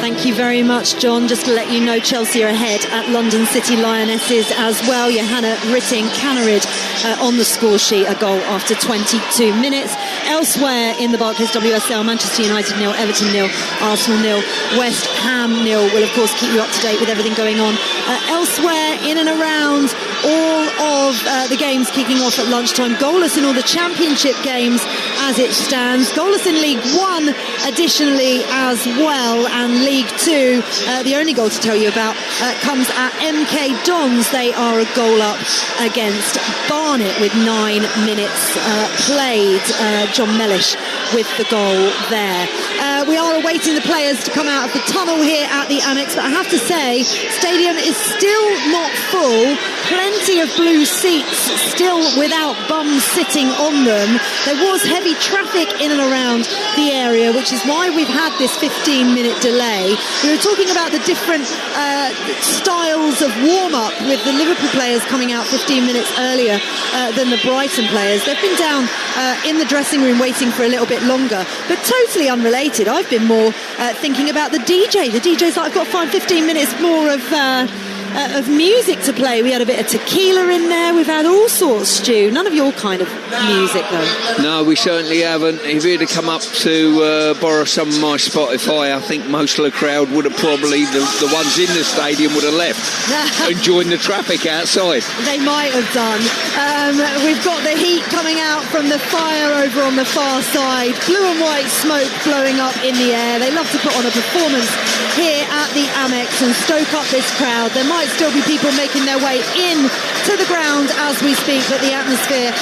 Thank you very much, John. Just to let you know, Chelsea are ahead at London City Lionesses as well. Johanna Rytting-Kaneryd on the score sheet, a goal after 22 minutes. Elsewhere in the Barclays WSL, Manchester United 0, Everton 0, Arsenal 0, West Ham 0. We'll, of course, keep you up to date with everything going on elsewhere in and around all of the games kicking off at lunchtime. Goalless in all the championship games as it stands. Goalless in League One additionally as well, and League Two, the only goal to tell you about comes at MK Dons. They are a goal up against Barnet with 9 minutes played. John Mellish with the goal there. We are awaiting the players to come out of the tunnel here at the Annex, but I have to say, stadium is still not full. Plenty of blue seats still without bums sitting on them. There was heavy traffic in and around the area, which is why we've had this 15-minute delay. We were talking about the different styles of warm-up, with the Liverpool players coming out 15 minutes earlier than the Brighton players. They've been down in the dressing room waiting for a little bit longer, but totally unrelated. I've been more thinking about the DJ. The DJ's like, I've got 15 minutes more of music to play. We had a bit of tequila in there. We've had all sorts, Stu. None of your kind of music, though. No, we certainly haven't. If you'd have come up to borrow some of my Spotify, I think most of the crowd would have probably, the ones in the stadium would have left and joined the traffic outside. They might have done. We've got the heat coming out from the fire over on the far side. Blue and white smoke blowing up in the air. They love to put on a performance here at the Amex and stoke up this crowd. There might still be people making their way in to the ground as we speak, but the atmosphere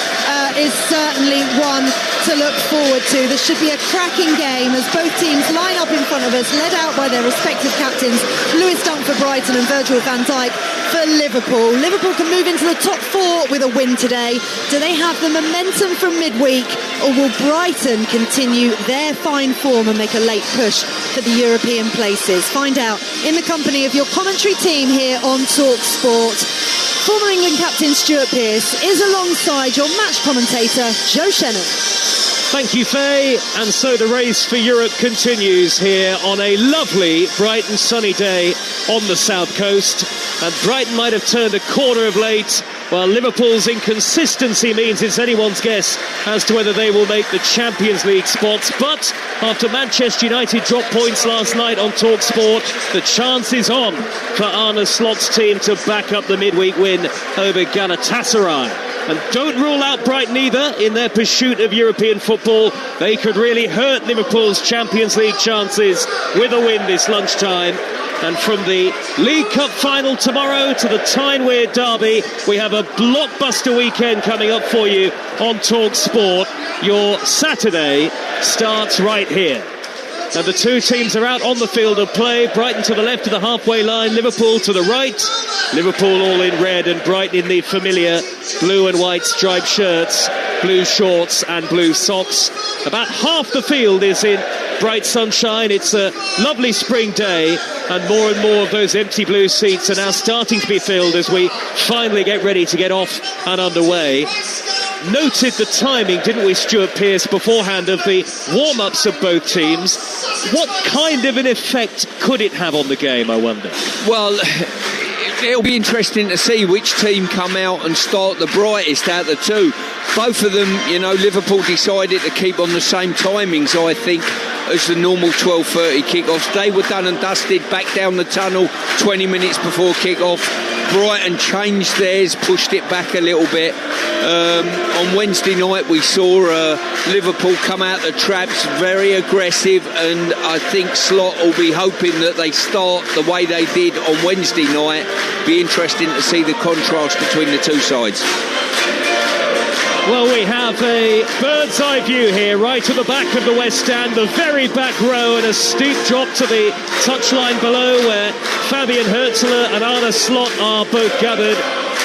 is certainly one to look forward to. This should be a cracking game as both teams line up in front of us, led out by their respective captains, Lewis Dunk for Brighton and Virgil van Dijk for Liverpool. Liverpool can move into the top 4 with a win today. Do they have the momentum from midweek, or will Brighton continue their fine form and make a late push for the European places? Find out in the company of your commentary team here on Talksport. Former England captain Stuart Pearce is alongside your match commentator Joe Shannon. Thank you, Faye. And so the race for Europe continues here on a lovely, bright and sunny day on the south coast. And Brighton might have turned a corner of late, while Liverpool's inconsistency means it's anyone's guess as to whether they will make the Champions League spots. But after Manchester United dropped points last night on Talksport, the chance is on for Arne Slot's team to back up the midweek win over Galatasaray. And don't rule out Brighton either in their pursuit of European football. They could really hurt Liverpool's Champions League chances with a win this lunchtime. And from the League Cup final tomorrow to the Tyne-Wear derby, we have a blockbuster weekend coming up for you on Talksport. Your Saturday starts right here. Now the two teams are out on the field of play. Brighton to the left of the halfway line, Liverpool to the right. Liverpool all in red and Brighton in the familiar blue and white striped shirts, blue shorts and blue socks. About half the field is in bright sunshine. It's a lovely spring day, and more of those empty blue seats are now starting to be filled as we finally get ready to get off and underway. Noted the timing, didn't we, Stuart Pearce, beforehand of the warm-ups of both teams. What kind of an effect could it have on the game, I wonder? Well, it'll be interesting to see which team come out and start the brightest out of the two. Both of them, Liverpool decided to keep on the same timings, I think, as the normal 12:30 kickoffs. They were done and dusted, back down the tunnel 20 minutes before kickoff. Brighton changed theirs, pushed it back a little bit. On Wednesday night we saw Liverpool come out the traps very aggressive, and I think Slot will be hoping that they start the way they did on Wednesday night. Be interesting to see the contrast between the two sides. Well, we have a bird's eye view here, right at the back of the West Stand, the very back row, and a steep drop to the touchline below where Fabian Hürzeler and Arne Slot are both gathered.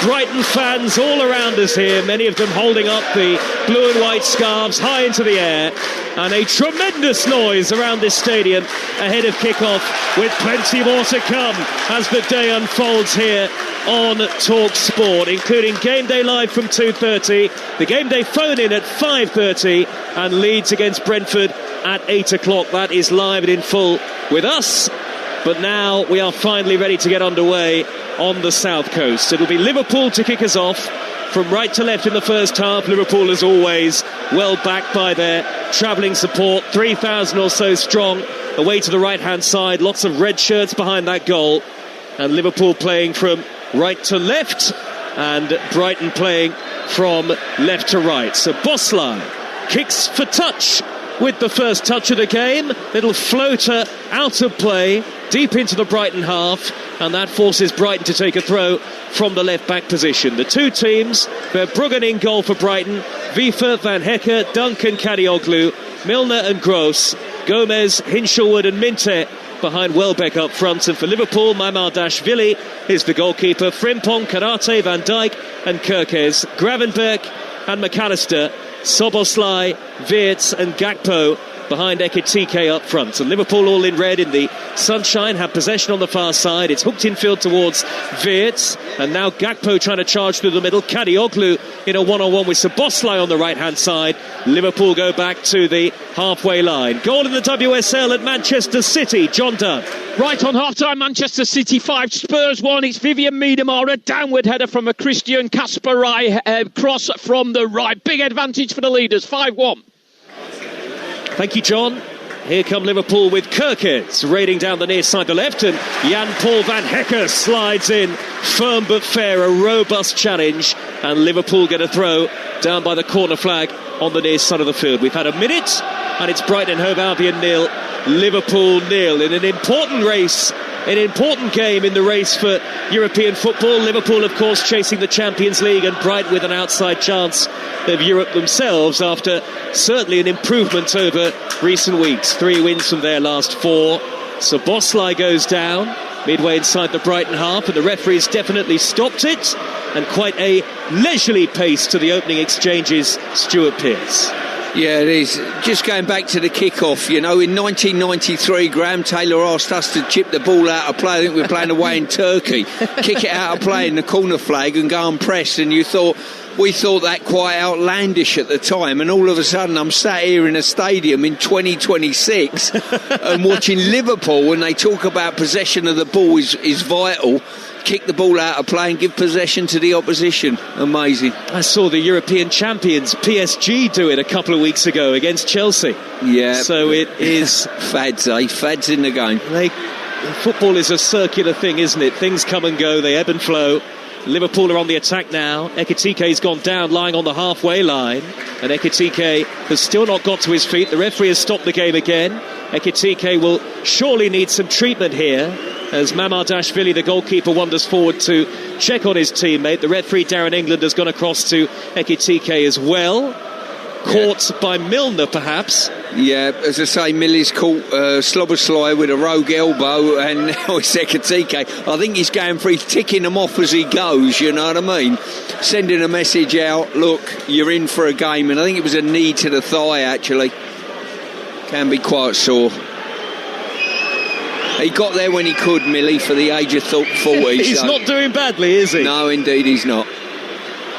Brighton fans all around us here, many of them holding up the blue and white scarves high into the air, and a tremendous noise around this stadium ahead of kickoff, with plenty more to come as the day unfolds here on Talksport, including Game Day Live from 2:30, the Game Day phone in at 5:30, and Leeds against Brentford at 8 o'clock. That is live and in full with us but now we are finally ready to get underway on the south coast. It'll be Liverpool to kick us off from right to left in the first half. Liverpool, as always, well backed by their travelling support, 3,000 or so strong, away to the right-hand side. Lots of red shirts behind that goal. And Liverpool playing from right to left, and Brighton playing from left to right. So Boslai kicks for touch with the first touch of the game. Little floater out of play, deep into the Brighton half, and that forces Brighton to take a throw from the left-back position. The two teams, Verbruggen in goal for Brighton, Wiefer, Van Hecke, Duncan, Kadioglu, Milner and Gross, Gomez, Hinshelwood and Minte behind Welbeck up front. And for Liverpool, Mamardashvili is the goalkeeper, Frimpong, Karate, Van Dijk and Kerkez, Gravenberch and McAllister, Soboslai, Wirtz and Gakpo behind Ekitike up front. And Liverpool all in red in the sunshine have possession on the far side. It's hooked in field towards Wirtz, and now Gakpo trying to charge through the middle. Kadioglu in a one-on-one with Soboslai on the right-hand side. Liverpool go back to the halfway line. Goal in the WSL at Manchester City. John Dunn. Right on half-time, Manchester City 5, Spurs 1. It's Vivian Miedemar, a downward header from a Christian Kasparai, cross from the right. Big advantage for the leaders, 5-1. Thank you, John. Here come Liverpool with Kerkez raiding down the near side to left, and Jan-Paul Van Hecke slides in, firm but fair, a robust challenge, and Liverpool get a throw down by the corner flag on the near side of the field. We've had a minute, and it's Brighton and Hove Albion 0, Liverpool 0 in an important race, an important game in the race for European football. Liverpool, of course, chasing the Champions League, and Brighton with an outside chance of Europe themselves after certainly an improvement over recent weeks. 3 wins from their last 4. So Boslai goes down midway inside the Brighton half, and the referee's definitely stopped it, and quite a leisurely pace to the opening exchanges. Stuart Pearce. Yeah, it is. Just going back to the kick-off, you know, in 1993, Graham Taylor asked us to chip the ball out of play. I think we were playing away in Turkey. Kick it out of play in the corner flag and go and press, and we thought that quite outlandish at the time, and all of a sudden I'm sat here in a stadium in 2026 and watching Liverpool, when they talk about possession of the ball is vital, kick the ball out of play and give possession to the opposition. Amazing. I saw the European champions PSG do it a couple of weeks ago against Chelsea. Yeah. So it is fads, fads in the game. Football is a circular thing, isn't it? Things come and go, they ebb and flow. Liverpool are on the attack now. Ekitike's gone down, lying on the halfway line, and Ekitike has still not got to his feet. The referee has stopped the game again. Ekitike will surely need some treatment here, as Mamardashvili, the goalkeeper, wanders forward to check on his teammate. The referee, Darren England, has gone across to Ekitike as well. Caught by Milner, perhaps. Yeah, as I say, Millie's caught Sloboslai with a rogue elbow, and now it's Ekitike. I think he's going for, he's ticking them off as he goes, you know what I mean? Sending a message out, look, you're in for a game, and I think it was a knee to the thigh, actually. Can be quite sore. He got there when he could, Millie, for the age of 40. He's not doing badly, is he? No, indeed he's not.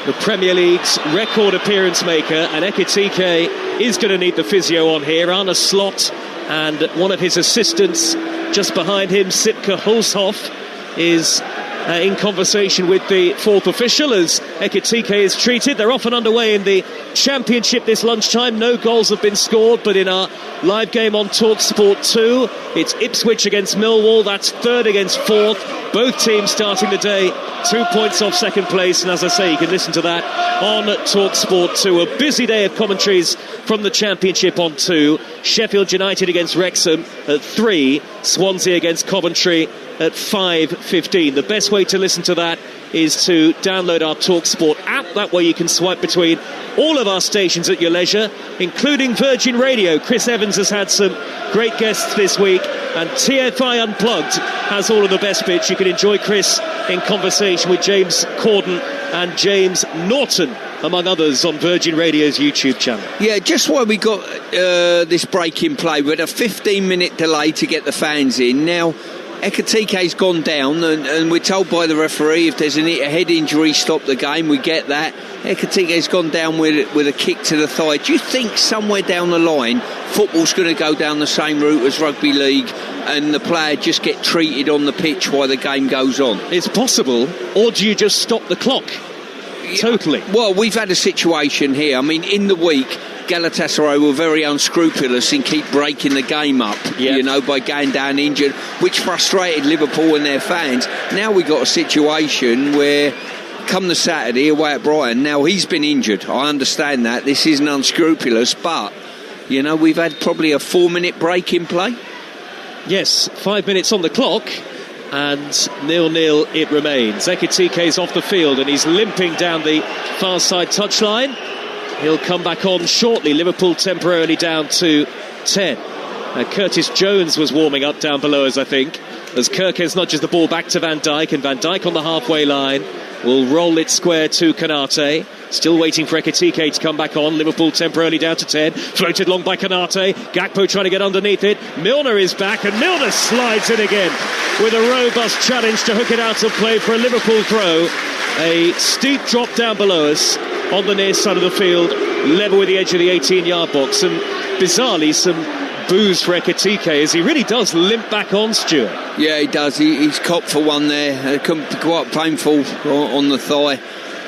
The Premier League's record appearance maker, and Ekitike is going to need the physio on here. Arne Slot and one of his assistants just behind him, Sipke Hulshoff, is in conversation with the fourth official as Ekitike is treated. They're off and underway in the Championship this lunchtime. No goals have been scored, but in our live game on Talksport 2, it's Ipswich against Millwall. That's third against fourth. Both teams starting the day 2 points off second place, and as I say, you can listen to that on Talksport 2. A busy day of commentaries from the Championship on 2. Sheffield United against Wrexham at 3. Swansea against Coventry at 5:15. The best way to listen to that is to download our Talksport app. That way you can swipe between all of our stations at your leisure, including Virgin Radio. Chris Evans has had some great guests this week, and TFI Unplugged has all of the best bits. You can enjoy Chris in conversation with James Corden and James Norton, among others, on Virgin Radio's YouTube channel. Yeah, just while we got this break in play, we had a 15-minute delay to get the fans in. Now, Ekitike's gone down, and we're told by the referee if there's a head injury, stop the game. We get that. Ekitike's gone down with a kick to the thigh. Do you think somewhere down the line football's going to go down the same route as rugby league, and the player just get treated on the pitch while the game goes on? It's possible. Or do you just stop the clock? Totally. Well, we've had a situation here. I mean, in the week, Galatasaray were very unscrupulous and keep breaking the game up, by going down injured, which frustrated Liverpool and their fans. Now we got a situation where, come the Saturday away at Brighton, now he's been injured. I understand that. This isn't unscrupulous, but, we've had probably a 4-minute break in play. Yes, 5 minutes on the clock, and 0-0 it remains. Ekitike's off the field, and he's limping down the far side touchline. He'll come back on shortly. Liverpool temporarily down to 10. Curtis Jones was warming up down below us, I think, as Kirkes nudges the ball back to Van Dijk, and Van Dijk on the halfway line will roll it square to Konate. Still waiting for Ekitike to come back on. Liverpool temporarily down to 10. Floated long by Konate. Gakpo trying to get underneath it. Milner is back, and Milner slides in again with a robust challenge to hook it out of play for a Liverpool throw. A steep drop down below us on the near side of the field, level with the edge of the 18-yard box, and bizarrely some boos for Ekitike as he really does limp back on, Stuart. Yeah, he does. He's copped for one there. It can be quite painful on the thigh,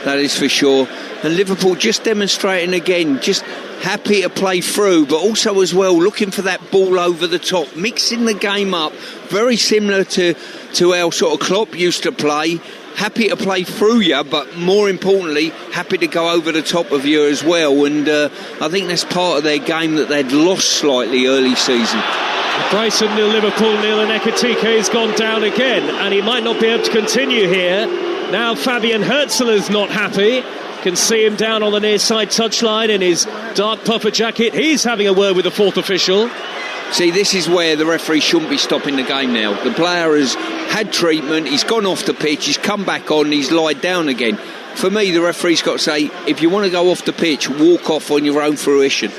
that is for sure. And Liverpool just demonstrating again, just happy to play through, but also as well looking for that ball over the top, mixing the game up, very similar to how sort of Klopp used to play. Happy to play through you, but more importantly, happy to go over the top of you as well. And I think that's part of their game that they'd lost slightly early season. Brighton 0, Liverpool 0, and Ekitike's gone down again, and he might not be able to continue here. Now Fabian Herzler's not happy. Can see him down on the near side touchline in his dark puffer jacket. He's having a word with the fourth official. See, this is where the referee shouldn't be stopping the game now. The player has had treatment, he's gone off the pitch, he's come back on, he's lied down again. For me, the referee's got to say, if you want to go off the pitch, walk off on your own fruition.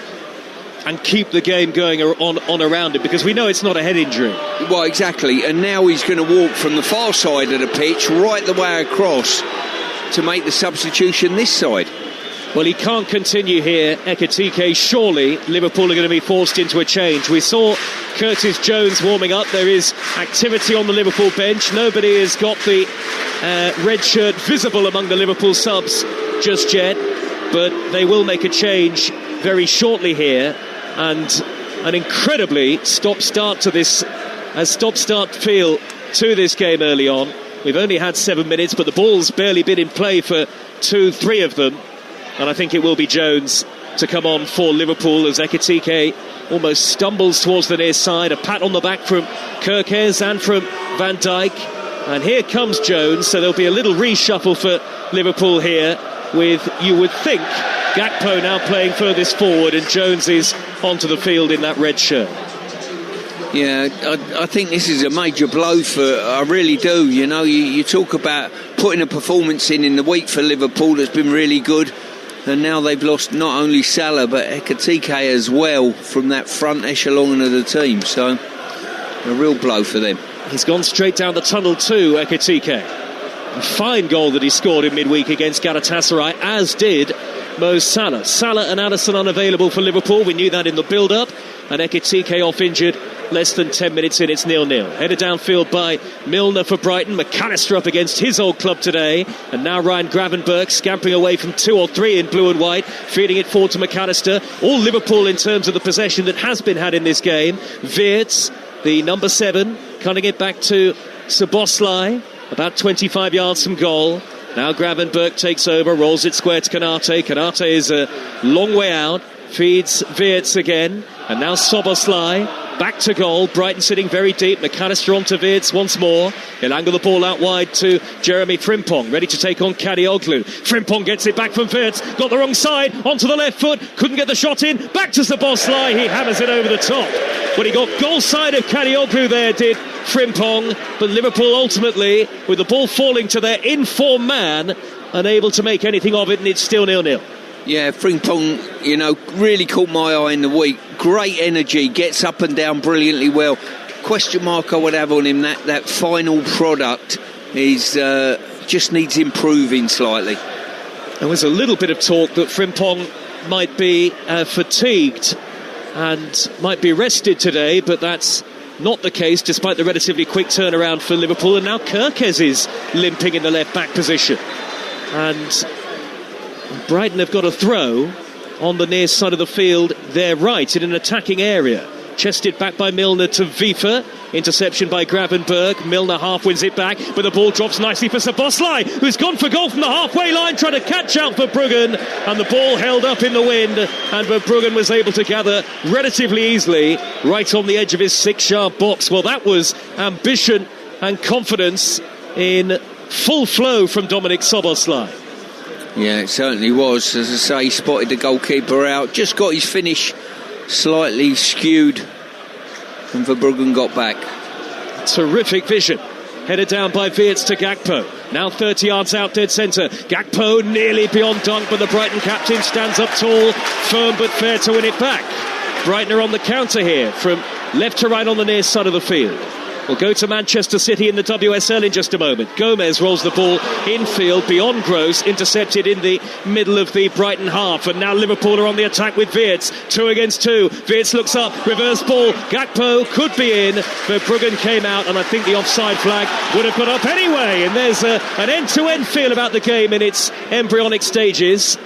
And keep the game going on around it, because we know it's not a head injury. Well, exactly, and now he's going to walk from the far side of the pitch right the way across to make the substitution this side. Well, he can't continue here, Ekitike. Surely Liverpool are going to be forced into a change. We saw Curtis Jones warming up. There is activity on the Liverpool bench. Nobody has got the red shirt visible among the Liverpool subs just yet, but they will make a change very shortly here. And an incredibly stop-start to this, a stop-start feel to this game early on. We've only had 7 minutes, but the ball's barely been in play for 2-3 of them. And I think it will be Jones to come on for Liverpool as Ekitike almost stumbles towards the near side. A pat on the back from Kirkes and from Van Dijk. And here comes Jones, so there'll be a little reshuffle for Liverpool here with, you would think, Gakpo now playing furthest forward and Jones is onto the field in that red shirt. Yeah, I think this is a major blow for, I really do. You talk about putting a performance in the week for Liverpool that's been really good. And now they've lost not only Salah but Ekitike as well from that front echelon of the team. So a real blow for them. He's gone straight down the tunnel too, Ekitike. A fine goal that he scored in midweek against Galatasaray, as did Mo Salah. Salah and Alisson unavailable for Liverpool. We knew that in the build-up. And Ekitike off injured. Less than 10 minutes in, it's 0-0. Headed downfield by Milner for Brighton. McAllister up against his old club today. And now Ryan Gravenberch scampering away from 2 or 3 in blue and white, feeding it forward to McAllister. All Liverpool in terms of the possession that has been had in this game. Wirtz, the number 7, cutting it back to Szoboszlai, about 25 yards from goal. Now Gravenberch takes over, rolls it square to Konate. Konate is a long way out, feeds Wirtz again. And now Szoboszlai. Back to goal, Brighton sitting very deep. McAllister onto Wirtz once more. He'll angle the ball out wide to Jeremy Frimpong, ready to take on Kadioglu. Frimpong gets it back from Wirtz, got the wrong side, onto the left foot, couldn't get the shot in, back to Szoboszlai, he hammers it over the top. But he got goal side of Kadioglu there, did Frimpong. But Liverpool ultimately, with the ball falling to their in-form man, unable to make anything of it, and it's still 0-0. Yeah, Frimpong, really caught my eye in the week. Great energy, gets up and down brilliantly well. question mark I would have on him, that final product is just needs improving slightly. There was a little bit of talk that Frimpong might be fatigued and might be rested today, but that's not the case despite the relatively quick turnaround for Liverpool. And now Kirkes is limping in the left back position, and Brighton have got a throw on the near side of the field, their right, in an attacking area. Chested back by Milner to Vifa. Interception by Gravenberg. Milner half wins it back, but the ball drops nicely for Szoboszlai, who's gone for goal from the halfway line, trying to catch out Verbruggen, and the ball held up in the wind, and Verbruggen was able to gather relatively easily right on the edge of his 6-yard box. Well, that was ambition and confidence in full flow from Dominik Szoboszlai. Yeah, it certainly was. As I say, he spotted the goalkeeper out, just got his finish slightly skewed, and Verbruggen got back. Terrific vision. Headed down by Wirtz to Gakpo. Now 30 yards out, dead centre. Gakpo nearly beyond dunk, but the Brighton captain stands up tall, firm but fair to win it back. Brighton are on the counter here, from left to right on the near side of the field. We'll go to Manchester City in the WSL in just a moment. Gomez rolls the ball infield beyond Gross, intercepted in the middle of the Brighton half, and now Liverpool are on the attack with Wirtz. 2 against 2. Wirtz looks up, reverse ball. Gakpo could be in. Verbruggen came out, and I think the offside flag would have got up anyway. And there's an end-to-end feel about the game in its embryonic stages.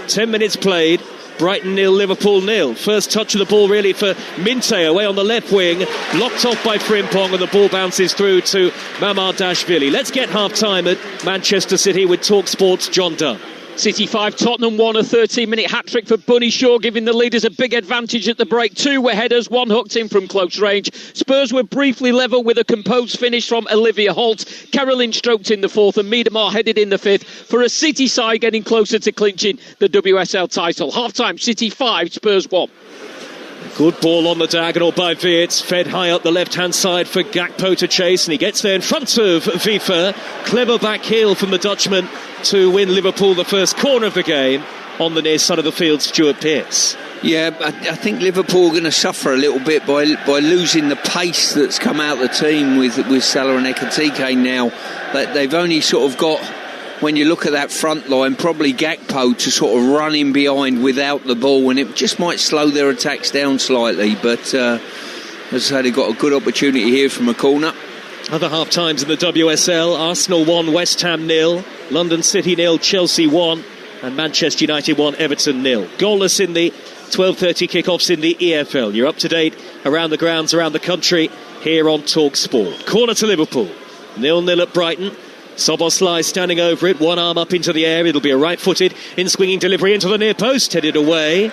10 minutes played. Brighton 0, Liverpool 0. First touch of the ball really for Minte away on the left wing, blocked off by Frimpong, and the ball bounces through to Mamardashvili. Let's get half-time at Manchester City with Talksport's John Dunn. City 5, Tottenham 1, a 13-minute hat-trick for Bunny Shaw, giving the leaders a big advantage at the break. 2 were headers, 1 hooked in from close range. Spurs were briefly level with a composed finish from Olivia Holt. Carolyn stroked in the 4th, and Miedemar headed in the 5th for a City side getting closer to clinching the WSL title. Half-time, City 5, Spurs 1. Good ball on the diagonal by Wirtz, fed high up the left-hand side for Gakpo to chase, and he gets there in front of Vifa. Clever back heel from the Dutchman to win Liverpool the first corner of the game on the near side of the field, Stuart Pearce. Yeah, I think Liverpool are going to suffer a little bit by losing the pace that's come out of the team with Salah and Ekitike now. They've only sort of got, when you look at that front line, probably Gakpo to sort of run in behind without the ball, and it just might slow their attacks down slightly. But as I say, they've got a good opportunity here from a corner. Other half times in the WSL: Arsenal 1, West Ham 0, London City 0, Chelsea 1, and Manchester United 1, Everton 0. Goalless in the 12:30 kickoffs in the EFL. You're up to date around the grounds around the country here on Talksport. Corner to Liverpool, 0-0 at Brighton. Szoboszlai standing over it, one arm up into the air. It'll be a right-footed in-swinging delivery into the near post, headed away,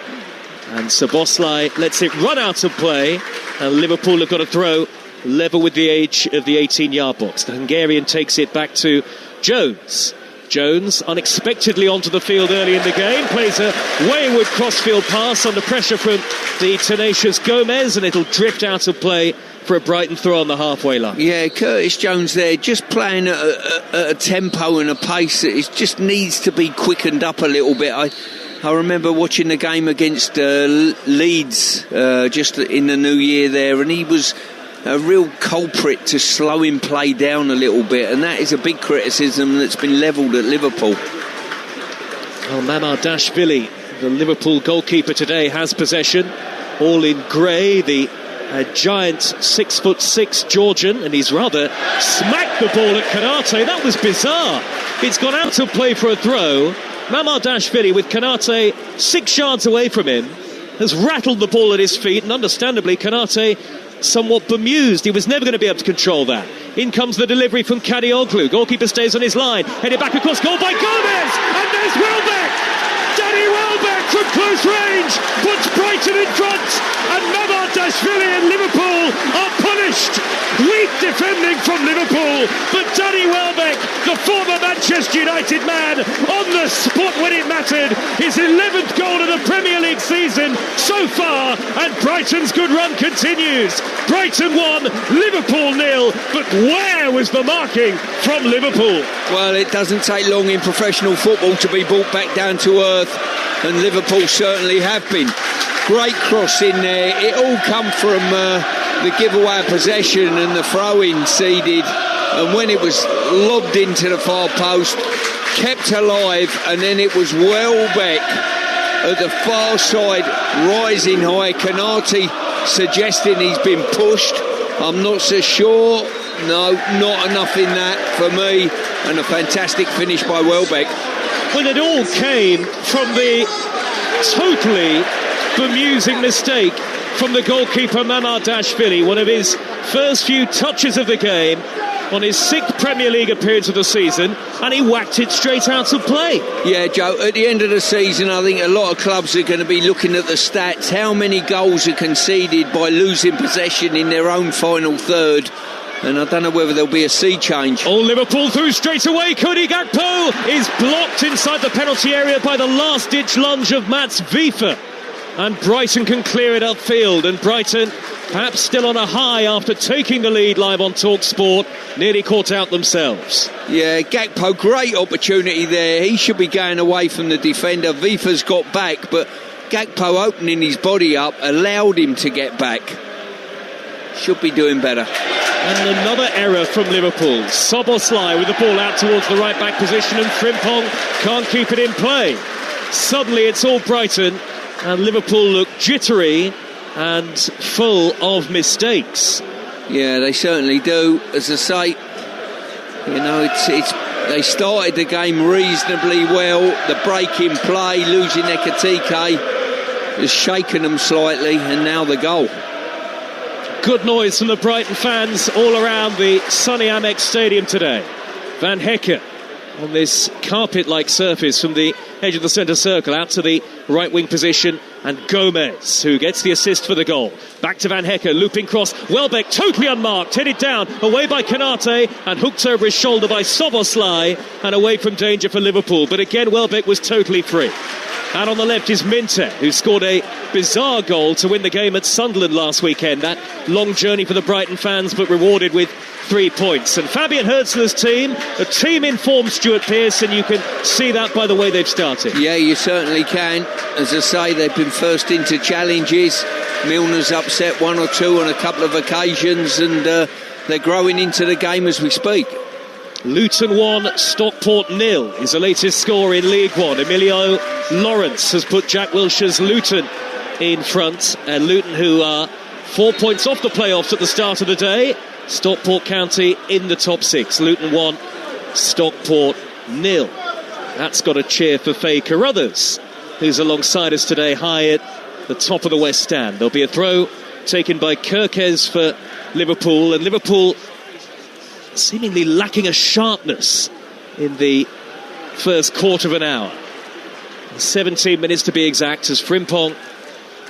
and Szoboszlai lets it run out of play, and Liverpool have got a throw level with the edge of the 18-yard box. The Hungarian takes it back to Jones. Jones unexpectedly onto the field early in the game, plays a wayward crossfield pass under pressure from the tenacious Gomez, and it'll drift out of play for a Brighton throw on the halfway line. Yeah, Curtis Jones there, just playing at a tempo and a pace that just needs to be quickened up a little bit. I remember watching the game against Leeds just in the new year there, and he was a real culprit to slowing play down a little bit, and that is a big criticism that's been levelled at Liverpool. Well, Mamardashvili, the Liverpool goalkeeper today, has possession, all in grey. The giant 6'6" Georgian, and he's rather smacked the ball at Konate. That was bizarre. It's gone out of play for a throw. Mamardashvili, with Konate 6 yards away from him, has rattled the ball at his feet, and understandably Konate somewhat bemused. He was never going to be able to control that. In comes the delivery from Kadioglu. Goalkeeper stays on his line, headed back across goal by Gomez, and there's Welbeck. Danny Welbeck from close range puts Brighton in front, and Mamardashvili and Liverpool are punished. Weak defending from Liverpool, but Danny Welbeck, the former Manchester United man, on the spot when it mattered. His 11th goal of the Premier League season so far, and Brighton's good run continues. Brighton 1, Liverpool 0, but where was the marking from Liverpool? Well, it doesn't take long in professional football to be brought back down to earth, and Liverpool certainly have been. Great cross in there. It all come from the giveaway of possession and the throw-in seeded, and when it was lobbed into the far post, kept alive, and then it was Welbeck at the far side, rising high. Kanate suggesting he's been pushed. I'm not so sure. No, not enough in that for me, and a fantastic finish by Welbeck. Well, it all came from the totally bemusing mistake from the goalkeeper Mamardashvili, one of his first few touches of the game on his 6th Premier League appearance of the season, and he whacked it straight out of play. Yeah, Joe, at the end of the season, I think a lot of clubs are going to be looking at the stats, how many goals are conceded by losing possession in their own final third, and I don't know whether there'll be a sea change. Oh, Liverpool through straight away. Cody Gakpo is blocked inside the penalty area by the last-ditch lunge of Mats Wiefer, and Brighton can clear it upfield, and Brighton, perhaps still on a high after taking the lead live on Talksport, nearly caught out themselves. Yeah, Gakpo, great opportunity there. He should be going away from the defender. Wiefer's got back, but Gakpo opening his body up allowed him to get back. Should be doing better. And another error from Liverpool. Szoboszlai with the ball out towards the right-back position, and Frimpong can't keep it in play. Suddenly it's all Brighton, and Liverpool look jittery and full of mistakes. Yeah, they certainly do. As I say, you know, it's they started the game reasonably well. The break in play, losing Ekitike has shaken them slightly, and now the goal. Good noise from the Brighton fans all around the sunny Amex Stadium today. Van Hecke on this carpet-like surface from the edge of the centre circle out to the right wing position, and Gomez, who gets the assist for the goal. Back to Van Hecke, looping cross. Welbeck totally unmarked, headed down, away by Kanate, and hooked over his shoulder by Szoboszlai, and away from danger for Liverpool. But again, Welbeck was totally free. And on the left is Minte, who scored a bizarre goal to win the game at Sunderland last weekend. That long journey for the Brighton fans, but rewarded with 3 points. And Fabian Hürzeler's team, a team in form, Stuart Pearce, and you can see that by the way they've started. Yeah, you certainly can. As I say, they've been first into challenges. Milner's upset 1 or 2 on a couple of occasions, and they're growing into the game as we speak. Luton 1, Stockport 0 is the latest score in League One. Emilio Lawrence has put Jack Wilshere's Luton in front, and Luton, who are 4 points off the playoffs at the start of the day. Stockport County in the top 6. Luton 1, Stockport 0. That's got a cheer for Faye Carruthers, who's alongside us today, high at the top of the West Stand. There'll be a throw taken by Kirkes for Liverpool, and Liverpool seemingly lacking a sharpness in the first quarter of an hour. 17 minutes to be exact, as Frimpong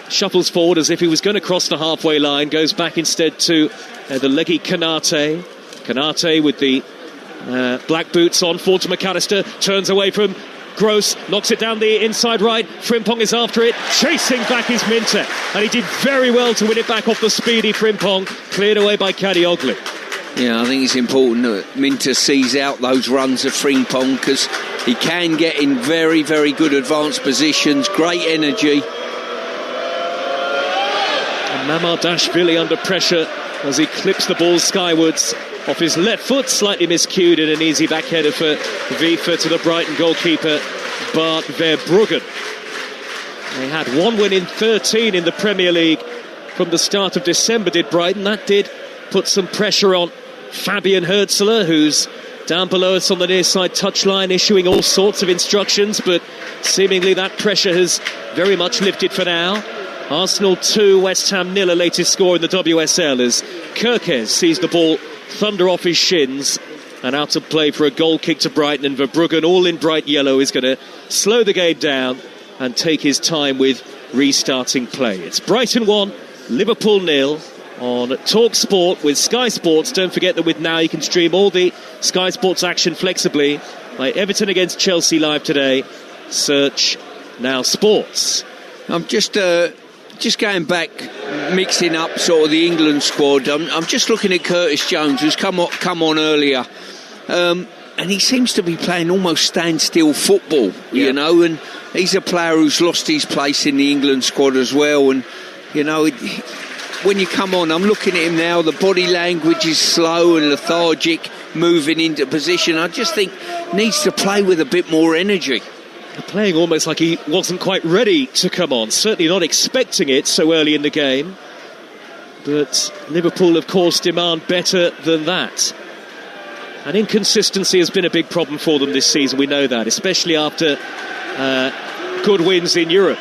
shuffles forward as if he was going to cross the halfway line, goes back instead to the leggy Kanate. Kanate with the black boots on, forward to McAllister, turns away from Gross, knocks it down the inside right. Frimpong is after it, chasing back is Minte, and he did very well to win it back off the speedy Frimpong, cleared away by Kadioglu. Yeah, I think it's important that Minter sees out those runs of Frimpong, because he can get in very, very good advanced positions, great energy. And Mamardashvili under pressure as he clips the ball skywards off his left foot, slightly miscued, and an easy back header for Wiefer to the Brighton goalkeeper Bart Verbruggen. They had one win in 13 in the Premier League from the start of December, did Brighton. That did put some pressure on Fabian Hürzeler, who's down below us on the near side touchline, issuing all sorts of instructions, but seemingly that pressure has very much lifted for now. Arsenal 2, West Ham 0, latest score in the WSL, as Kirkes sees the ball thunder off his shins and out of play for a goal kick to Brighton, and Verbruggen, all in bright yellow, is going to slow the game down and take his time with restarting play. It's Brighton 1, Liverpool 0 on Talksport with Sky Sports. Don't forget that with Now you can stream all the Sky Sports action flexibly, like Everton against Chelsea live today. Search Now Sports. I'm just going back, mixing up sort of the England squad. I'm just looking at Curtis Jones, who's come on earlier, and he seems to be playing almost standstill football, you know, and he's a player who's lost his place in the England squad as well, and you know, when you come on, I'm looking at him now, the body language is slow and lethargic, moving into position. I just think needs to play with a bit more energy. Playing almost like he wasn't quite ready to come on, certainly not expecting it so early in the game. But Liverpool, of course, demand better than that. And inconsistency has been a big problem for them this season, we know that, especially after good wins in Europe.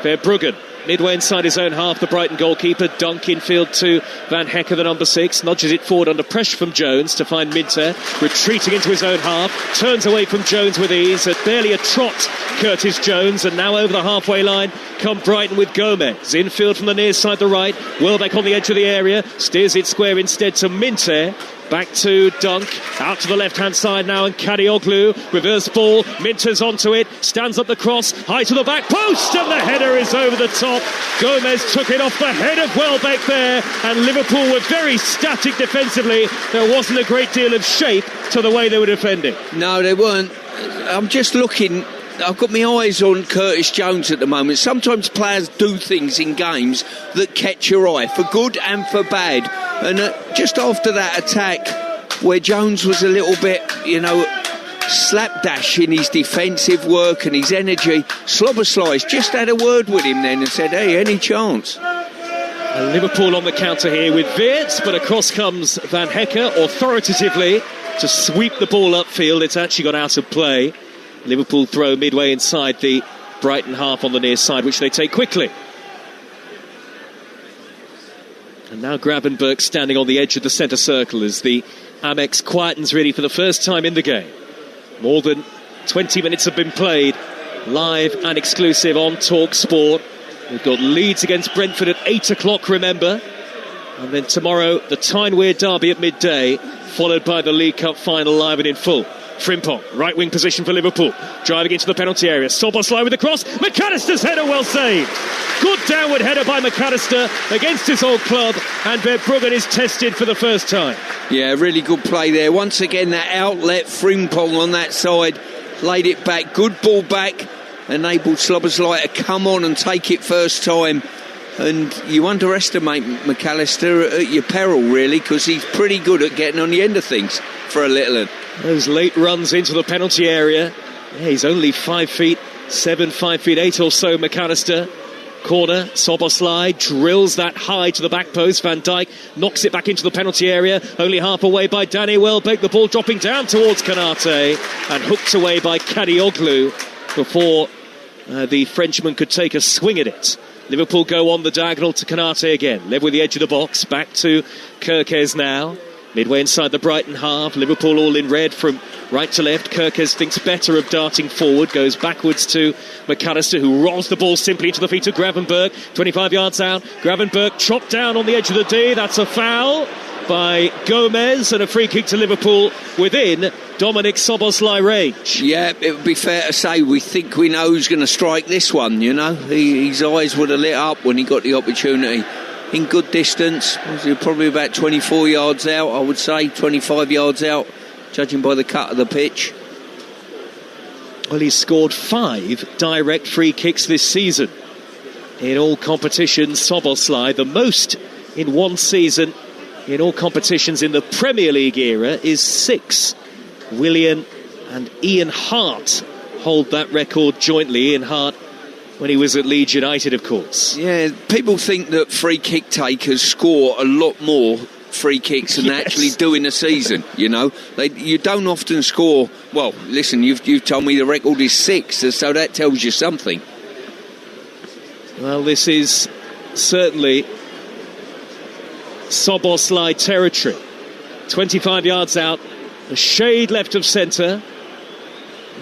Verbruggen, midway inside his own half, the Brighton goalkeeper, dunk infield to Van Hecker, the number 6, nudges it forward under pressure from Jones to find Minter, retreating into his own half, turns away from Jones with ease, at barely a trot, Curtis Jones, and now over the halfway line come Brighton with Gomez, infield from the near side, the right, Welbeck on the edge of the area, steers it square instead to Minter. Back to Dunk, out to the left-hand side now, and Kadioglu, reverse ball, Minter's onto it, stands up the cross, high to the back post, and the header is over the top. Gomez took it off the head of Welbeck there, and Liverpool were very static defensively. There wasn't a great deal of shape to the way they were defending. No, they weren't. I'm just looking, I've got my eyes on Curtis Jones at the moment. Sometimes players do things in games that catch your eye, for good and for bad. And just after that attack, where Jones was a little bit, slapdash in his defensive work and his energy, Slobosly's just had a word with him then and said, hey, any chance? And Liverpool on the counter here with Weerts, but across comes Van Hecker authoritatively to sweep the ball upfield. It's actually got out of play. Liverpool throw midway inside the Brighton half on the near side, which they take quickly. And now Gravenberch standing on the edge of the centre circle as the Amex quietens really for the first time in the game. More than 20 minutes have been played, live and exclusive on Talksport. We've got Leeds against Brentford at 8 o'clock, remember. And then tomorrow, the Tyne-Wear derby at midday, followed by the League Cup final live and in full. Frimpong, right wing position for Liverpool, driving into the penalty area. Szoboszlai with the cross, McAllister's header, well saved. Good downward header by McAllister against his old club, and Verbruggen is tested for the first time. Yeah, really good play there. Once again, that outlet, Frimpong on that side, laid it back, good ball back, enabled Szoboszlai to come on and take it first time. And you underestimate McAllister at your peril, really, because he's pretty good at getting on the end of things for a little one. Those late runs into the penalty area. Yeah, he's only 5'7", 5'8" or so, McAllister. Corner, Szoboszlai drills that high to the back post. Van Dijk knocks it back into the penalty area. Only half away by Danny Welbeck. The ball dropping down towards Konate and hooked away by Kadioglu before the Frenchman could take a swing at it. Liverpool go on the diagonal to Konate again. Level with the edge of the box. Back to Kerkez now. Midway inside the Brighton half, Liverpool all in red from right to left. Kerkez thinks better of darting forward, goes backwards to McAllister, who rolls the ball simply into the feet of Gravenberch. 25 yards out, Gravenberch chopped down on the edge of the D. That's a foul by Gomez, and a free kick to Liverpool within Dominic Szoboszlai range. Yeah, it would be fair to say we think we know who's going to strike this one, His eyes would have lit up when he got the opportunity. In good distance, probably about 24 yards out, I would say, 25 yards out, judging by the cut of the pitch. Well, he's scored 5 direct free kicks this season in all competitions. Szoboszlai, the most in one season in all competitions in the Premier League era, is 6. Willian and Ian Hart hold that record jointly. Ian Hart, when he was at Leeds United, of course. Yeah, people think that free kick takers score a lot more free kicks than they actually do in a season, You don't often score. Well, listen, you've told me the record is 6, so that tells you something. Well, this is certainly Szoboszlai territory. 25 yards out, a shade left of centre.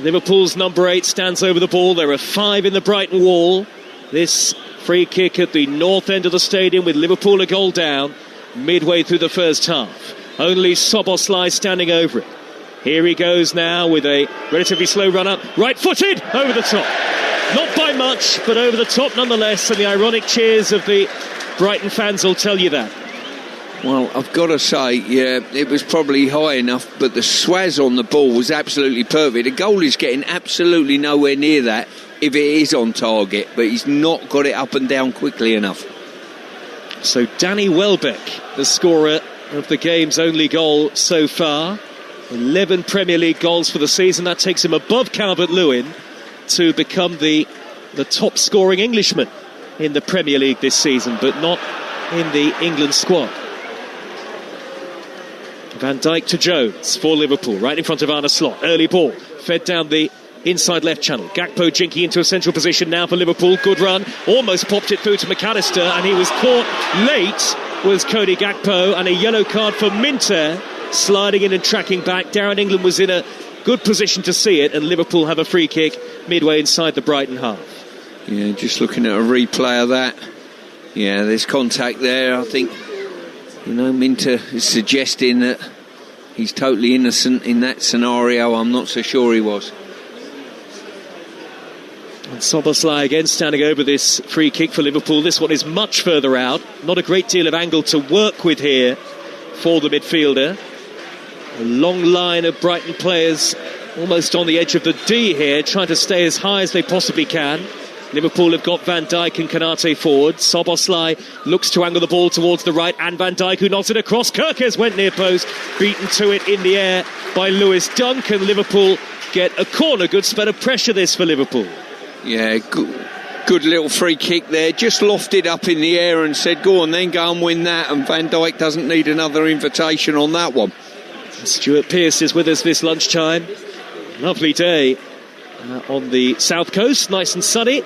Liverpool's number 8 stands over the ball. There are 5 in the Brighton wall. This free kick at the north end of the stadium with Liverpool a goal down midway through the first half. Only Szoboszlai standing over it. Here he goes now with a relatively slow run up. Right-footed over the top. Not by much, but over the top nonetheless. And the ironic cheers of the Brighton fans will tell you that. Well, I've got to say, yeah, it was probably high enough, but the swaz on the ball was absolutely perfect. The goalie's getting absolutely nowhere near that if it is on target, but he's not got it up and down quickly enough. So Danny Welbeck, the scorer of the game's only goal so far. 11 Premier League goals for the season. That takes him above Calvert-Lewin to become the top scoring Englishman in the Premier League this season, but not in the England squad. Van Dijk to Jones for Liverpool, right in front of Arne Slot. Early ball, fed down the inside left channel. Gakpo jinking into a central position now for Liverpool. Good run, almost popped it through to McAllister, and he was caught late, was Cody Gakpo, and a yellow card for Minter, sliding in and tracking back. Darren England was in a good position to see it, and Liverpool have a free kick midway inside the Brighton half. Yeah, just looking at a replay of that. Yeah, there's contact there. I think, Minter is suggesting that he's totally innocent in that scenario. I'm not so sure he was. And Szoboszlai again standing over this free kick for Liverpool. This one is much further out. Not a great deal of angle to work with here for the midfielder. A long line of Brighton players almost on the edge of the D here, trying to stay as high as they possibly can. Liverpool have got Van Dijk and Konate forward. Szoboszlai looks to angle the ball towards the right, and Van Dijk, who knocks it across. Kerkez went near post, beaten to it in the air by Lewis Dunk, and Liverpool get a corner. Good spell of pressure this for Liverpool. Yeah, good little free kick there. Just lofted up in the air and said, go on then, go and win that. And Van Dijk doesn't need another invitation on that one. Stuart Pearce is with us this lunchtime. Lovely day on the south coast, nice and sunny.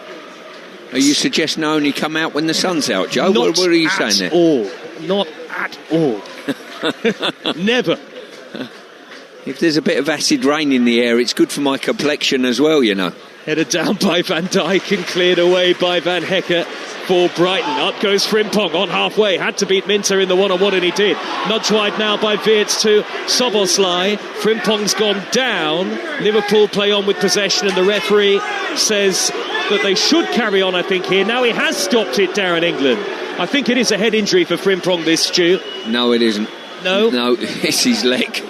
Are you suggesting only come out when the sun's out, Joe? What are you saying there? Not at all. Never. If there's a bit of acid rain in the air, it's good for my complexion as well, Headed down by Van Dijk and cleared away by Van Hecke for Brighton. Up goes Frimpong on halfway. Had to beat Minter in the one-on-one, and he did. Nudged wide now by Wirtz to Szoboszlai. Frimpong's gone down. Liverpool play on with possession, and the referee says that they should carry on, I think, here. Now he has stopped it, Darren England. I think it is a head injury for Frimpong, this, Stu. No, it isn't. No? No, it's his leg.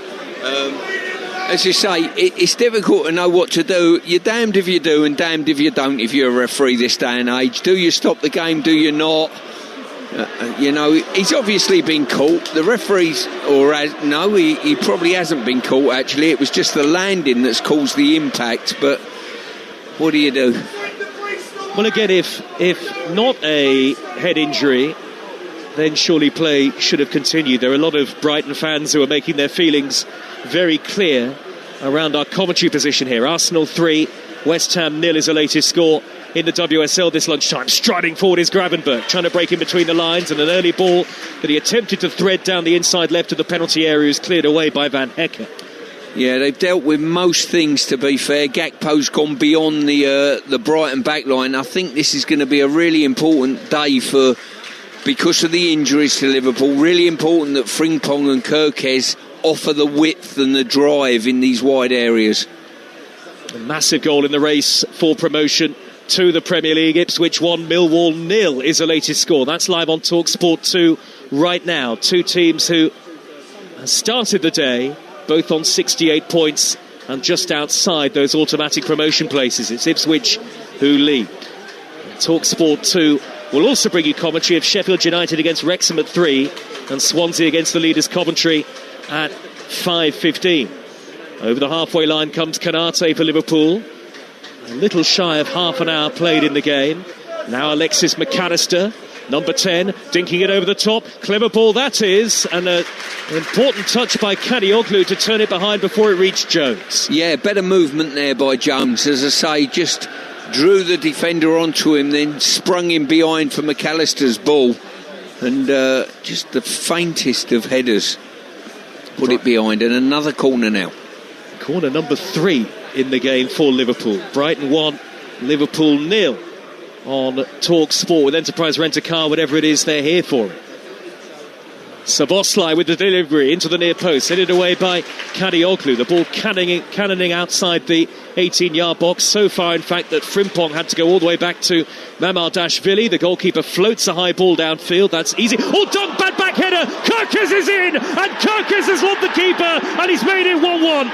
As you say, it's difficult to know what to do. You're damned if you do and damned if you don't if you're a referee this day and age. Do you stop the game? Do you not? He's obviously been caught. The referees, he probably hasn't been caught, actually. It was just the landing that's caused the impact. But what do you do? Well, again, if not a head injury, then surely play should have continued. There are a lot of Brighton fans who are making their feelings very clear around our commentary position here. Arsenal 3, West Ham 0 is the latest score in the WSL this lunchtime. Striding forward is Gravenberch, trying to break in between the lines, and an early ball that he attempted to thread down the inside left of the penalty area is cleared away by Van Hecke. Yeah, they've dealt with most things, to be fair. Gakpo's gone beyond the Brighton backline. I think this is going to be a really important day because of the injuries to Liverpool. Really important that Frimpong and Kerkez offer the width and the drive in these wide areas. A massive goal in the race for promotion to the Premier League. Ipswich 1, Millwall 0 is the latest score. That's live on Talksport 2 right now. Two teams who started the day both on 68 points and just outside those automatic promotion places. It's Ipswich who lead. Talksport 2 will also bring you commentary of Sheffield United against Wrexham at 3 and Swansea against the leaders Coventry at 5:15. Over the halfway line comes Konate for Liverpool. A little shy of half an hour played in the game. Now Alexis McAllister, number 10, dinking it over the top. Clever ball that is, and an important touch by Kadioglu to turn it behind before it reached Jones. Yeah, better movement there by Jones. As I say, just drew the defender onto him, then sprung him behind for McAllister's ball, and just the faintest of headers put it behind, and another corner now. Corner number 3 in the game for Liverpool. Brighton 1, Liverpool 0 on Talksport with Enterprise Rent-A-Car, whatever it is they're here for it. Szoboszlai with the delivery into the near post, headed away by Kadioglu. The ball cannoning outside the 18-yard box. So far, in fact, that Frimpong had to go all the way back to Mamardashvili. The goalkeeper floats a high ball downfield. That's easy. Oh, Dunk, bad back header. Kerkez is in, and Kerkez has lobbed the keeper, and he's made it 1-1.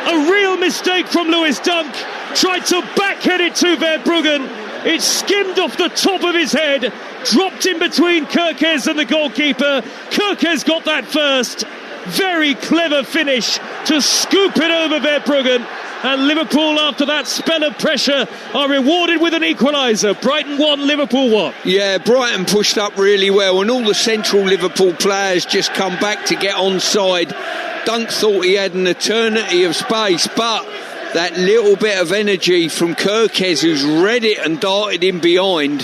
A real mistake from Lewis Dunk. Tried to backhead it to Verbruggen, It skimmed off the top of his head, dropped in between Kirkes and the goalkeeper. Kirkes got that first. Very clever finish to scoop it over Verbruggen. And Liverpool, after that spell of pressure, are rewarded with an equaliser. Brighton 1, Liverpool 1. Yeah, Brighton pushed up really well, and all the central Liverpool players just come back to get onside. Dunk thought he had an eternity of space, but that little bit of energy from Kirkes, who's read it and darted in behind,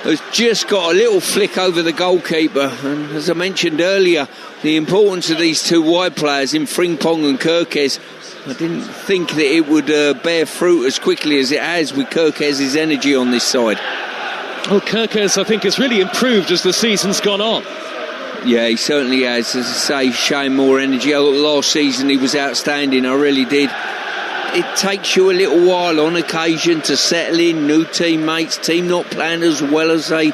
has just got a little flick over the goalkeeper. And as I mentioned earlier, the importance of these two wide players in Frimpong and Kirkes, I didn't think that it would bear fruit as quickly as it has with Kirkes' energy on this side. Well, Kirkes, I think, has really improved as the season's gone on. Yeah, he certainly has. As I say, showing more energy. Last season he was outstanding, I really did. It takes you a little while on occasion to settle in, new teammates, team not playing as well as they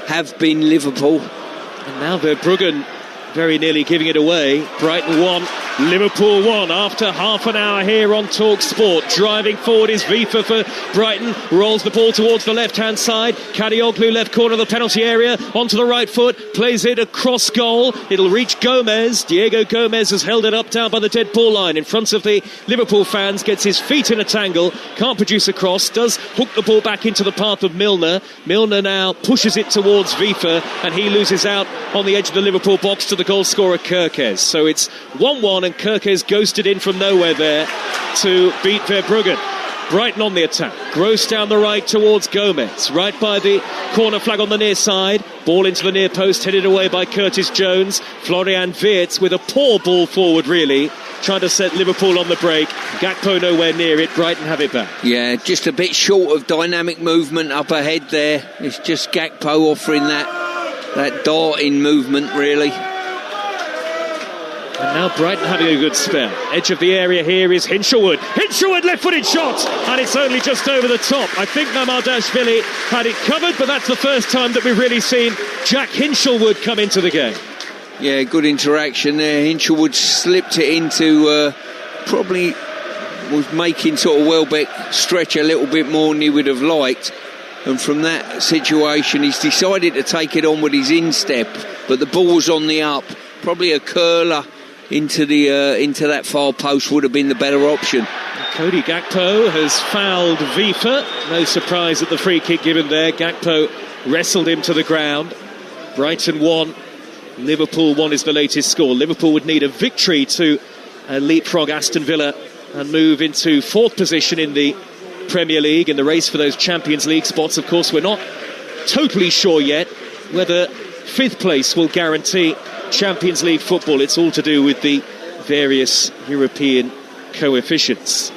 have been Liverpool. And now Verbruggen very nearly giving it away. Brighton 1, Liverpool 1 after half an hour here on Talksport. Driving forward is Vifa for Brighton. Rolls the ball towards the left-hand side. Kadioglu, left corner of the penalty area. Onto the right foot. Plays it across goal. It'll reach Gomez. Diego Gomez has held it up down by the dead ball line in front of the Liverpool fans. Gets his feet in a tangle. Can't produce a cross. Does hook the ball back into the path of Milner. Milner now pushes it towards Vifa, and he loses out on the edge of the Liverpool box to the goal scorer Kirkes. So it's 1-1, and Kirkes ghosted in from nowhere there to beat Verbruggen. Brighton on the attack. Gross down the right towards Gomez. Right by the corner flag on the near side. Ball into the near post, headed away by Curtis Jones. Florian Wirtz with a poor ball forward, really, trying to set Liverpool on the break. Gakpo nowhere near it. Brighton have it back. Yeah, just a bit short of dynamic movement up ahead there. It's just Gakpo offering that darting movement, really. And now Brighton having a good spell. Edge of the area here is Hinshelwood. Hinshelwood, left-footed shot, and it's only just over the top. I think Mamardashvili had it covered, but that's the first time that we've really seen Jack Hinshelwood come into the game. Yeah, good interaction there. Hinshelwood slipped it into, probably was making sort of Welbeck stretch a little bit more than he would have liked. And from that situation, he's decided to take it on with his instep, but the ball was on the up. Probably a curler into that far post would have been the better option. Cody Gakpo has fouled Vifa. No surprise at the free kick given there. Gakpo wrestled him to the ground. Brighton 1, Liverpool 1 is the latest score. Liverpool would need a victory to leapfrog Aston Villa and move into 4th position in the Premier League, in the race for those Champions League spots. Of course, we're not totally sure yet whether 5th place will guarantee Champions League football. It's all to do with the various European coefficients.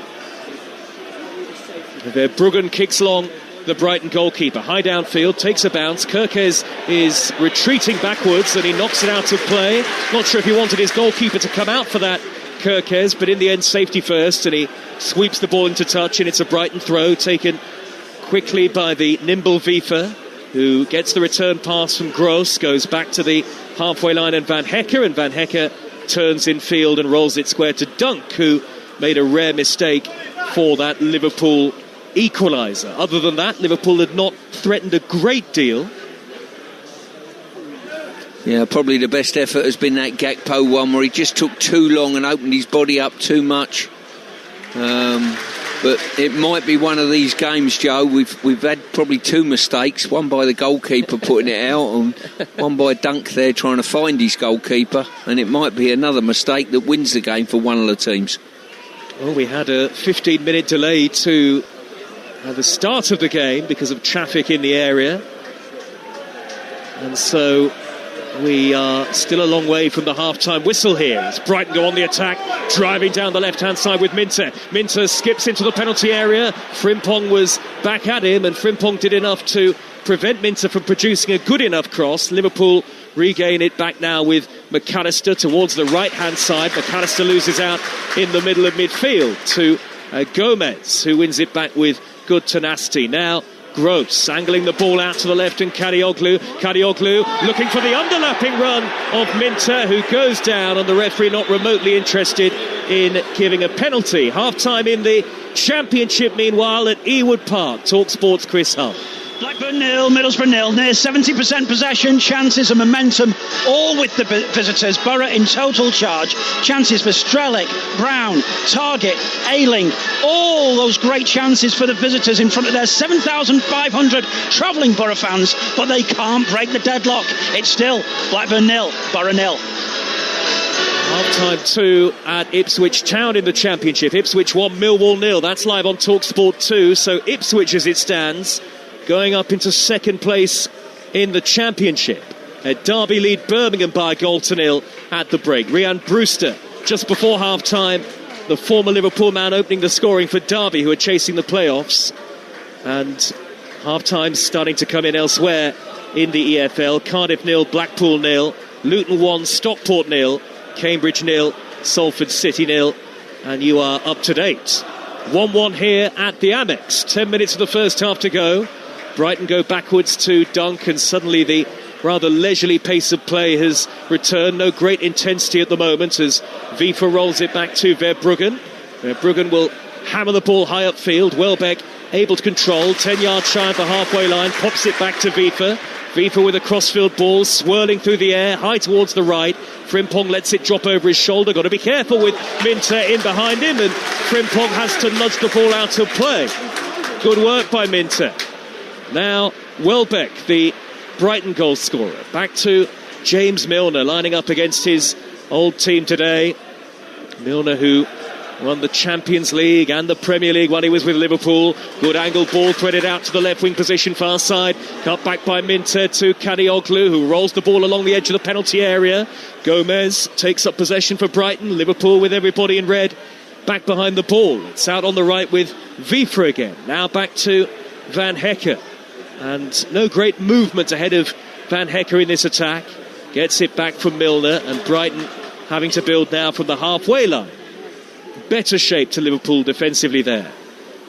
Verbruggen kicks long the Brighton goalkeeper. High downfield, takes a bounce. Kirkes is retreating backwards and he knocks it out of play. Not sure if he wanted his goalkeeper to come out for that, Kirkes, but in the end, safety first, and he sweeps the ball into touch, and it's a Brighton throw taken quickly by the nimble Vifa, who gets the return pass from Gross, goes back to the halfway line and Van Hecker turns in field and rolls it square to Dunk, who made a rare mistake for that Liverpool equaliser. Other than that, Liverpool had not threatened a great deal. Yeah, probably the best effort has been that Gakpo one, where he just took too long and opened his body up too much. But it might be one of these games, Joe. We've had probably 2 mistakes, one by the goalkeeper putting it out and one by Dunk there trying to find his goalkeeper, and it might be another mistake that wins the game for one of the teams. Well, we had a 15-minute delay to the start of the game because of traffic in the area, and so we are still a long way from the half-time whistle here. As Brighton go on the attack, driving down the left-hand side with Minter. Minter skips into the penalty area. Frimpong was back at him, and Frimpong did enough to prevent Minter from producing a good enough cross. Liverpool regain it back now with McAllister towards the right-hand side. McAllister loses out in the middle of midfield to Gomez, who wins it back with good tenacity. Now Gross angling the ball out to the left, and Kadioglu looking for the underlapping run of Minter, who goes down, and the referee not remotely interested in giving a penalty. Half time in the Championship meanwhile at Ewood Park. Talksport's Chris Hull. Blackburn 0, Middlesbrough 0, near 70% possession, chances and momentum, all with the visitors. Borough in total charge. Chances for Strelic, Brown, Target, Ayling, all those great chances for the visitors in front of their 7,500 travelling Borough fans, but they can't break the deadlock. It's still Blackburn 0, Borough 0. Half-time 2 at Ipswich Town in the Championship. Ipswich 1, Millwall 0. That's live on Talksport 2. So Ipswich, as it stands, going up into second place in the Championship. Derby lead Birmingham by a goal to nil at the break. Rhian Brewster, just before half-time, the former Liverpool man opening the scoring for Derby, who are chasing the playoffs. And half-time starting to come in elsewhere in the EFL. Cardiff 0, Blackpool 0, Luton 1, Stockport 0, Cambridge 0, Salford City 0, and you are up to date. 1-1 here at the Amex. 10 minutes of the first half to go. Brighton go backwards to Dunk, and suddenly the rather leisurely pace of play has returned. No great intensity at the moment as Vifa rolls it back to Verbruggen. Verbruggen will hammer the ball high upfield. Welbeck able to control, 10 yards shy of the halfway line, pops it back to Vifa. Vifa with a crossfield ball, swirling through the air, high towards the right. Frimpong lets it drop over his shoulder. Got to be careful with Minter in behind him, and Frimpong has to nudge the ball out of play. Good work by Minter. Now Welbeck, the Brighton goal scorer, back to James Milner, lining up against his old team today. Milner, who won the Champions League and the Premier League when he was with Liverpool. Good angle ball threaded out to the left wing position, far side. Cut back by Minter to Kadioglu, who rolls the ball along the edge of the penalty area. Gomez takes up possession for Brighton. Liverpool with everybody in red back behind the ball. It's out on the right with Vifa again. Now back to Van Hecker. And no great movement ahead of Van Hecker in this attack. Gets it back from Milner, and Brighton having to build now from the halfway line. Better shape to Liverpool defensively there.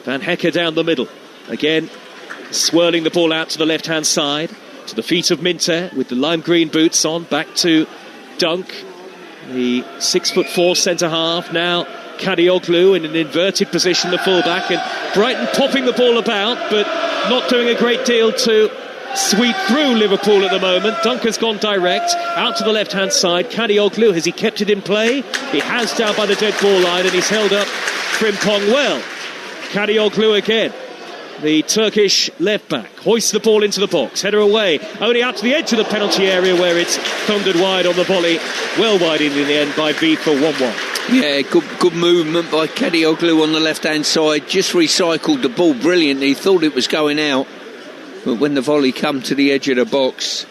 Van Hecker down the middle. Again, swirling the ball out to the left-hand side. To the feet of Minter with the lime green boots on. Back to Dunk, the 6'4" centre-half. Now Kadioglu in an inverted position, the full-back. And Brighton popping the ball about, but not doing a great deal to sweep through Liverpool at the moment. Dunk has gone direct out to the left-hand side. Kadioglu, has he kept it in play? He has, down by the dead ball line, and he's held up Frimpong well. Kadioglu again, the Turkish left-back, hoists the ball into the box, header away, only out to the edge of the penalty area where it's thundered wide on the volley. Well wide in the end by V for 1-1. Yeah, good movement by Kadioglu on the left-hand side. Just recycled the ball brilliantly. Thought it was going out, but when the volley come to the edge of the box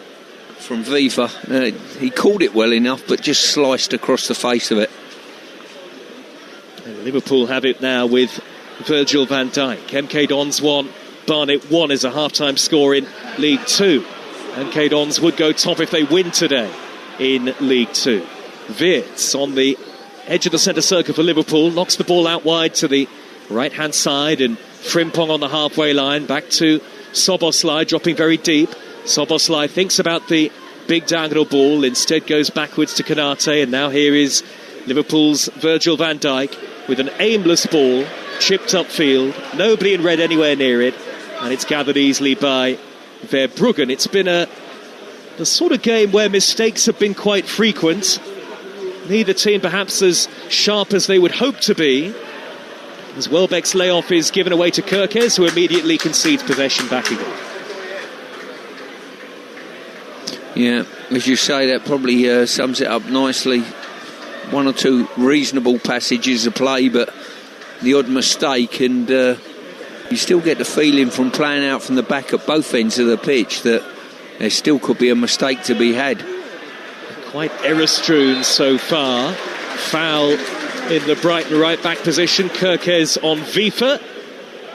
from Vifa, he called it well enough, but just sliced across the face of it. And Liverpool have it now with Virgil van Dijk. MK Dons 1, Barnet 1 is a half-time score in League 2. MK Dons would go top if they win today in League 2. Wirtz on the edge of the centre circle for Liverpool, knocks the ball out wide to the right-hand side, and Frimpong on the halfway line, back to Soboslai, dropping very deep. Soboslai thinks about the big diagonal ball, instead goes backwards to Konate, and now here is Liverpool's Virgil van Dijk with an aimless ball, chipped upfield, nobody in red anywhere near it, and it's gathered easily by Verbruggen. It's been the sort of game where mistakes have been quite frequent. Neither team perhaps as sharp as they would hope to be, as Welbeck's layoff is given away to Kirkes, who immediately concedes possession back again. Yeah, as you say, that probably sums it up nicely. One or two reasonable passages of play, but the odd mistake, and you still get the feeling from playing out from the back at both ends of the pitch that there still could be a mistake to be had. Quite error-strewn so far. Foul in the Brighton right-back position. Kirkes on Vifa,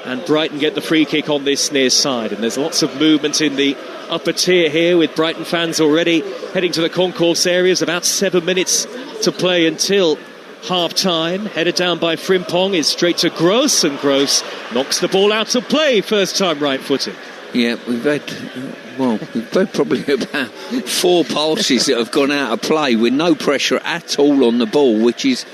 and Brighton get the free kick on this near side. And there's lots of movement in the upper tier here, with Brighton fans already heading to the concourse areas. About 7 minutes to play until half-time. Headed down by Frimpong is straight to Gross, and Gross knocks the ball out of play, first time right-footed. Yeah, we've had probably about 4 passes that have gone out of play with no pressure at all on the ball, which is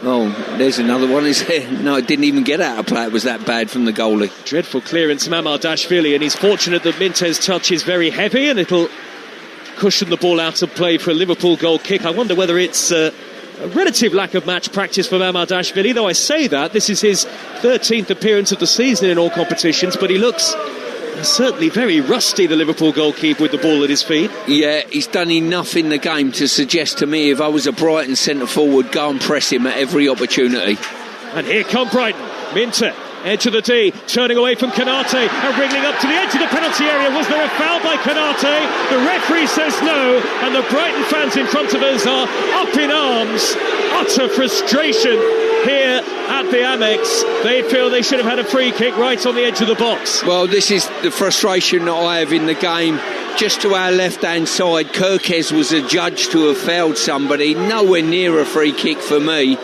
Oh, there's another one, is there? No, it didn't even get out of play. It was that bad from the goalie. Dreadful clearance, Mamardashvili, and he's fortunate that Minte's touch is very heavy and it'll cushion the ball out of play for a Liverpool goal kick. I wonder whether it's a relative lack of match practice for Mamardashvili, though I say that. This is his 13th appearance of the season in all competitions, but he looks certainly very rusty, the Liverpool goalkeeper, with the ball at his feet. Yeah, he's done enough in the game to suggest to me, if I was a Brighton centre-forward, go and press him at every opportunity. And here come Brighton. Minter, edge of the D, turning away from Konate and wriggling up to the edge of the penalty area. Was there a foul by Konate? The referee says no, and the Brighton fans in front of us are up in arms. Utter frustration here at the Amex. They feel they should have had a free kick right on the edge of the box. Well, this is the frustration that I have in the game. Just to our left-hand side, Kirkes was adjudged to have fouled somebody, nowhere near a free kick for me.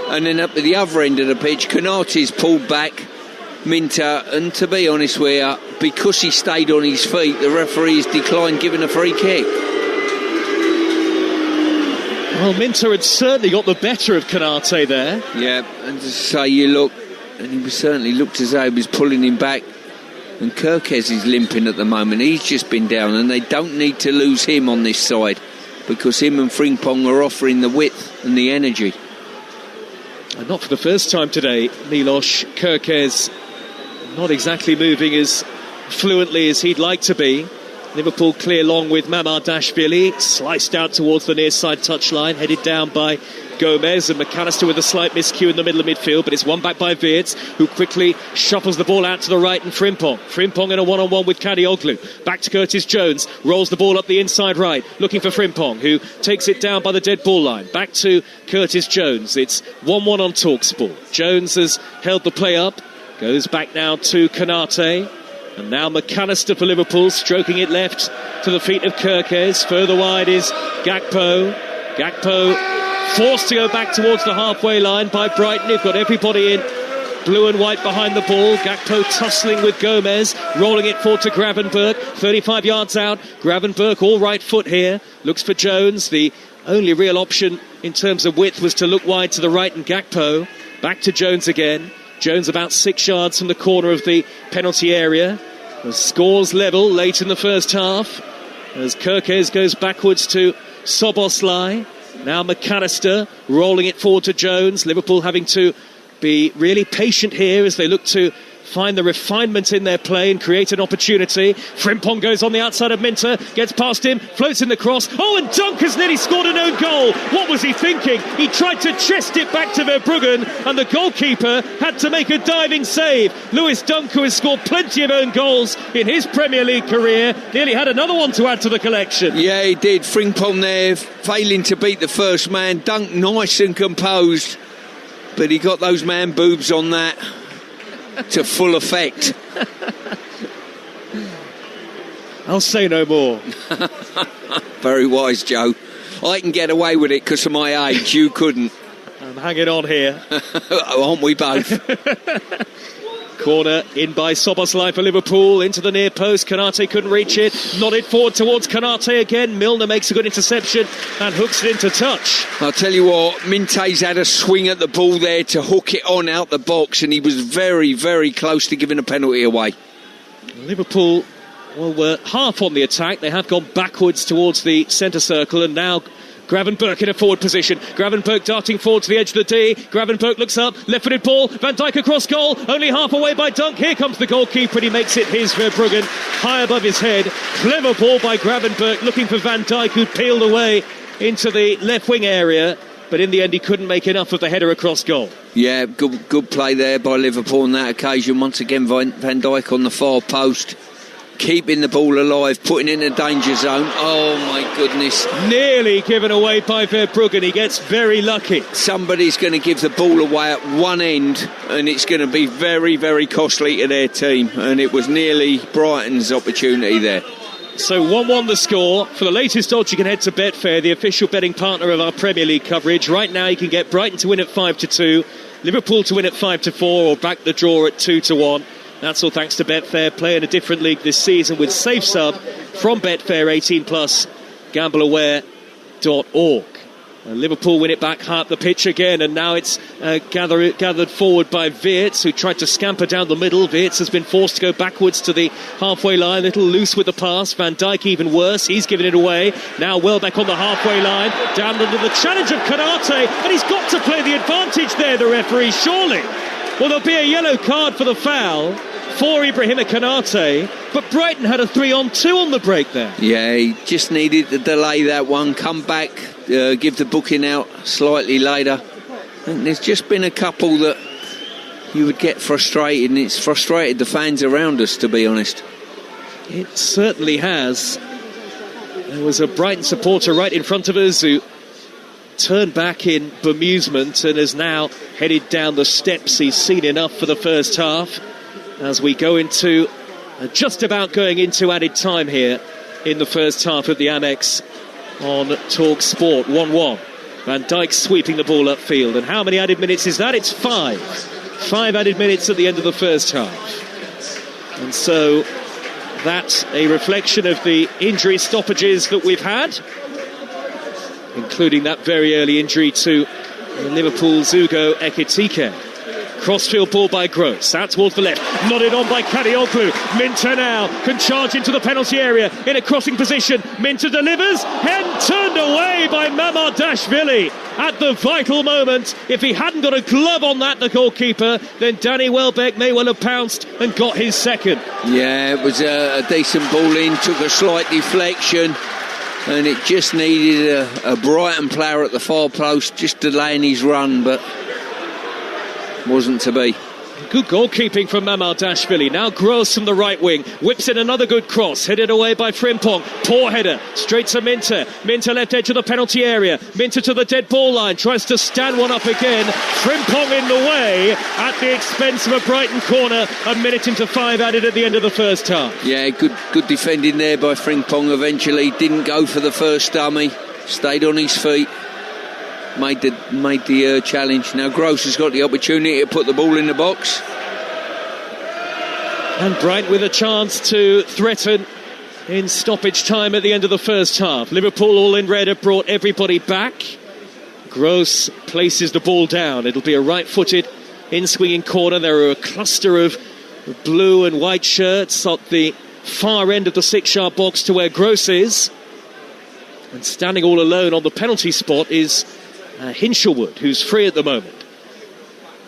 And then up at the other end of the pitch, Konate's pulled back Minter, and to be honest with you, because he stayed on his feet, the referees declined giving a free kick. Well, Minter had certainly got the better of Konate there. Yeah, and to say you look, and he certainly looked as though he was pulling him back. And Kirkes is limping at the moment. He's just been down, and they don't need to lose him on this side, because him and Frimpong are offering the width and the energy. And not for the first time today, Milos Kirkes not exactly moving as fluently as he'd like to be. Liverpool clear long with Mamardashvili, sliced out towards the near side touchline, headed down by Gomez, and McAllister with a slight miscue in the middle of midfield, but it's won back by Wirtz, who quickly shuffles the ball out to the right, and Frimpong in a one-on-one with Kadioglu. Back to Curtis Jones, rolls the ball up the inside right, looking for Frimpong, who takes it down by the dead ball line. Back to Curtis Jones. It's 1-1 on Talksport. Jones has held the play up, goes back now to Konate. And now McAllister for Liverpool, stroking it left to the feet of Kirkes. Further wide is Gakpo. Gakpo forced to go back towards the halfway line by Brighton. They've got everybody in blue and white behind the ball. Gakpo tussling with Gomez, rolling it forward to Gravenberch. 35 yards out. Gravenberch, all right foot here. Looks for Jones. The only real option in terms of width was to look wide to the right, and Gakpo. Back to Jones again. Jones about 6 yards from the corner of the penalty area. The scores level late in the first half as Kirkes goes backwards to Soboslai. Now McAllister rolling it forward to Jones. Liverpool having to be really patient here as they look to find the refinement in their play and create an opportunity. Frimpong goes on the outside of Minter, gets past him, floats in the cross. Oh, and Dunk has nearly scored an own goal. What was he thinking? He tried to chest it back to Verbruggen, and the goalkeeper had to make a diving save. Lewis Dunk, who has scored plenty of own goals in his Premier League career, nearly had another one to add to the collection. Yeah, he did. Frimpong there, failing to beat the first man. Dunk nice and composed, but he got those man boobs on that to full effect. I'll say no more. Very wise, Joe. I can get away with it because of my age. You couldn't. I'm hanging on here. Aren't we both? Corner in by Soboslai for Liverpool, into the near post. Konate couldn't reach it, nodded forward towards Konate again. Milner makes a good interception and hooks it into touch. I'll tell you what, Minte's had a swing at the ball there to hook it on out the box, and he was very, very close to giving a penalty away. Liverpool, well, were half on the attack. They have gone backwards towards the centre circle, and now Gravenberch in a forward position. Gravenberch darting forward to the edge of the D. Gravenberch looks up, left-footed ball. Van Dijk across goal, only half away by Dunk. Here comes the goalkeeper, and he makes it his Verbruggen, high above his head. Clever ball by Gravenberch, looking for Van Dijk, who peeled away into the left wing area. But in the end, he couldn't make enough of the header across goal. Yeah, good play there by Liverpool on that occasion. Once again, Van Dijk on the far post, keeping the ball alive, putting in a danger zone. Oh my goodness. Nearly given away by Verbruggen. He gets very lucky. Somebody's going to give the ball away at one end, and it's going to be very, very costly to their team. And it was nearly Brighton's opportunity there. So 1-1 the score. For the latest odds, you can head to Betfair, the official betting partner of our Premier League coverage. Right now you can get Brighton to win at 5-2, Liverpool to win at 5-4, or back the draw at 2-1. That's all thanks to Betfair. Play in a different league this season with Safe Sub from Betfair. 18+, gambleaware.org. Liverpool win it back high up the pitch again, and now it's gathered forward by Weerts, who tried to scamper down the middle. Weerts has been forced to go backwards to the halfway line, a little loose with the pass. Van Dijk even worse, he's giving it away. Now Welbeck on the halfway line, down under the challenge of Konate, and he's got to play the advantage there, the referee, surely. Well, there'll be a yellow card for the foul for Ibrahima Konate, but Brighton had a 3-on-2 on the break there. Yeah, he just needed to delay that one, come back, give the booking out slightly later. And there's just been a couple that you would get frustrated, and it's frustrated the fans around us, to be honest. It certainly has. There was a Brighton supporter right in front of us who turned back in bemusement and is now headed down the steps. He's seen enough for the first half as we go into just about going into added time here in the first half of the Amex on Talksport. 1-1. Van Dijk sweeping the ball upfield, and how many added minutes is that? It's 5 added minutes at the end of the first half. And so that's a reflection of the injury stoppages that we've had, including that very early injury to Liverpool's Ugo Ekitike. Crossfield ball by Gross, out towards the left, nodded on by Kadioglu. Minter now can charge into the penalty area in a crossing position. Minter delivers, and turned away by Mamardashvili at the vital moment. If he hadn't got a glove on that, the goalkeeper, then Danny Welbeck may well have pounced and got his second. Yeah, it was a decent ball in, took a slight deflection, and it just needed a Brighton player at the far post just delaying his run, but wasn't to be. Good goalkeeping from Mamardashvili. Now Gross from the right wing whips in another good cross, headed away by Frimpong. Poor header, straight to Minter. Minter left edge of the penalty area. Minter to the dead ball line, tries to stand one up again. Frimpong in the way at the expense of a Brighton corner. A minute into 5 added at the end of the first half. Yeah, good defending there by Frimpong. Eventually didn't go for the first dummy, stayed on his feet. Made the challenge. Now Gross has got the opportunity to put the ball in the box. And Brighton with a chance to threaten in stoppage time at the end of the first half. Liverpool, all in red, have brought everybody back. Gross places the ball down. It'll be a right-footed in-swinging corner. There are a cluster of blue and white shirts at the far end of the 6-yard box to where Gross is. And standing all alone on the penalty spot is Hinshelwood, who's free at the moment.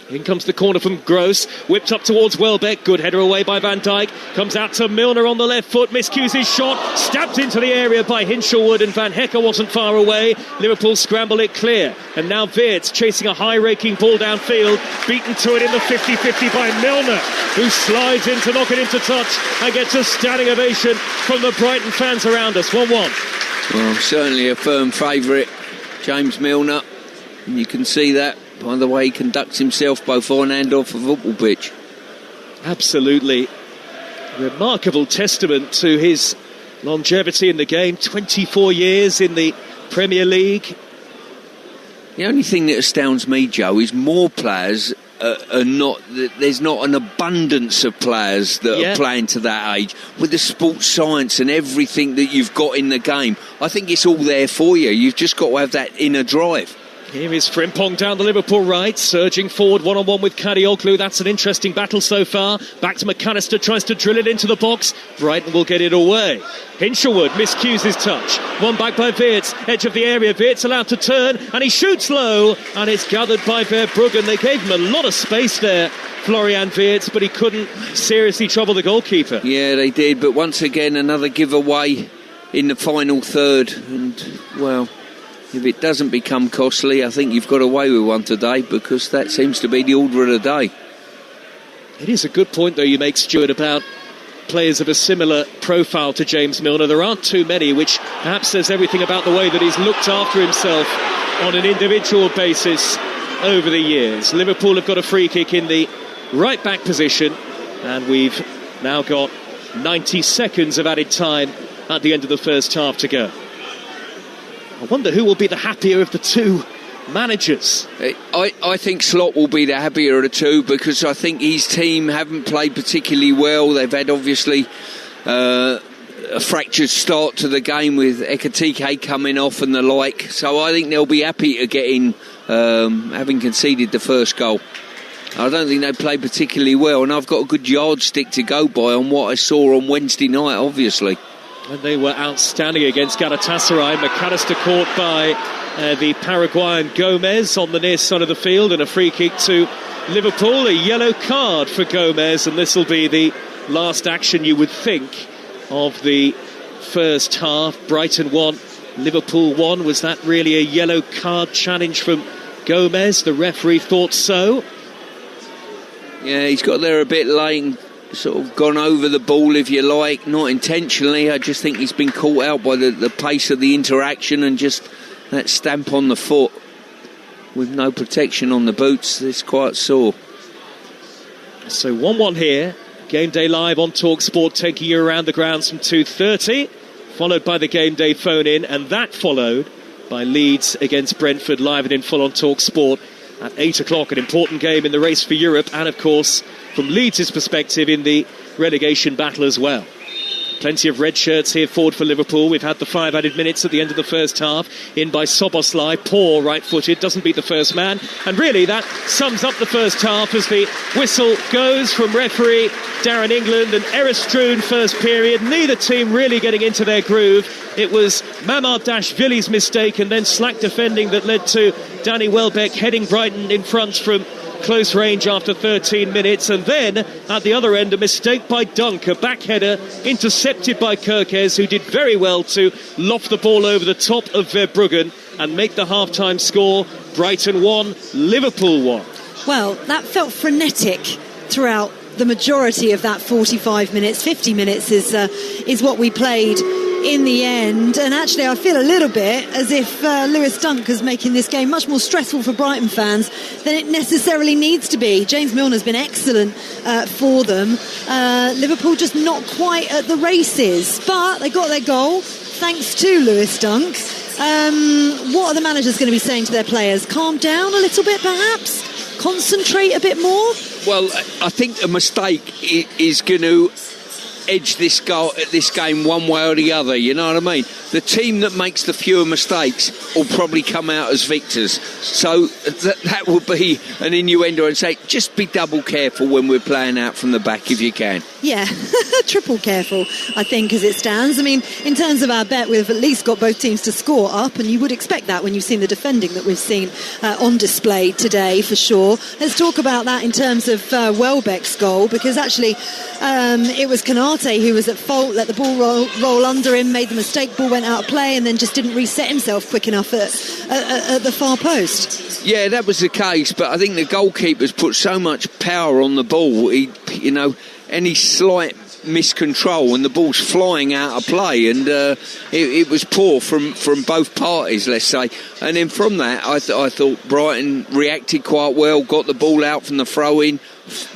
In comes the corner from Gross, whipped up towards Welbeck, good header away by Van Dijk, comes out to Milner on the left foot, miscues his shot, stabbed into the area by Hinshelwood, and Van Hecker wasn't far away. Liverpool scramble it clear, and now Weerts chasing a high-raking ball downfield, beaten to it in the 50-50 by Milner, who slides in to knock it into touch and gets a standing ovation from the Brighton fans around us. 1-1. Well, certainly a firm favourite, James Milner, and you can see that by the way he conducts himself both on and off a football pitch. Absolutely. Remarkable testament to his longevity in the game. 24 years in the Premier League. The only thing that astounds me, Joe, is more players are not. There's not an abundance of players that are playing to that age. With the sports science and everything that you've got in the game, I think it's all there for you. You've just got to have that inner drive. Here is Frimpong down the Liverpool right, surging forward one-on-one with Kadioglu. That's an interesting battle so far. Back to McAllister, tries to drill it into the box. Brighton will get it away. Hinshelwood miscues his touch. One back by Weerts, edge of the area. Weerts allowed to turn, and he shoots low, and it's gathered by Verbruggen. They gave him a lot of space there, Florian Weerts, but he couldn't seriously trouble the goalkeeper. Yeah, they did, but once again, another giveaway in the final third, and, well, if it doesn't become costly, I think you've got away with one today, because that seems to be the order of the day. It is a good point, though, you make, Stuart, about players of a similar profile to James Milner. There aren't too many, which perhaps says everything about the way that he's looked after himself on an individual basis over the years. Liverpool have got a free kick in the right-back position, and we've now got 90 seconds of added time at the end of the first half to go. I wonder who will be the happier of the two managers. I think Slot will be the happier of the two, because I think his team haven't played particularly well. They've had obviously a a fractured start to the game with Ekitike coming off and the like. So I think they'll be happy to get in, having conceded the first goal. I don't think they played particularly well, and I've got a good yardstick to go by on what I saw on Wednesday night, obviously. And they were outstanding against Galatasaray. McAllister caught by the Paraguayan Gomez on the near side of the field, and a free kick to Liverpool. A yellow card for Gomez, and this will be the last action, you would think, of the first half. Brighton 1, Liverpool 1. Was that really a yellow card challenge from Gomez? The referee thought so. Yeah, he's got there a bit late, sort of gone over the ball, if you like, not intentionally. I just think he's been caught out by the pace of the interaction and just that stamp on the foot with no protection on the boots. It's quite sore. So 1-1 here. Game Day Live on Talksport, taking you around the grounds from 2:30, followed by the Game Day phone-in, and that followed by Leeds against Brentford, live and in full on Talksport at 8 o'clock. An important game in the race for Europe, and of course from Leeds' perspective in the relegation battle as well. Plenty of red shirts here forward for Liverpool. We've had the 5 added minutes at the end of the first half. In by Soboslai, poor right-footed, doesn't beat the first man. And really that sums up the first half as the whistle goes from referee Darren England. An error-strewn first period. Neither team really getting into their groove. It was Mamardashvili's mistake and then slack defending that led to Danny Welbeck heading Brighton in front from close range after 13 minutes, and then at the other end a mistake by Dunk, a back header intercepted by Kirkes, who did very well to loft the ball over the top of Verbruggen and make the half-time score. Brighton 1, Liverpool 1. Well, that felt frenetic throughout the majority of that 45 minutes. 50 minutes is what we played in the end, and actually I feel a little bit as if Lewis Dunk is making this game much more stressful for Brighton fans than it necessarily needs to be. James Milner's been excellent for them. Liverpool just not quite at the races, but they got their goal thanks to Lewis Dunk. What are the managers going to be saying to their players? Calm down a little bit, perhaps? Concentrate a bit more? Well, I think a mistake is going to edge this game one way or the other, you know what I mean? The team that makes the fewer mistakes will probably come out as victors. So that would be an innuendo, and say, just be double careful when we're playing out from the back if you can. Yeah, triple careful, I think, as it stands. I mean, in terms of our bet, we've at least got both teams to score up, and you would expect that when you've seen the defending that we've seen on display today, for sure. Let's talk about that in terms of Welbeck's goal, because actually it was Canate who was at fault, let the ball roll under him, made the mistake, ball went out of play, and then just didn't reset himself quick enough at the far post. Yeah, that was the case, but I think the goalkeeper's put so much power on the ball, any slight miscontrol and the ball's flying out of play, and it was poor from both parties, let's say. And then from that I thought Brighton reacted quite well, got the ball out from the throw-in,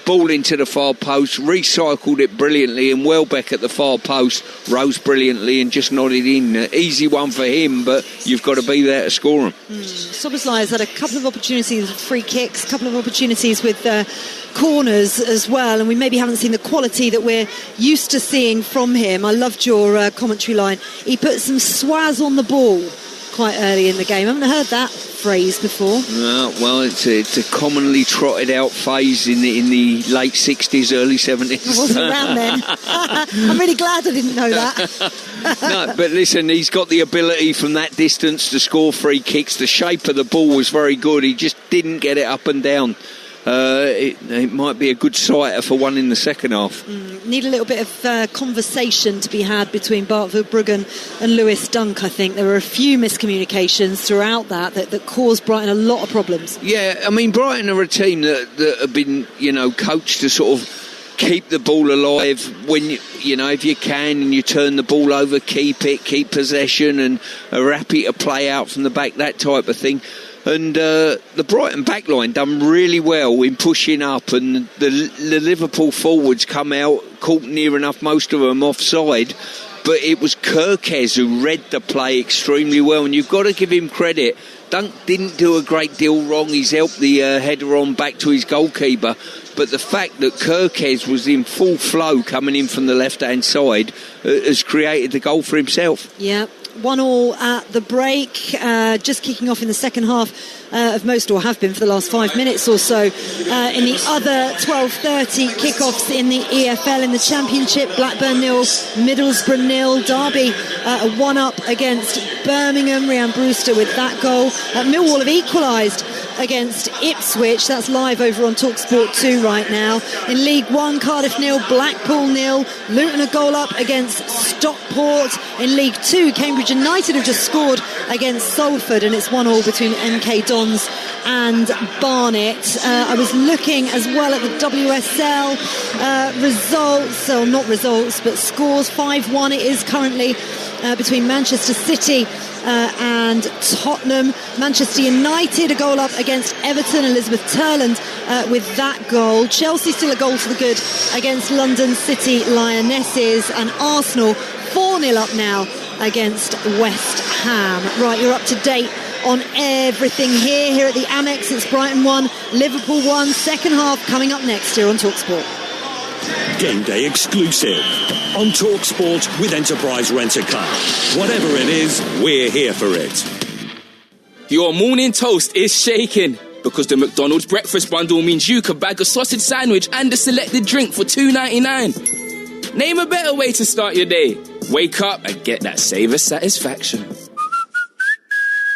ball into the far post, recycled it brilliantly, and Welbeck at the far post rose brilliantly and just nodded in. Easy one for him, but you've got to be there to score them. Soboslai has had a couple of opportunities with free kicks, a couple of opportunities with corners as well, and we maybe haven't seen the quality that we're used to seeing from him. I loved your commentary line. He put some swaz on the ball quite early in the game. I haven't heard that phrase before. No, well, it's a commonly trotted out phrase in the late 60s, early 70s. I wasn't around then. I'm really glad I didn't know that. No, but listen, he's got the ability from that distance to score free kicks. The shape of the ball was very good. He just didn't get it up and down. It might be a good sighter for one in the second half. Need a little bit of conversation to be had between Bart Verbruggen and Lewis Dunk, I think. There were a few miscommunications throughout that caused Brighton a lot of problems. Yeah, I mean, Brighton are a team that have been, coached to sort of keep the ball alive when, if you can, and you turn the ball over, keep possession, and are happy to play out from the back, that type of thing. And the Brighton backline done really well in pushing up, and the Liverpool forwards come out, caught near enough, most of them offside. But it was Kirkes who read the play extremely well, and you've got to give him credit. Dunk didn't do a great deal wrong. He's helped the header on back to his goalkeeper. But the fact that Kirkes was in full flow coming in from the left-hand side has created the goal for himself. Yeah, 1-1 at the break. Just kicking off in the second half of most, or have been for the last 5 minutes or so. In the other 12:30 kickoffs in the EFL in the Championship, Blackburn 0, Middlesbrough 0. Derby a 1-up against Birmingham. Rhian Brewster with that goal. Millwall have equalised against Ipswich. That's live over on Talksport 2 right now. In League 1, Cardiff 0, Blackpool 0. Luton a goal up against Stockport. In League 2, Cambridge United have just scored against Salford, and it's 1-1 between MK Dons and Barnet. I was looking as well at the WSL results, or not results, but scores. 5-1 it is currently between Manchester City and Tottenham. Manchester United a goal up against Everton. Elizabeth Turland with that goal. Chelsea still a goal to the good against London City Lionesses, and Arsenal 4-0 up now against West Ham. Right, you're up to date on everything here at the Amex. It's Brighton 1, Liverpool 1. Second half coming up next here on Talksport. Game day exclusive on Talksport with Enterprise Rent-A-Car. Whatever it is, we're here for it. Your morning toast is shaking because the McDonald's breakfast bundle means you could bag a sausage sandwich and a selected drink for $2.99. Name a better way to start your day. Wake up and get that savor satisfaction.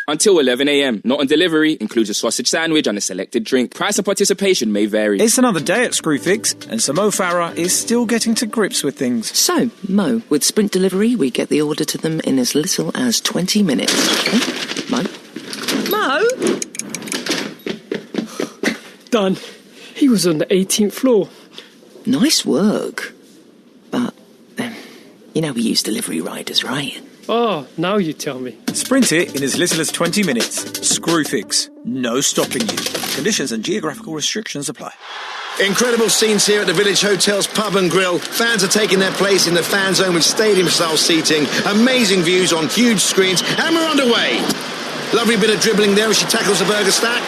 Until 11 a.m. Not on delivery. Includes a sausage sandwich and a selected drink. Price and participation may vary. It's another day at Screwfix, and so Mo Farah is still getting to grips with things. So, Mo, with Sprint Delivery, we get the order to them in as little as 20 minutes. Okay? Mo? Mo? Done. He was on the 18th floor. Nice work. But, you know we use delivery riders, right? Oh, now you tell me. Sprint it in as little as 20 minutes. Screwfix. No stopping you. Conditions and geographical restrictions apply. Incredible scenes here at the Village Hotel's Pub and Grill. Fans are taking their place in the fan zone with stadium-style seating. Amazing views on huge screens. And we're underway. Lovely bit of dribbling there as she tackles the burger stack.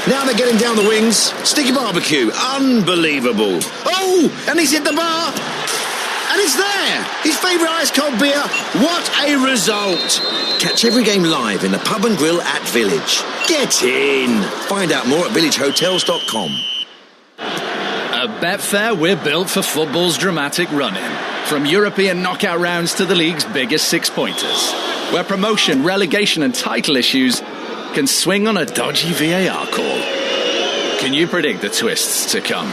Now they're getting down the wings. Sticky barbecue. Unbelievable. Oh, and he's hit the bar. And it's there! His favourite ice-cold beer. What a result! Catch every game live in the Pub and Grill at Village. Get in! Find out more at villagehotels.com. At Betfair, we're built for football's dramatic run-in. From European knockout rounds to the league's biggest six-pointers. Where promotion, relegation and title issues can swing on a dodgy VAR call. Can you predict the twists to come?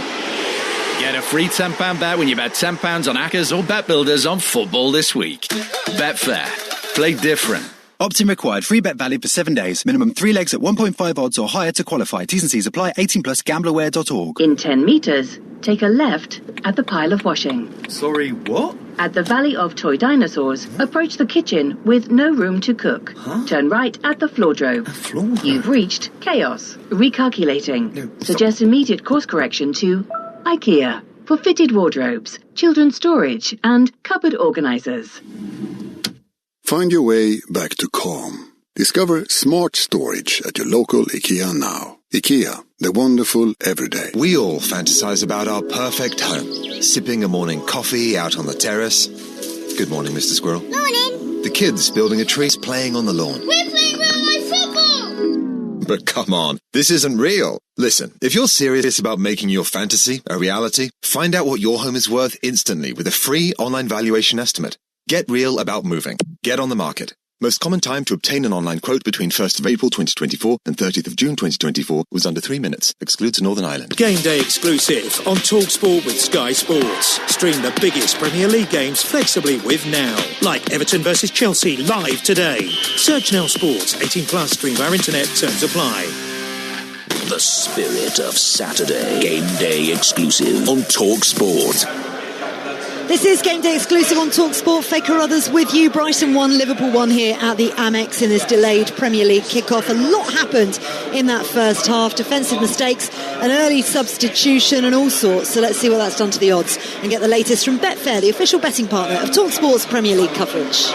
Get a free £10 bet when you bet £10 on Accas or Bet Builders on football this week. Betfair. Play different. Opt-in required. Free bet valid for 7 days. Minimum 3 legs at 1.5 odds or higher to qualify. T's and C's apply. 18+. Gamblerware.org. In 10 metres, take a left at the pile of washing. Sorry, what? At the Valley of Toy Dinosaurs, approach the kitchen with no room to cook. Turn right at the floordrome. You've reached chaos. Recalculating. Suggest immediate course correction to IKEA for fitted wardrobes, children's storage and cupboard organisers. Find your way back to calm. Discover smart storage at your local IKEA now. IKEA, the wonderful everyday. We all fantasize about our perfect home. Sipping a morning coffee out on the terrace. Good morning, Mr. Squirrel. Morning. The kids building a tree, playing on the lawn. We're playing real-life football. But come on, this isn't real. Listen, if you're serious about making your fantasy a reality, find out what your home is worth instantly with a free online valuation estimate. Get real about moving. Get on the market. Most common time to obtain an online quote between 1st of April 2024 and 30th of June 2024 was under 3 minutes. Excludes Northern Ireland. Game day exclusive on Talksport with Sky Sports. Stream the biggest Premier League games flexibly with Now. Like Everton versus Chelsea live today. Search Now Sports. 18+. Stream via internet. Terms apply. The spirit of Saturday. Game day exclusive on Talksport. This is Game Day exclusive on Talksport. Faye Carruthers with you. Brighton 1, Liverpool 1 here at the Amex in this delayed Premier League kickoff. A lot happened in that first half. Defensive mistakes, an early substitution and all sorts. So let's see what that's done to the odds and get the latest from Betfair, the official betting partner of Talksport's Premier League coverage.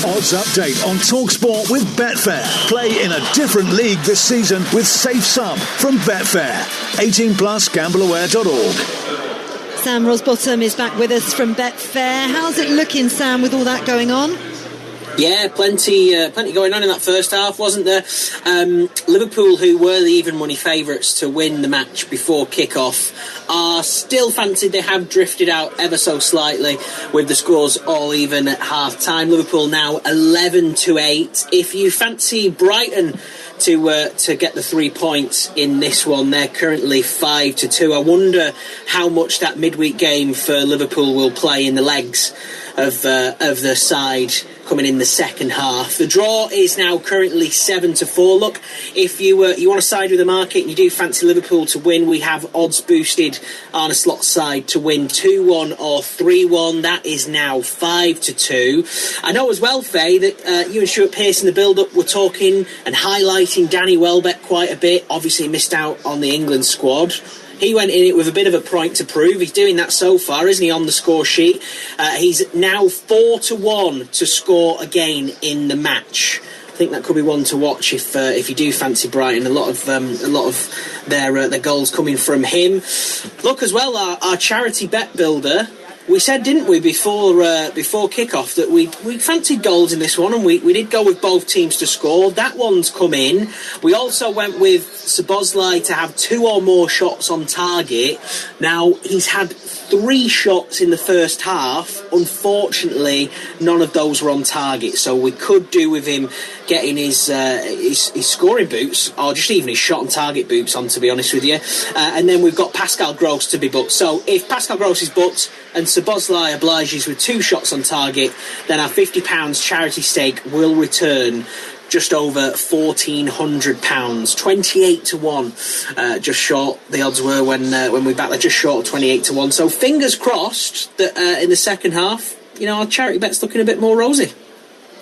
Odds update on Talksport with Betfair. Play in a different league this season with Safe Sum from Betfair. 18 plus, gambleaware.org. Sam Rosbottom is back with us from Betfair. How's it looking, Sam, with all that going on? Yeah, plenty going on in that first half, wasn't there? Liverpool, who were the even money favourites to win the match before kick-off, are still fancied. They have drifted out ever so slightly with the scores all even at half-time. Liverpool now 11-8. If you fancy Brighton to get the 3 points in this one, they're currently 5-2. I wonder how much that midweek game for Liverpool will play in the legs of the side coming in the second half. The draw is now currently 7-4. Look, if you want to side with the market and you do fancy Liverpool to win, we have odds boosted on a slot side to win 2-1 or 3-1. That is now 5-2. I know as well, Faye, that you and Stuart Pearce in the build-up were talking and highlighting Danny Welbeck quite a bit. Obviously missed out on the England squad. He went in it with a bit of a point to prove. He's doing that so far, isn't he, on the score sheet? He's now 4-1 to score again in the match. I think that could be one to watch if you do fancy Brighton. A lot of their goals coming from him. Look as well, our charity bet builder. We said, didn't we, before kick-off, that we fancied goals in this one, and we did go with both teams to score. That one's come in. We also went with Szoboszlai to have 2 or more shots on target. Now, he's had 3 shots in the first half. Unfortunately, none of those were on target, so we could do with him getting his scoring boots, or just even his shot on target boots on, to be honest with you. And then we've got Pascal Gross to be booked. So if Pascal Gross is booked and Szoboszlai obliges with 2 shots on target, then our £50 charity stake will return just over £1,400, 28-1. Just short. The odds were when we backed, they're just short of 28-1. So fingers crossed that in the second half, our charity bet's looking a bit more rosy.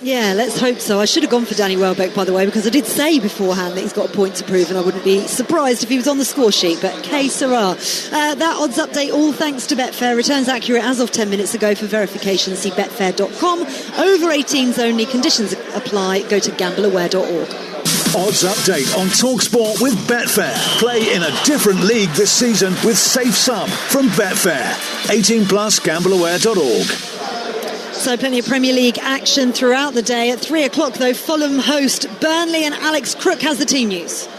Yeah, let's hope so. I should have gone for Danny Welbeck, by the way, because I did say beforehand that he's got a point to prove, and I wouldn't be surprised if he was on the score sheet, but que sera. That odds update, all thanks to Betfair, returns accurate as of 10 minutes ago. For verification, see betfair.com. Over 18s only, conditions apply. Go to gambleaware.org. Odds update on Talksport with Betfair. Play in a different league this season with Safe Sum from Betfair. 18 plus, gambleaware.org. So plenty of Premier League action throughout the day. At 3 o'clock, though, Fulham host Burnley, and Alex Crook has the team news.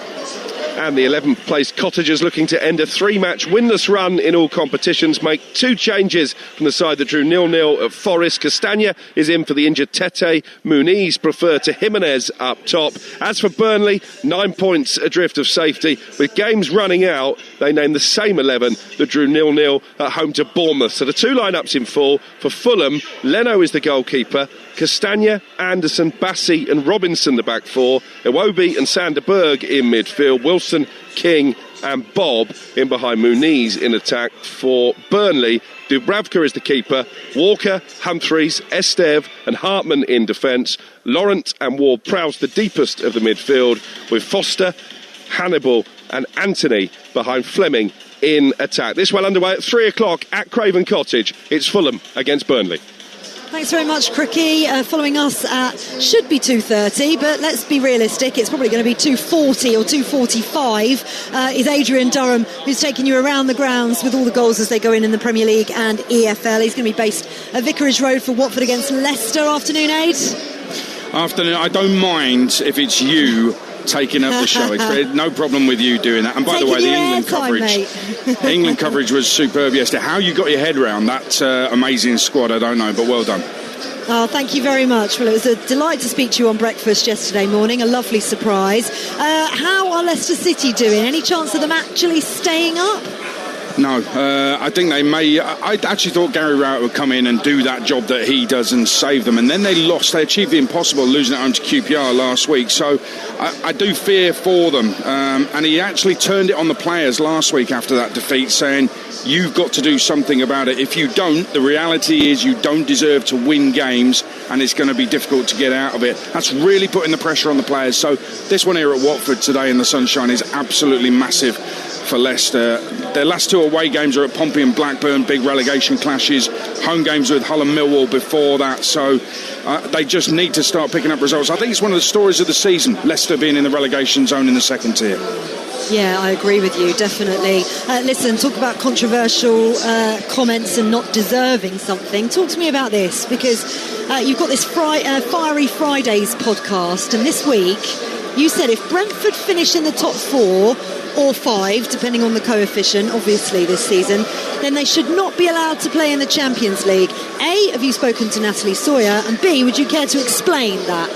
And the 11th place Cottagers, looking to end a 3-match winless run in all competitions, make 2 changes from the side that drew 0-0 at Forest. Castagna is in for the injured Tete. Muniz preferred to Jimenez up top. As for Burnley, 9 points adrift of safety. With games running out, they named the same 11 that drew 0-0 at home to Bournemouth. So the 2 lineups in full. For Fulham, Leno is the goalkeeper. Castagna, Anderson, Bassi and Robinson the back 4. Iwobi and Sander Berg in midfield. Wilson, King and Bob in behind Muniz in attack. For Burnley, Dubravka is the keeper. Walker, Humphreys, Esteve and Hartman in defence. Laurent and Ward-Prowse the deepest of the midfield, with Foster, Hannibal and Anthony behind Fleming in attack. This well underway at 3 o'clock at Craven Cottage. It's Fulham against Burnley. Thanks very much, Crookie. Following us at should be 2:30, but let's be realistic. It's probably going to be 2:40 or 2:45. Is Adrian Durham, who's taking you around the grounds with all the goals as they go in the Premier League and EFL. He's going to be based at Vicarage Road for Watford against Leicester. Afternoon, Aid. Afternoon. I don't mind if it's you taking up the show. It's no problem with you doing that. And by the way, the England coverage was superb yesterday. How you got your head around that amazing squad, I don't know, but well done. Oh, thank you very much. Well, it was a delight to speak to you on breakfast yesterday morning. A lovely surprise. How are Leicester City doing? Any chance of them actually staying up? No, I think they may. I actually thought Gary Rowett would come in and do that job that he does and save them, and then they lost. They achieved the impossible, losing at home to QPR last week. So I do fear for them. And he actually turned it on the players last week after that defeat, saying, you've got to do something about it. If you don't, the reality is you don't deserve to win games, and it's going to be difficult to get out of it. That's really putting the pressure on the players. So this one here at Watford today in the sunshine is absolutely massive for Leicester. Their last 2 away games are at Pompey and Blackburn, big relegation clashes. Home games with Hull and Millwall before that. So they just need to start picking up results. I think it's one of the stories of the season, Leicester being in the relegation zone in the second tier. Yeah, I agree with you, definitely. Listen, talk about controversial comments and not deserving something. Talk to me about this, because you've got this Fiery Fridays podcast, and this week you said if Brentford finish in the top 4 or 5, depending on the coefficient, obviously, this season, then they should not be allowed to play in the Champions League. A, have you spoken to Natalie Sawyer? And B, would you care to explain that?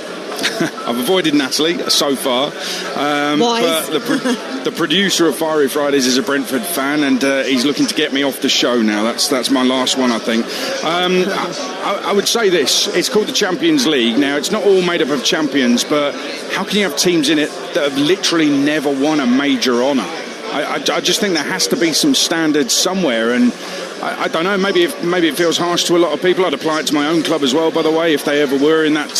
I've avoided Natalie so far. Wise. But the producer of Fiery Fridays is a Brentford fan, and he's looking to get me off the show now. That's my last one, I think. I would say this. It's called the Champions League. Now, it's not all made up of champions, but how can you have teams in it that have literally never won a major honour? I just think there has to be some standards somewhere, and I don't know, maybe it feels harsh to a lot of people. I'd apply it to my own club as well, by the way, if they ever were in that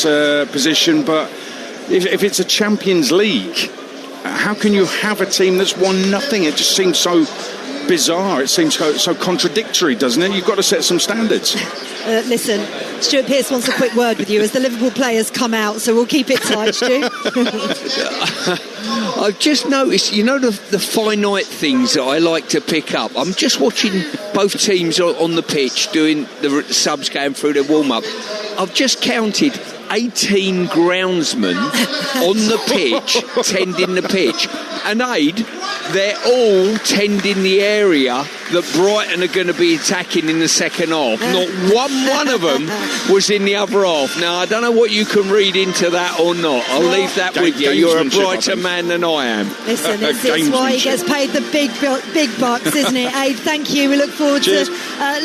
position. But if it's a Champions League, how can you have a team that's won nothing? It just seems so bizarre. It seems so contradictory, doesn't it? You've got to set some standards. Listen, Stuart Pearce wants a quick word with you as the Liverpool players come out, so we'll keep it tight, Stu. I've just noticed, the finite things that I like to pick up. I'm just watching both teams on the pitch doing the subs going through their warm-up. I've just counted 18 groundsmen on the pitch, tending the pitch. And Aid, they're all tending the area that Brighton are going to be attacking in the second half. Not one of them was in the other half. Now, I don't know what you can read into that or not. I'll leave that with you. You're a brighter man than I am. Listen, it's why he gets paid the big bucks, isn't it? Aid, thank you. We look forward to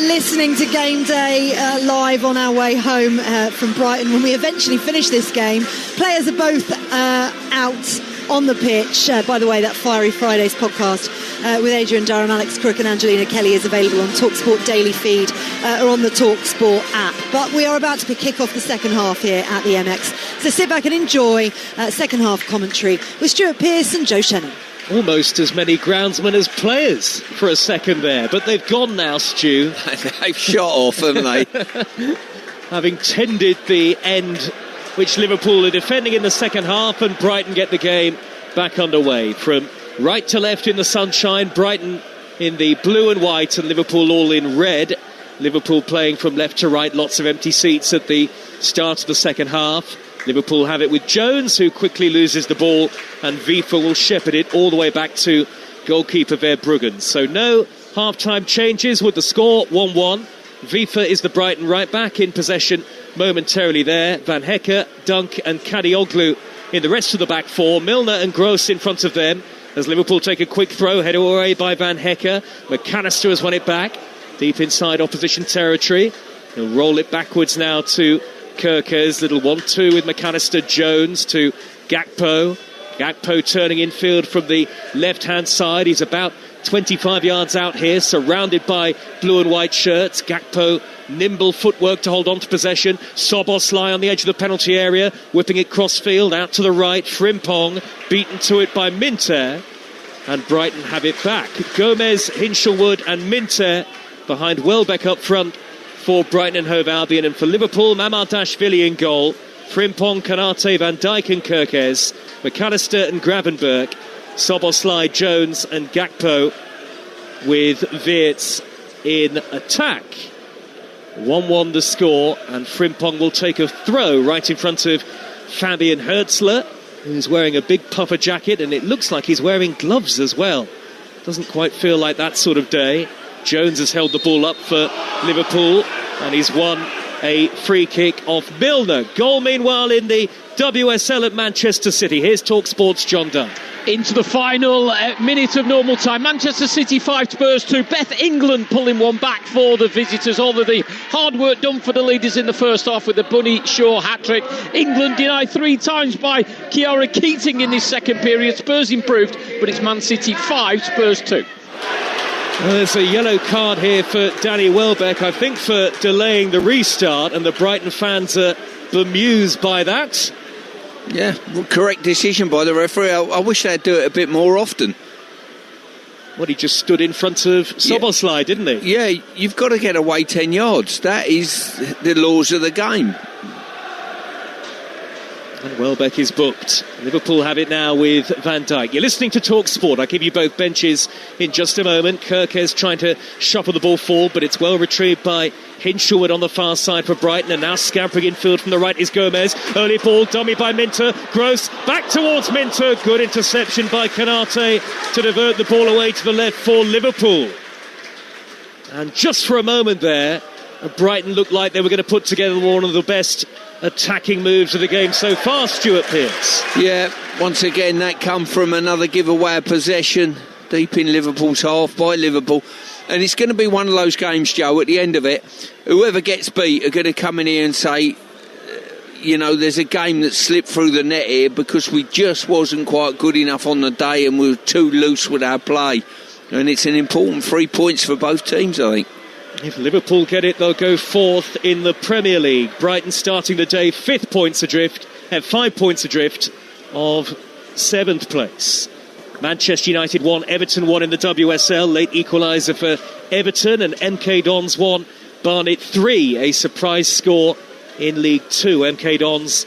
listening to Game Day live on our way home from Brighton when we eventually finish this game. Players are both out on the pitch. By the way, that Fiery Fridays podcast with Adrian Durham, Alex Crook and Angelina Kelly is available on Talksport Daily Feed or on the Talksport app. But we are about to kick off the second half here at the MX. So sit back and enjoy second half commentary with Stuart Pearce and Joe Shannon. Almost as many groundsmen as players for a second there, but they've gone now, Stu. They've shot off, haven't they? Having tended the end which Liverpool are defending in the second half, and Brighton get the game back underway. From right to left in the sunshine, Brighton in the blue and white and Liverpool all in red. Liverpool playing from left to right, lots of empty seats at the start of the second half. Liverpool have it with Jones, who quickly loses the ball, and Vifa will shepherd it all the way back to goalkeeper Verbruggen. So no half-time changes with the score 1-1. Vifa is the Brighton right back in possession momentarily there. Van Hecke, Dunk and Kadioglu in the rest of the back four. Milner and Gross in front of them as Liverpool take a quick throw, headed away by Van Hecke. McAllister has won it back deep inside opposition territory. He'll roll it backwards now to Kerkez. Little 1-2 with McAllister. Jones to Gakpo. Gakpo turning infield from the left-hand side. He's about 25 yards out here, surrounded by blue and white shirts. Gakpo, nimble footwork to hold on to possession. Szoboszlai on the edge of the penalty area, whipping it crossfield out to the right. Frimpong beaten to it by Minter, and Brighton have it back. Gomez, Hinshelwood and Minter behind Welbeck up front for Brighton and Hove Albion, and for Liverpool, Mamardashvili in goal. Frimpong, Kanate, Van Dijk and Kerkez, McAllister and Gravenberch, Szoboszlai, Jones and Gakpo, with Wirtz in attack. 1-1 the score, and Frimpong will take a throw right in front of Fabian Hürzeler, who's wearing a big puffer jacket, and it looks like he's wearing gloves as well. Doesn't quite feel like that sort of day. Jones has held the ball up for Liverpool, and he's won a free kick off Milner. Goal meanwhile in the WSL at Manchester City. Here's Talksport's John Dunn. Into the final minute of normal time. Manchester City 5, Spurs 2. Beth England pulling one back for the visitors. All of the hard work done for the leaders in the first half with the Bunny Shaw hat-trick. England denied 3 times by Kiara Keating in this second period. Spurs improved, but it's Man City 5, Spurs 2. Well, there's a yellow card here for Danny Welbeck, I think for delaying the restart, and the Brighton fans are bemused by that. Yeah, correct decision by the referee. I wish they'd do it a bit more often. Well, he just stood in front of Szoboszlai, didn't he? Yeah, you've got to get away 10 yards. That is the laws of the game. And Welbeck is booked. Liverpool have it now with Van Dijk. You're listening to Talksport. I'll give you both benches in just a moment. Kirkes trying to shuffle the ball forward, but it's well retrieved by Hinshelwood on the far side for Brighton, and now scampering infield from the right is Gomez. Early ball, dummy by Minter. Gross back towards Minter. Good interception by Konate to divert the ball away to the left for Liverpool. And just for a moment there, Brighton looked like they were going to put together one of the best attacking moves of the game so far, Stuart Pearce. Yeah, once again that come from another giveaway of possession deep in Liverpool's half by Liverpool, and it's going to be one of those games, Joe, at the end of it whoever gets beat are going to come in here and say, you know, there's a game that slipped through the net here because we just wasn't quite good enough on the day and we were too loose with our play, and it's an important 3 points for both teams, I think. If Liverpool get it, they'll go fourth in the Premier League. Brighton starting the day 5 points adrift, at 5 points adrift of 7th place. Manchester United 1, Everton 1 in the WSL. Late equaliser for Everton, and MK Dons 1, Barnet 3. A surprise score in League 2. MK Dons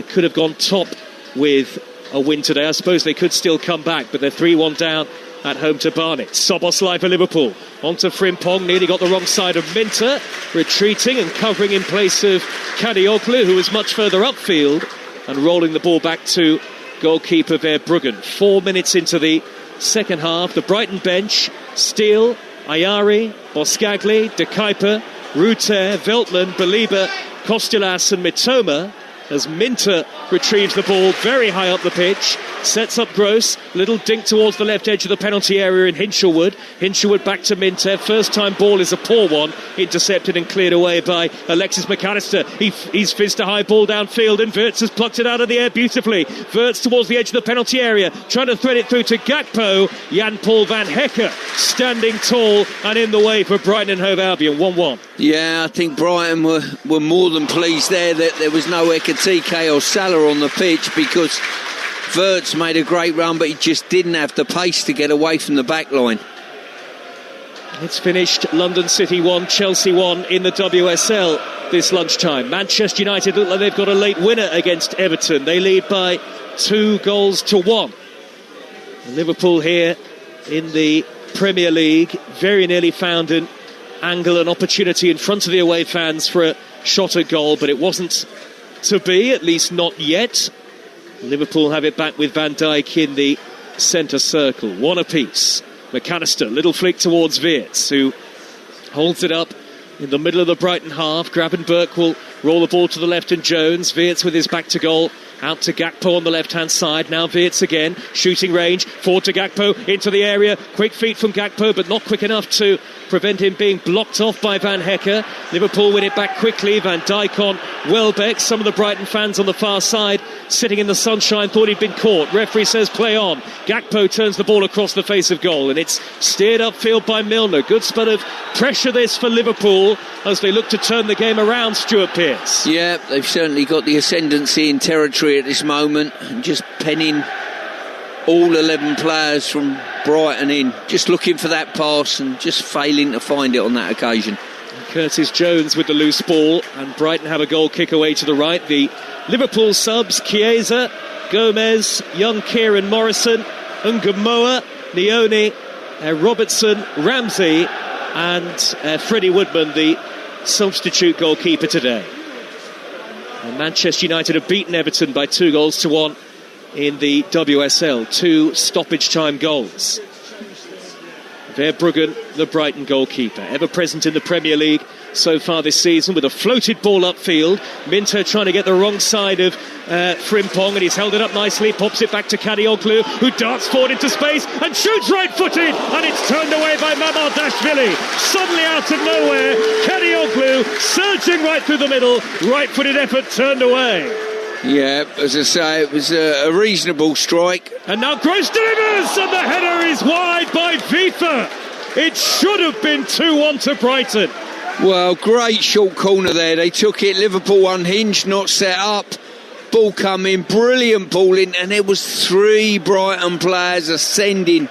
could have gone top with a win today. I suppose they could still come back, but they're 3-1 down at home to Barnet. Szoboszlai for Liverpool. On to Frimpong, nearly got the wrong side of Minter, retreating and covering in place of Kadioglu, who was much further upfield, and rolling the ball back to goalkeeper Verbruggen. 4 minutes into the second half, the Brighton bench: Steele, Ayari, Boscagli, De Kuyper, Ruter, Veltman, Belieber, Kostilas and Mitoma, as Minter retrieves the ball very high up the pitch, sets up Gross, little dink towards the left edge of the penalty area in Hinshelwood back to Minter. First time ball is a poor one, intercepted and cleared away by Alexis McAllister. He's fizzed a high ball downfield, and Wirtz has plucked it out of the air beautifully. Wirtz towards the edge of the penalty area, trying to thread it through to Gakpo. Jan-Paul van Hecke standing tall and in the way for Brighton and Hove Albion. 1-1. Yeah, I think Brighton were more than pleased there that there was no Ekitike or Salah on the pitch, because Wirtz made a great run, but he just didn't have the pace to get away from the back line. It's finished London City 1, Chelsea 1 in the WSL this lunchtime. Manchester United look like they've got a late winner against Everton. They lead by 2-1. Liverpool here in the Premier League very nearly found an angle, an opportunity in front of the away fans for a shot at goal, but it wasn't to be, at least not yet. Liverpool have it back with Van Dijk in the centre circle. One apiece. McAllister, little flick towards Wirtz, who holds it up in the middle of the Brighton half. Gravenberch will roll the ball to the left, and Jones. Wirtz with his back to goal. Out to Gakpo on the left-hand side. Now Wirtz again. Shooting range. Forward to Gakpo. Into the area. Quick feet from Gakpo, but not quick enough to prevent him being blocked off by Van Hecke. Liverpool win it back quickly. Van Dijk on Welbeck. Some of the Brighton fans on the far side sitting in the sunshine thought he'd been caught. Referee says play on. Gakpo turns the ball across the face of goal, and it's steered upfield by Milner. Good spot of pressure this for Liverpool as they look to turn the game around, Stuart Pearce. Yeah, they've certainly got the ascendancy in territory at this moment, and just penning all 11 players from Brighton in, just looking for that pass and just failing to find it on that occasion. Curtis Jones with the loose ball, and Brighton have a goal kick away to the right. The Liverpool subs: Chiesa, Gomez, young Kieran Morrison, Ngamoa, Nioni, Robertson, Ramsey and Freddie Woodman, the substitute goalkeeper today. And Manchester United have beaten Everton by 2-1 in the WSL. 2 stoppage time goals. Verbruggen, the Brighton goalkeeper, ever present in the Premier League so far this season, with a floated ball upfield. Minter trying to get the wrong side of Frimpong, and he's held it up nicely, pops it back to Kadioglu, who darts forward into space and shoots right-footed, and it's turned away by Mamardashvili. Suddenly out of nowhere, Kadioglu surging right through the middle, right-footed effort turned away. Yeah, as I say, it was a reasonable strike. And now Gross delivers, and the header is wide by Vifa. It should have been 2-1 to Brighton. Well, great short corner there. They took it. Liverpool unhinged, not set up. Ball come in, brilliant ball in, and there was 3 Brighton players ascending.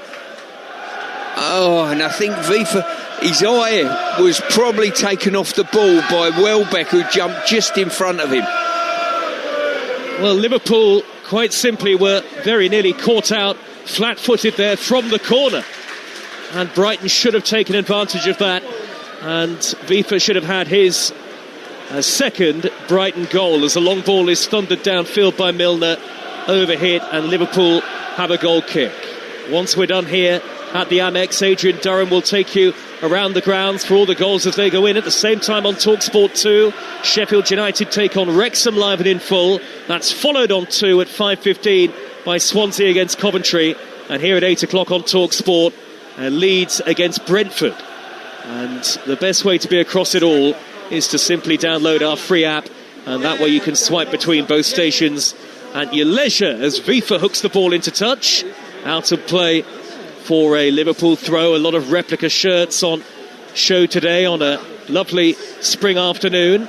Oh, and I think Vifa, his eye was probably taken off the ball by Welbeck, who jumped just in front of him. Well, Liverpool, quite simply, were very nearly caught out flat-footed there from the corner. And Brighton should have taken advantage of that. And Vifa should have had his second Brighton goal as the long ball is thundered downfield by Milner, overhit, and Liverpool have a goal kick. Once we're done here at the Amex, Adrian Durham will take you around the grounds for all the goals as they go in. At the same time on Talksport 2, Sheffield United take on Wrexham live and in full. That's followed on 2 at 5:15 by Swansea against Coventry. And here at 8 o'clock on Talksport, Leeds against Brentford. And the best way to be across it all is to simply download our free app, and that way you can swipe between both stations at your leisure as Vifa hooks the ball into touch. Out of play for a Liverpool throw. A lot of replica shirts on show today on a lovely spring afternoon.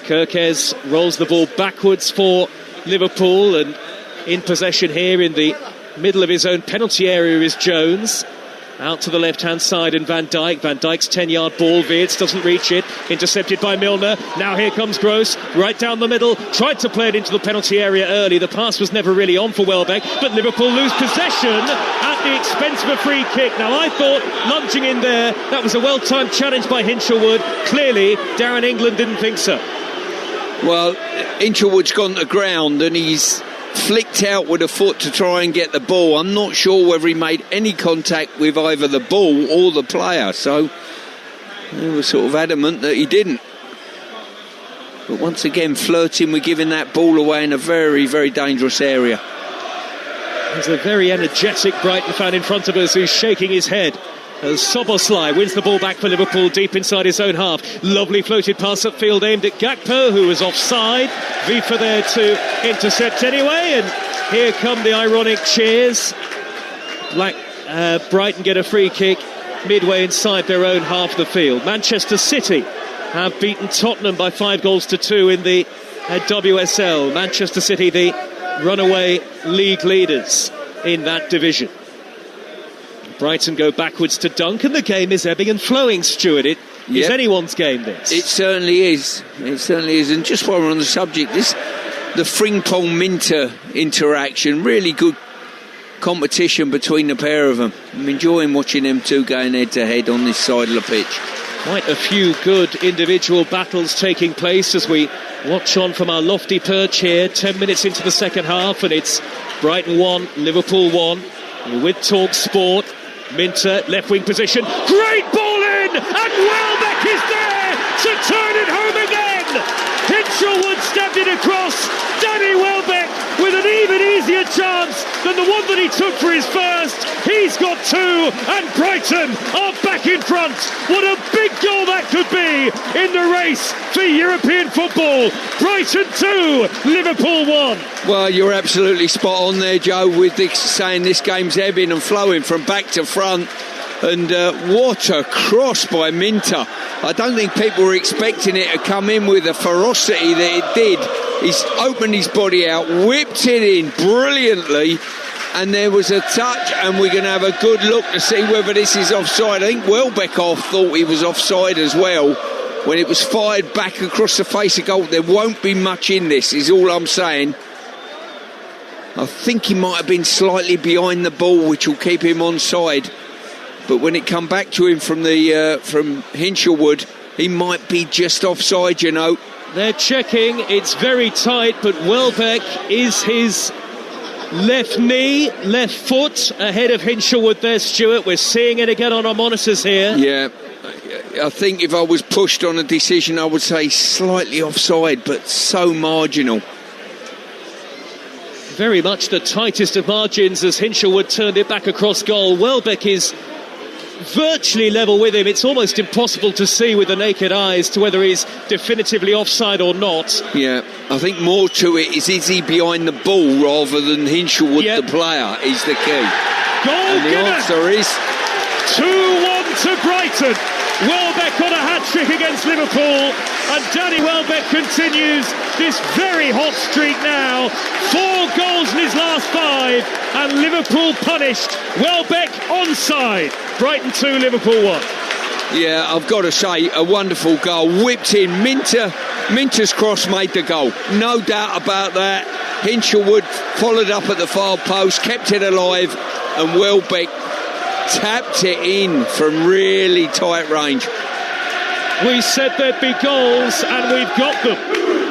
Kirkes rolls the ball backwards for Liverpool, and in possession here in the middle of his own penalty area is Jones. Out to the left-hand side and Van Dijk. Van Dijk's 10-yard ball. Weerts doesn't reach it. Intercepted by Milner. Now here comes Gross. Right down the middle. Tried to play it into the penalty area early. The pass was never really on for Welbeck. But Liverpool lose possession at the expense of a free kick. Now I thought lunging in there, that was a well-timed challenge by Hinshelwood. Clearly, Darren England didn't think so. Well, Hinshelwood's gone to ground and he's flicked out with a foot to try and get the ball. I'm not sure whether he made any contact with either the ball or the player, so they were sort of adamant that he didn't. But once again, flirting with giving that ball away in a very, very dangerous area. There's a very energetic Brighton fan in front of us who's shaking his head as Soboslai wins the ball back for Liverpool deep inside his own half. Lovely floated pass upfield aimed at Gakpo, who was offside. Vifa there to intercept anyway, and here come the ironic cheers. Brighton get a free kick midway inside their own half of the field. Manchester City have beaten Tottenham by 5-2 in the WSL. Manchester City, the runaway league leaders in that division. Brighton go backwards to dunk, and the game is ebbing and flowing, Stuart. It is anyone's game, this. It certainly is. It certainly is. And just while we're on the subject, the Frimpong-Minter interaction, really good competition between the pair of them. I'm enjoying watching them two going head-to-head on this side of the pitch. Quite a few good individual battles taking place as we watch on from our lofty perch here. 10 minutes into the second half, and it's Brighton 1, Liverpool 1. You're with Talksport. Minter, left wing position, great ball in, and Welbeck is there to turn it home again. Hinshelwood stepped it across. Danny Welbeck with an even easier chance than the one that he took for his first. He's got 2, and Brighton are back in front. What a big goal that could be in the race for European football. Brighton 2, Liverpool 1. Well, you're absolutely spot on there, Joe, with saying this game's ebbing and flowing from back to front. And what a cross by Minter. I don't think people were expecting it to come in with the ferocity that it did. He's opened his body out, whipped it in brilliantly, and there was a touch, and we're going to have a good look to see whether this is offside. I think Welbeck thought he was offside as well when it was fired back across the face of goal. There won't be much in this, is all I'm saying. I think he might have been slightly behind the ball, which will keep him onside. But when it come back to him from Hinshelwood, he might be just offside, you know. They're checking, it's very tight, but Welbeck is his left knee, left foot ahead of Hinshelwood there, Stuart. We're seeing it again on our monitors here. Yeah, I think if I was pushed on a decision, I would say slightly offside, but so marginal. Very much the tightest of margins as Hinshelwood turned it back across goal. Welbeck is virtually level with him. It's almost impossible to see with the naked eye as to whether he's definitively offside or not. Yeah, I think more to it is he behind the ball rather than Hinshelwood the player is the key. Goal and the answer is 2-1 to Brighton. Welbeck on a hat-trick against Liverpool, and Danny Welbeck continues this very hot streak now. 4 goals in his last 5, and Liverpool punished. Welbeck onside. Brighton 2, Liverpool 1. Yeah, I've got to say, a wonderful goal. Whipped in. Minter's cross made the goal. No doubt about that. Hinshelwood followed up at the far post, kept it alive, and Welbeck tapped it in from really tight range. We said there'd be goals, and we've got them.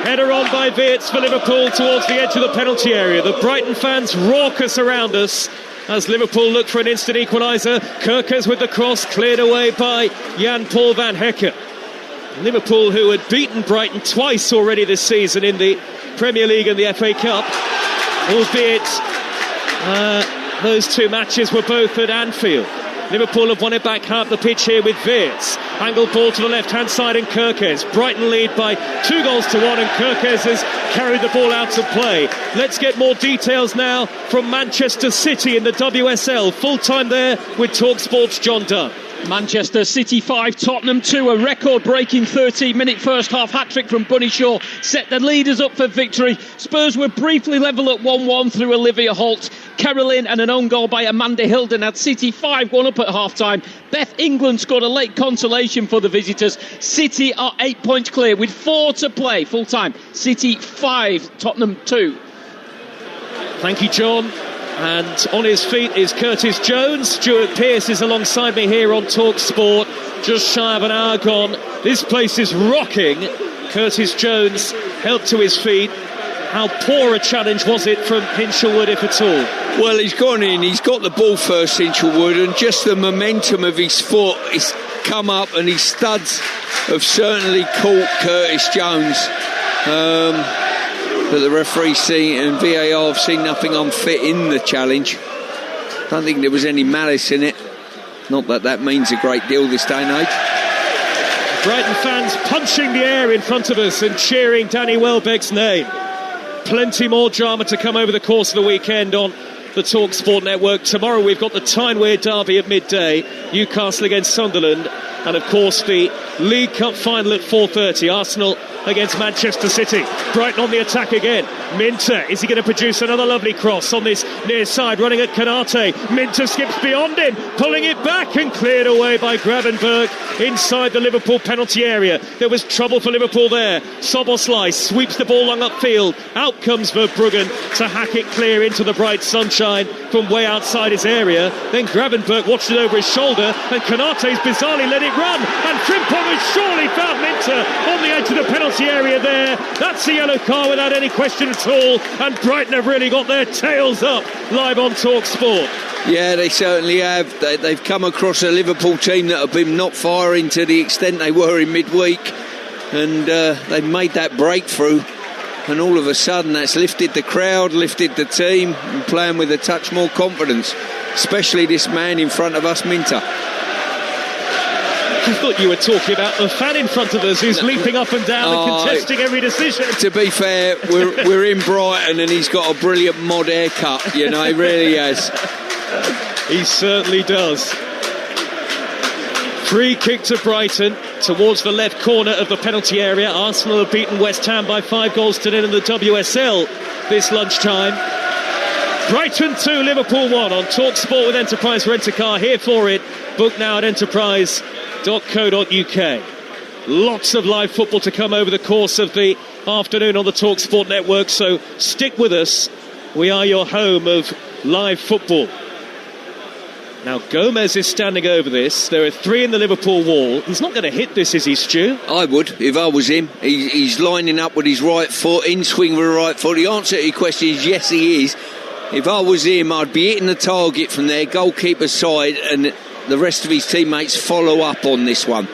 Header on by Wirtz for Liverpool towards the edge of the penalty area. The Brighton fans raucous around us as Liverpool look for an instant equaliser. Kerkers with the cross, cleared away by Jan-Paul van Hekken. Liverpool, who had beaten Brighton twice already this season in the Premier League and the FA Cup, albeit those 2 matches were both at Anfield. Liverpool have won it back half the pitch here with Wirtz. Angled ball to the left-hand side and Kerkers. Brighton lead by 2 goals to 1, and Kerkers has carried the ball out of play. Let's get more details now from Manchester City in the WSL. Full time there with Talksport's John Dunn. Manchester City 5, Tottenham 2. A record-breaking 13-minute first-half hat-trick from Bunny Shaw set the leaders up for victory. Spurs were briefly level at 1-1 through Olivia Holt. Caroline and an own goal by Amanda Hilden had City 5-1 up at half-time. Beth England scored a late consolation for the visitors. City are 8 points clear with 4 to play full-time. City 5, Tottenham 2. Thank you, John. And on his feet is Curtis Jones. Stuart Pearce is alongside me here on Talksport. Just shy of an hour gone. This place is rocking. Curtis Jones helped to his feet. How poor a challenge was it from Hinshelwood, if at all? Well, he's gone in. He's got the ball first, Hinshelwood, and just the momentum of his foot, he's come up, and his studs have certainly caught Curtis Jones. But the referee and VAR have seen nothing unfit in the challenge. Don't think there was any malice in it. Not that that means a great deal this day and age. Brighton fans punching the air in front of us and cheering Danny Welbeck's name. Plenty more drama to come over the course of the weekend on the Talksport network. Tomorrow we've got the Tyne-Wear derby at midday, Newcastle against Sunderland, and of course the League Cup final at 4:30, Arsenal against Manchester City. Brighton on the attack again. Minter, is he going to produce another lovely cross on this near side, running at Canate? Minter skips beyond him, pulling it back and cleared away by Gravenberg inside the Liverpool penalty area. There was trouble for Liverpool there. Soboslai sweeps the ball long upfield. Out comes Verbruggen to hack it clear into the bright sunshine from way outside his area. Then Gravenberg watched it over his shoulder, and Canate's bizarrely let it run, and Frimpong has surely found Minter on the edge of the penalty area there. That's a yellow card without any question at all, and Brighton have really got their tails up live on Talksport. Yeah, they certainly have. They've come across a Liverpool team that have been not firing to the extent they were in midweek, and they've made that breakthrough, and all of a sudden that's lifted the crowd, lifted the team, and playing with a touch more confidence, especially this man in front of us, Minter. I thought you were talking about the fan in front of us who's leaping up and down and contesting every decision. To be fair, we're in Brighton, and he's got a brilliant mod haircut, you know, he really has. He certainly does. Free kick to Brighton towards the left corner of the penalty area. Arsenal have beaten West Ham by 5-0 in the WSL this lunchtime. Brighton 2, Liverpool 1 on Talksport with Enterprise Rent-A-Car. Here for it. Book now at enterprise.co.uk. Lots of live football to come over the course of the afternoon on the Talksport network, so stick with us. We are your home of live football. Now Gomez is standing over this. There are 3 in the Liverpool wall. He's not going to hit this, is he, Stu? I would, if I was him. He's lining up with his right foot, in swing with the right foot. The answer to your question is yes, he is. If I was him, I'd be hitting the target from there, goalkeeper side, and the rest of his teammates follow up on this one.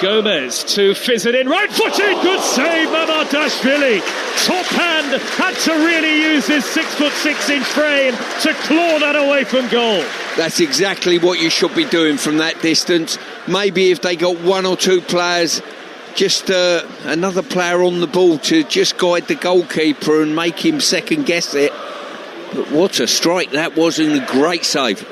Gomez to fizz it in, right-footed, good save, Mamardashvili. Top hand, had to really use his 6'6" frame to claw that away from goal. That's exactly what you should be doing from that distance. Maybe if they got 1 or 2 players, just another player on the ball to just guide the goalkeeper and make him second guess it. But what a strike that was, and a great save.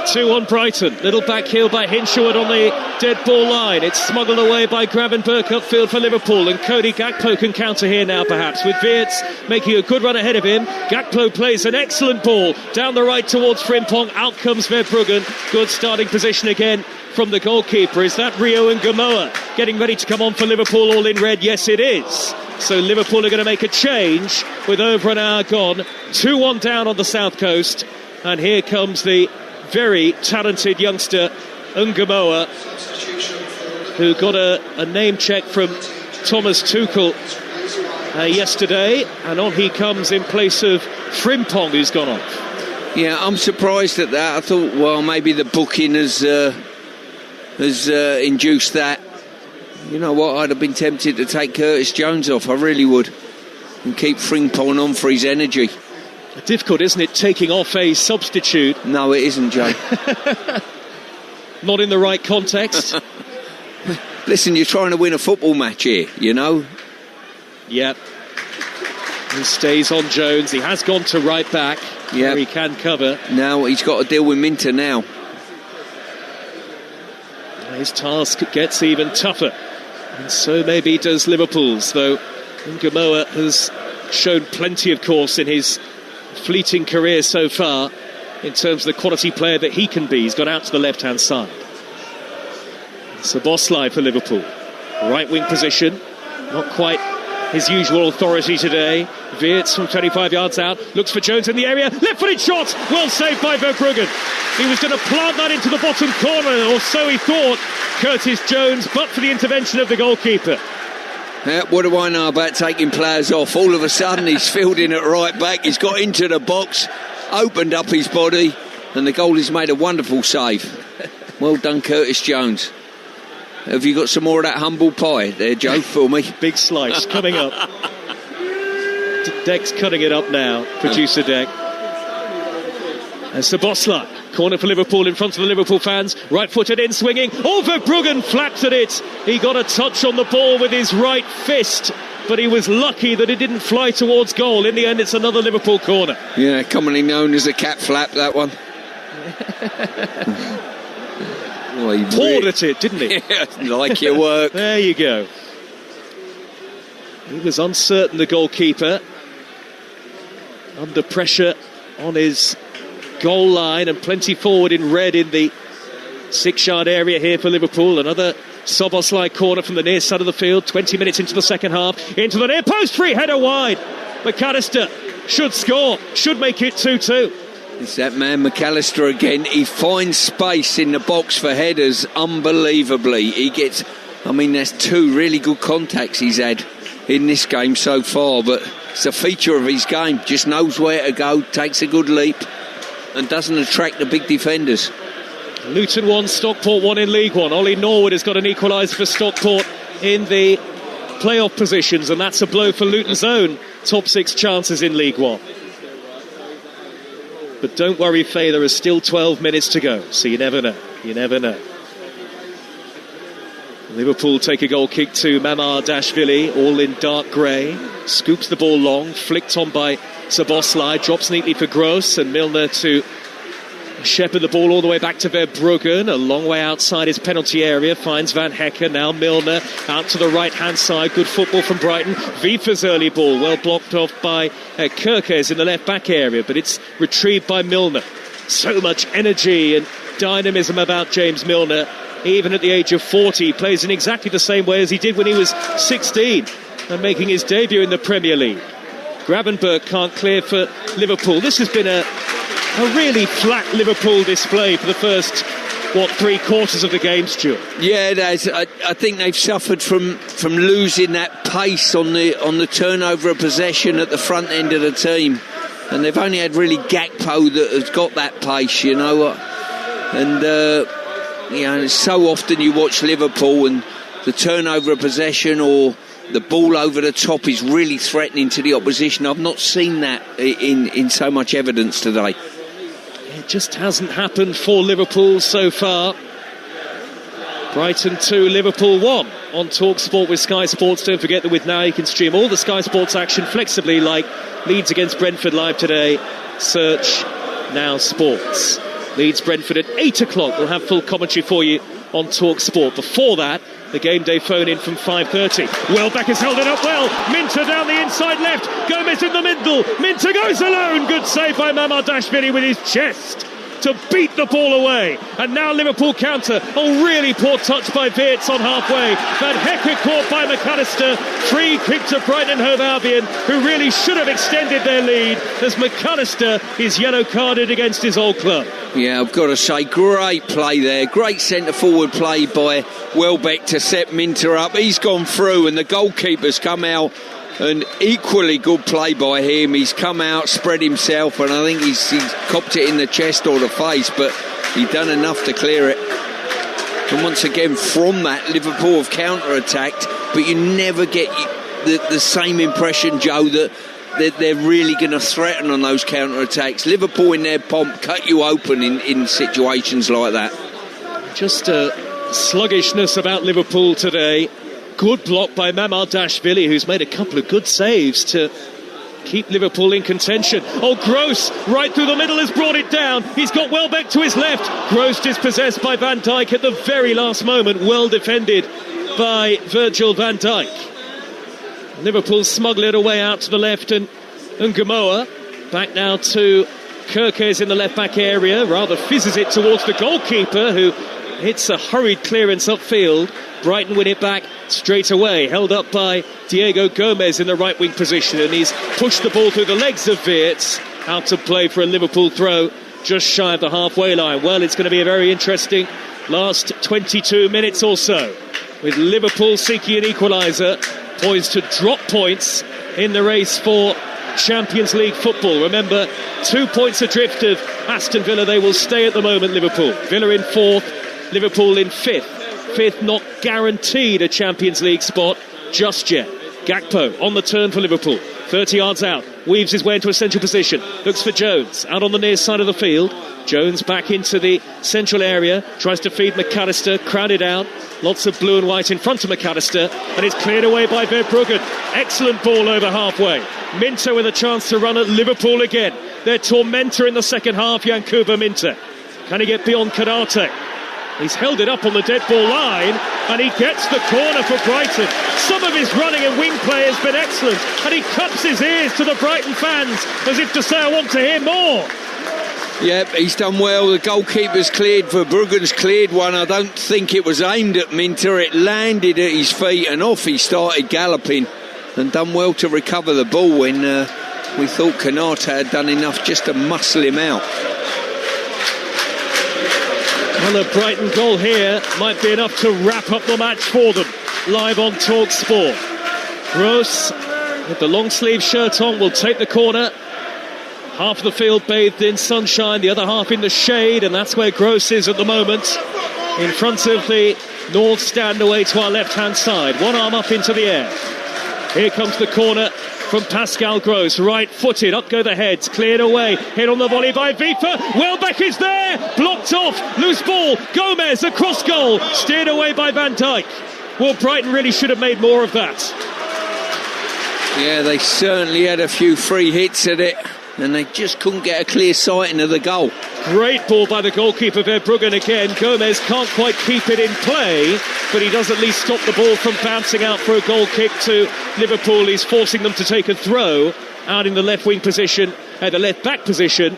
2-1 Brighton. Little back heel by Hinshelwood on the dead ball line. It's smuggled away by Gravenberch upfield for Liverpool, and Cody Gakpo can counter here now perhaps, with Wirtz making a good run ahead of him. Gakpo plays an excellent ball down the right towards Frimpong. Out comes Verbruggen. Good starting position again from the goalkeeper. Is that Rio and Gamoa getting ready to come on for Liverpool all in red? Yes, it is. So Liverpool are going to make a change with over an hour gone. 2-1 down on the south coast, and here comes the very talented youngster Ngamoa, who got a name check from Thomas Tuchel yesterday, and on he comes in place of Frimpong, who's gone off. Yeah, I'm surprised at that. I thought, well, maybe the booking has induced that. You know what, I'd have been tempted to take Curtis Jones off, I really would, and keep Frimpong on for his energy. Difficult, isn't it, taking off a substitute? No, it isn't, Joe. Not in the right context. Listen, you're trying to win a football match here, you know. Yep. He stays on Jones. He has gone to right back, where he can cover. Now he's got to deal with Minter now. His task gets even tougher, and so maybe does Liverpool's, though Ngamoa has shown plenty, of course, in his fleeting career so far in terms of the quality player that he can be. He's gone out to the left-hand side. Szoboszlai for Liverpool. Right wing position, not quite his usual authority today. Wirtz from 25 yards out, looks for Jones in the area, left-footed shot, well saved by Verbruggen. He was going to plant that into the bottom corner, or so he thought, Curtis Jones, but for the intervention of the goalkeeper. What do I know about taking players off? All of a sudden he's fielding at right back, he's got into the box, opened up his body, and the goalie's made a wonderful save. Well done, Curtis Jones. Have you got some more of that humble pie there, Joe, for me? Big slice coming up. Deck's cutting it up now, producer Deck. And Szoboszlai, corner for Liverpool in front of the Liverpool fans, right-footed in, swinging. Oh, Verbruggen flapped at it. He got a touch on the ball with his right fist, but he was lucky that it didn't fly towards goal. In the end, it's another Liverpool corner. Yeah, commonly known as a cat flap, that one. Well, he poured at it, didn't he? Yeah, like your work. There you go. He was uncertain, the goalkeeper, under pressure on his goal line, and plenty forward in red in the 6-yard area here for Liverpool. Another Szoboszlai corner from the near side of the field. 20 minutes into the second half, into the near post, free header wide. McAllister should score, should make it 2-2. It's that man McAllister again. He finds space in the box for headers unbelievably. He gets, I mean, there's 2 really good contacts he's had in this game so far, but it's a feature of his game. Just knows where to go, takes a good leap, and doesn't attract the big defenders. Luton 1, Stockport 1 in League One. Ollie Norwood has got an equaliser for Stockport in the playoff positions, and that's a blow for Luton's own top 6 chances in League One. But don't worry, Faye, there are still 12 minutes to go, so you never know. You never know. Liverpool take a goal kick to Mamardashvili, all in dark grey. Scoops the ball long, flicked on by Szoboszlai, drops neatly for Gross, and Milner to shepherd the ball all the way back to Verbruggen, a long way outside his penalty area, finds Van Hecker. Now Milner out to the right hand side, good football from Brighton. Vifa's early ball well blocked off by Kerkez in the left back area, but it's retrieved by Milner. So much energy and dynamism about James Milner, even at the age of 40. He plays in exactly the same way as he did when he was 16 and making his debut in the Premier League. Gravenberch can't clear for Liverpool. This has been a really flat Liverpool display for the first, 3 quarters of the game, Stuart. Yeah, it has. I think they've suffered from losing that pace on the turnover of possession at the front end of the team, and they've only had really Gakpo that has got that pace, you know. And so often you watch Liverpool and the turnover of possession or the ball over the top is really threatening to the opposition. I've not seen that in so much evidence today. It just hasn't happened for Liverpool so far. Brighton 2, Liverpool 1 on Talksport with Sky Sports. Don't forget that with Now you can stream all the Sky Sports action flexibly, like Leeds against Brentford live today. Search Now Sports. Leeds Brentford at 8 o'clock. We'll have full commentary for you on Talksport. Before that, the game day phone in from 5:30. Welbeck has held it up well. Minter down the inside left. Gomez in the middle. Minter goes alone. Good save by Mamardashvili with his chest to beat the ball away. And now Liverpool counter. Oh, really poor touch by Wirtz on halfway. Van Hecke caught by McAllister. Free kick to Brighton and Hove Albion, who really should have extended their lead as McAllister is yellow carded against his old club. Yeah, I've got to say, great play there. Great centre-forward play by Welbeck to set Minter up. He's gone through and the goalkeeper's come out. An equally good play by him. He's come out, spread himself, and I think he's copped it in the chest or the face, but he's done enough to clear it. And once again, from that, Liverpool have counter-attacked, but you never get the same impression, Joe, that they're really going to threaten on those counter-attacks. Liverpool in their pomp cut you open in situations like that. Just a sluggishness about Liverpool today. Good block by Mamardashvili, who's made a couple of good saves to keep Liverpool in contention. Oh, Gross, right through the middle, has brought it down. He's got Welbeck to his left. Gross dispossessed by Van Dijk at the very last moment. Well defended by Virgil van Dijk. Liverpool smuggle it away out to the left, and Gamoa back now to Kerkez in the left-back area. Rather fizzes it towards the goalkeeper, who hits a hurried clearance upfield. Brighton win it back straight away, held up by Diego Gomez in the right wing position, and he's pushed the ball through the legs of Wirtz out to play for a Liverpool throw just shy of the halfway line. Well, it's going to be a very interesting last 22 minutes or so, with Liverpool seeking an equaliser, poised to drop points in the race for Champions League football. Remember, 2 points adrift of Aston Villa. They will stay at the moment, Liverpool. Villa in 4th, Liverpool in 5th. 5th not guaranteed a Champions League spot just yet. Gakpo on the turn for Liverpool, 30 yards out, weaves his way into a central position, looks for Jones out on the near side of the field. Jones back into the central area, tries to feed McAllister, crowded out, lots of blue and white in front of McAllister, and it's cleared away by Verbruggen. Excellent ball over halfway. Minter with a chance to run at Liverpool again. Their tormentor in the second half, Yankuba Minter. Can he get beyond Konate? He's held it up on the dead ball line, and he gets the corner for Brighton. Some of his running and wing play has been excellent, and he cups his ears to the Brighton fans as if to say, I want to hear more. Yep, he's done well. The goalkeeper's cleared. Verbruggen's cleared one. I don't think it was aimed at Minter. It landed at his feet, and off he started galloping, and done well to recover the ball when we thought Konate had done enough just to muscle him out. Well, a Brighton goal here might be enough to wrap up the match for them. Live on Talksport. Gross, with the long sleeve shirt on, will take the corner. Half of the field bathed in sunshine, the other half in the shade, and that's where Gross is at the moment. In front of the North stand away to our left-hand side. One arm up into the air. Here comes the corner from Pascal Gross, right-footed, up go the heads, cleared away, hit on the volley by Vifa. Welbeck is there, blocked off, loose ball, Gomez across goal, steered away by Van Dijk. Well, Brighton really should have made more of that. Yeah, they certainly had a few free hits at it, and they just couldn't get a clear sighting of the goal. Great ball by the goalkeeper Verbruggen again. Gomez can't quite keep it in play, but he does at least stop the ball from bouncing out for a goal kick to Liverpool. He's forcing them to take a throw out in the left wing position, the left back position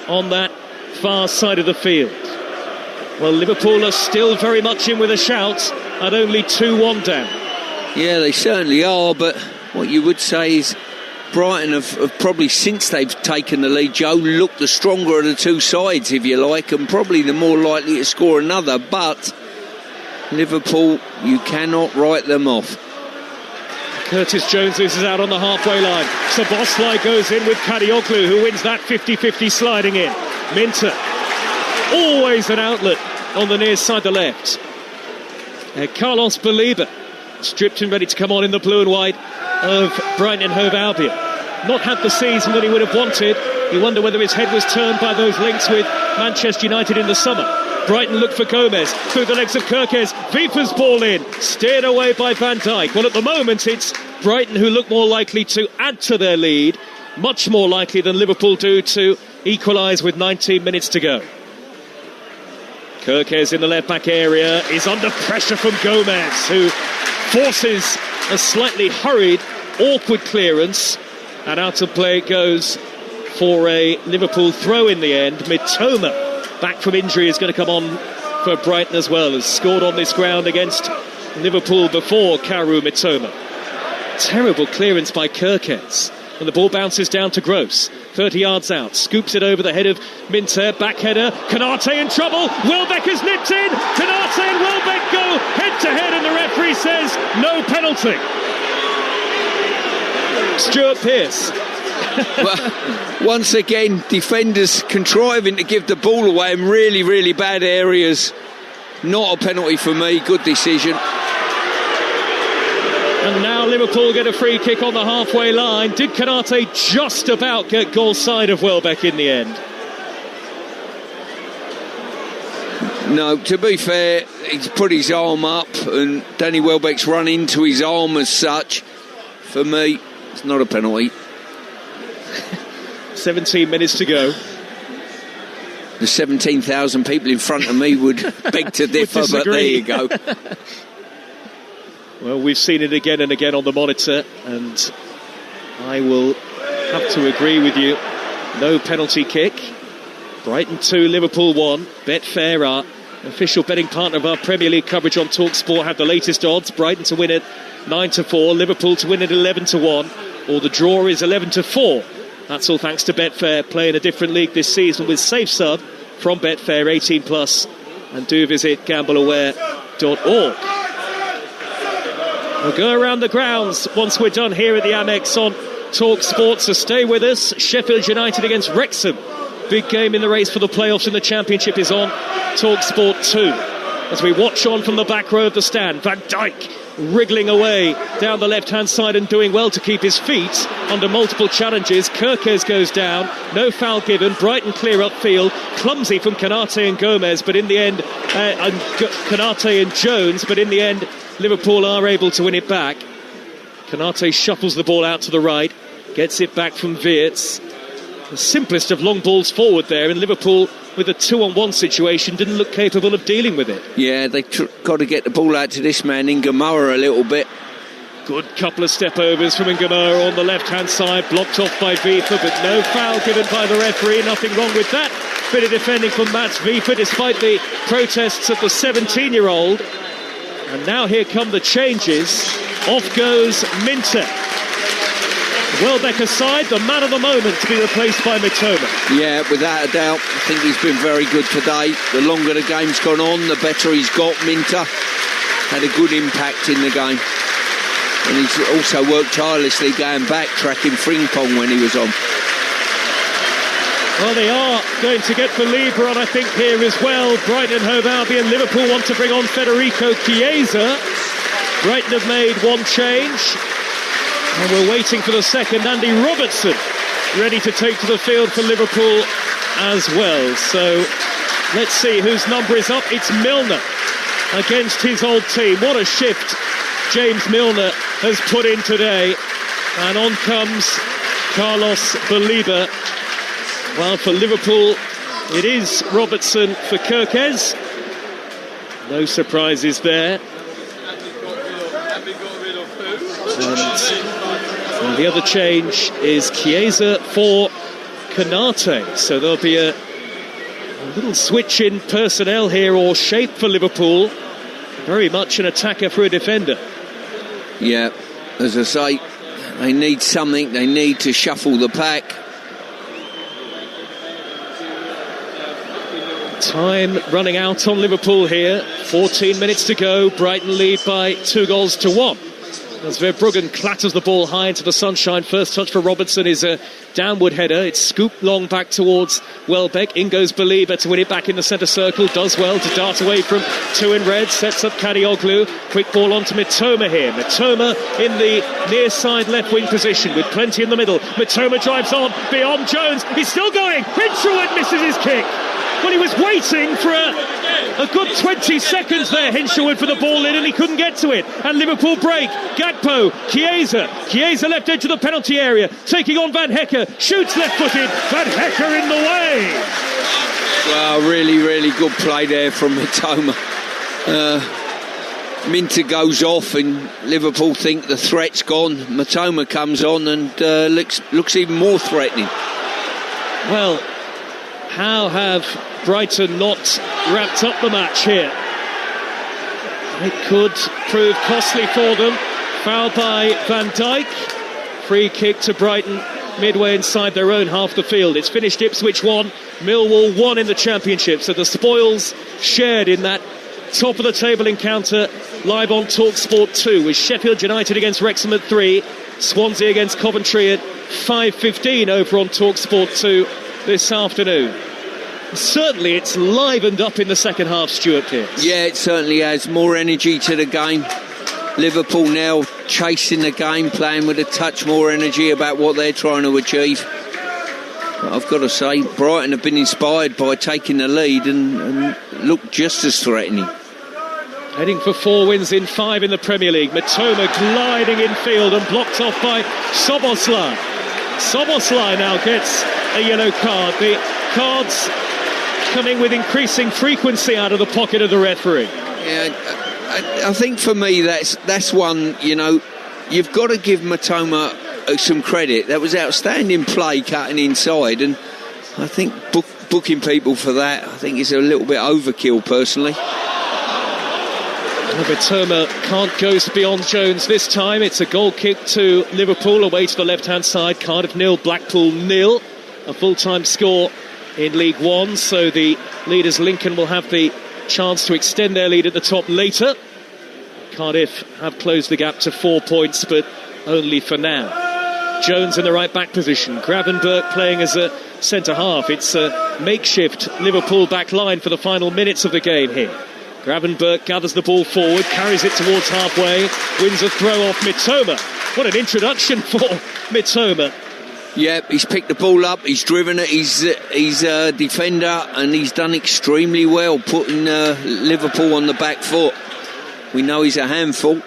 on that far side of the field. Well, Liverpool are still very much in with a shout at only 2-1 down. Yeah, they certainly are, but what you would say is Brighton have probably, since they've taken the lead, Joe, looked the stronger of the two sides, if you like, and probably the more likely to score another. But Liverpool, you cannot write them off. Curtis Jones loses out on the halfway line. Szoboszlai goes in with Kadioglu, who wins that 50-50 sliding in. Minter, always an outlet on the near side, the left. Carlos Baliba, stripped and ready to come on in the blue and white of Brighton and Hove Albion. Not had the season that he would have wanted. You wonder whether his head was turned by those links with Manchester United in the summer. Brighton look for Gomez through the legs of Kerkez. Vifa's ball in, steered away by Van Dijk. Well, at the moment it's Brighton who look more likely to add to their lead, much more likely than Liverpool do to equalise with 19 minutes to go. Kirkes in the left-back area is under pressure from Gomez, who forces a slightly hurried, awkward clearance, and out of play it goes for a Liverpool throw in the end. Mitoma, back from injury, is going to come on for Brighton as well, has scored on this ground against Liverpool before, Kaoru Mitoma. Terrible clearance by Kirkes, and the ball bounces down to Gross, 30 yards out, scoops it over the head of Minter, back header, Konate in trouble, Welbeck has nipped in, Konate and Welbeck go head to head, and the referee says no penalty. Stuart Pearce. Well, once again, defenders contriving to give the ball away in really, really bad areas. Not a penalty for me, good decision. And now Liverpool get a free kick on the halfway line. Did Konate just about get goal side of Welbeck in the end? No, to be fair, he's put his arm up and Danny Welbeck's run into his arm as such. For me, it's not a penalty. 17 minutes to go. The 17,000 people in front of me would beg to differ, but there you go. Well, we've seen it again and again on the monitor, and I will have to agree with you. No penalty kick. Brighton 2, Liverpool 1. Betfair, our official betting partner of our Premier League coverage on Talksport, have the latest odds. Brighton to win it 9-4, Liverpool to win it 11-1, or the draw is 11-4. That's all thanks to Betfair, playing a different league this season with Safe Sub from Betfair, 18+, and do visit gambleaware.org. We'll go around the grounds once we're done here at the Amex on Talksport, so stay with us. Sheffield United against Wrexham. Big game in the race for the playoffs in the Championship is on Talksport 2. As we watch on from the back row of the stand, Van Dijk wriggling away down the left-hand side and doing well to keep his feet under multiple challenges. Kirkes goes down, no foul given. Brighton clear upfield, clumsy from Konate and Gomez, but in the end, Konate and Jones, but in the end, Liverpool are able to win it back. Konate shuffles the ball out to the right, gets it back from Wirtz. The simplest of long balls forward there, and Liverpool, with a 2-on-1 situation, didn't look capable of dealing with it. Yeah, they got to get the ball out to this man, Ingamara, a little bit. Good couple of step-overs from Ingamara on the left-hand side, blocked off by Vifa, but no foul given by the referee. Nothing wrong with that bit of defending from Mats Vifa, despite the protests of the 17-year-old. And now here come the changes. Off goes Minter. Welbeck aside, the man of the moment to be replaced by Mitoma. Yeah, without a doubt. I think he's been very good today. The longer the game's gone on, the better he's got. Minter had a good impact in the game. And he's also worked tirelessly going back, tracking Frimpong when he was on. Well, they are going to get Belieber on, I think, here as well. Brighton and Hove Albion. Liverpool want to bring on Federico Chiesa. Brighton have made one change. And we're waiting for the second. Andy Robertson ready to take to the field for Liverpool as well. So let's see whose number is up. It's Milner against his old team. What a shift James Milner has put in today. And on comes Carlos Belieber. Well, for Liverpool, it is Robertson for Kirkes. No surprises there. And the other change is Chiesa for Konate. So there'll be a little switch in personnel here, or shape for Liverpool. Very much an attacker for a defender. Yeah, as I say, they need something. They need to shuffle the pack. Time running out on Liverpool here. 14 minutes to go. Brighton lead by 2-1. As Verbruggen clatters the ball high into the sunshine. First touch for Robertson is a downward header. It's scooped long back towards Welbeck. In goes Belieber to win it back in the centre circle. Does well to dart away from two in red. Sets up Kadioglu. Quick ball on to Mitoma here. Mitoma in the near side left wing position with plenty in the middle. Mitoma drives on beyond Jones. He's still going. Hinshelwood misses his kick. Well, he was waiting for a good 20 seconds there, Hinshelwood, for the ball in, and he couldn't get to it. And Liverpool break. Gakpo, Chiesa left edge of the penalty area, taking on Van Hecker, shoots left-footed. Van Hecker in the way. Well, really, really good play there from Mitoma. Minter goes off and Liverpool think the threat's gone. Mitoma comes on and looks even more threatening. Well, how have Brighton not wrapped up the match here? It could prove costly for them. Foul by Van Dijk. Free kick to Brighton midway inside their own half the field. It's finished Ipswich 1, Millwall 1 in the Championship. So the spoils shared in that top of the table encounter live on Talksport 2 with Sheffield United against Wrexham at 3, Swansea against Coventry at 5:15 over on Talksport 2 this afternoon. Certainly it's livened up in the second half, Stuart Pearce. Yeah, it certainly has. More energy to the game. Liverpool now chasing the game, playing with a touch more energy about what they're trying to achieve. But I've got to say, Brighton have been inspired by taking the lead and look just as threatening. Heading for 4 wins in 5 in the Premier League. Mitoma gliding in field and blocked off by Szoboszlai. Szoboszlai now gets a yellow card. The cards coming with increasing frequency out of the pocket of the referee. Yeah, I think for me that's one, you know, you've got to give Mitoma some credit. That was outstanding play cutting inside, and I think booking people for that, I think is a little bit overkill personally. Mitoma can't go beyond Jones this time. It's a goal kick to Liverpool away to the left-hand side. Cardiff 0, Blackpool 0. A full-time score in League One, so the leaders Lincoln will have the chance to extend their lead at the top later. Cardiff have closed the gap to 4 points, but only for now. Jones in the right back position. Gravenberch playing as a centre-half. It's a makeshift Liverpool back line for the final minutes of the game here. Gravenberch gathers the ball forward, carries it towards halfway, wins a throw off Mitoma. What an introduction for Mitoma. Yeah, he's picked the ball up, he's driven it, he's a defender, and he's done extremely well, putting Liverpool on the back foot. We know he's a handful.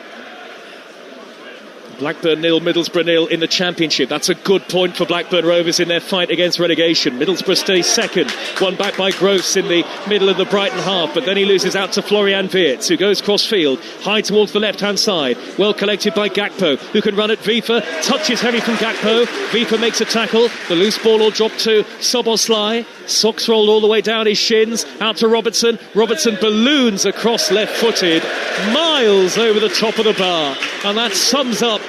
Blackburn 0, Middlesbrough 0 in the Championship. That's a good point for Blackburn Rovers in their fight against relegation. Middlesbrough stays second, won back by Gross in the middle of the Brighton half, but then he loses out to Florian Wirtz, who goes cross-field, high towards the left-hand side, well collected by Gakpo, who can run at Vifa, touches heavy from Gakpo, Vifa makes a tackle, the loose ball will drop to Szoboszlai, socks rolled all the way down his shins, out to Robertson balloons across left-footed, miles over the top of the bar, and that sums up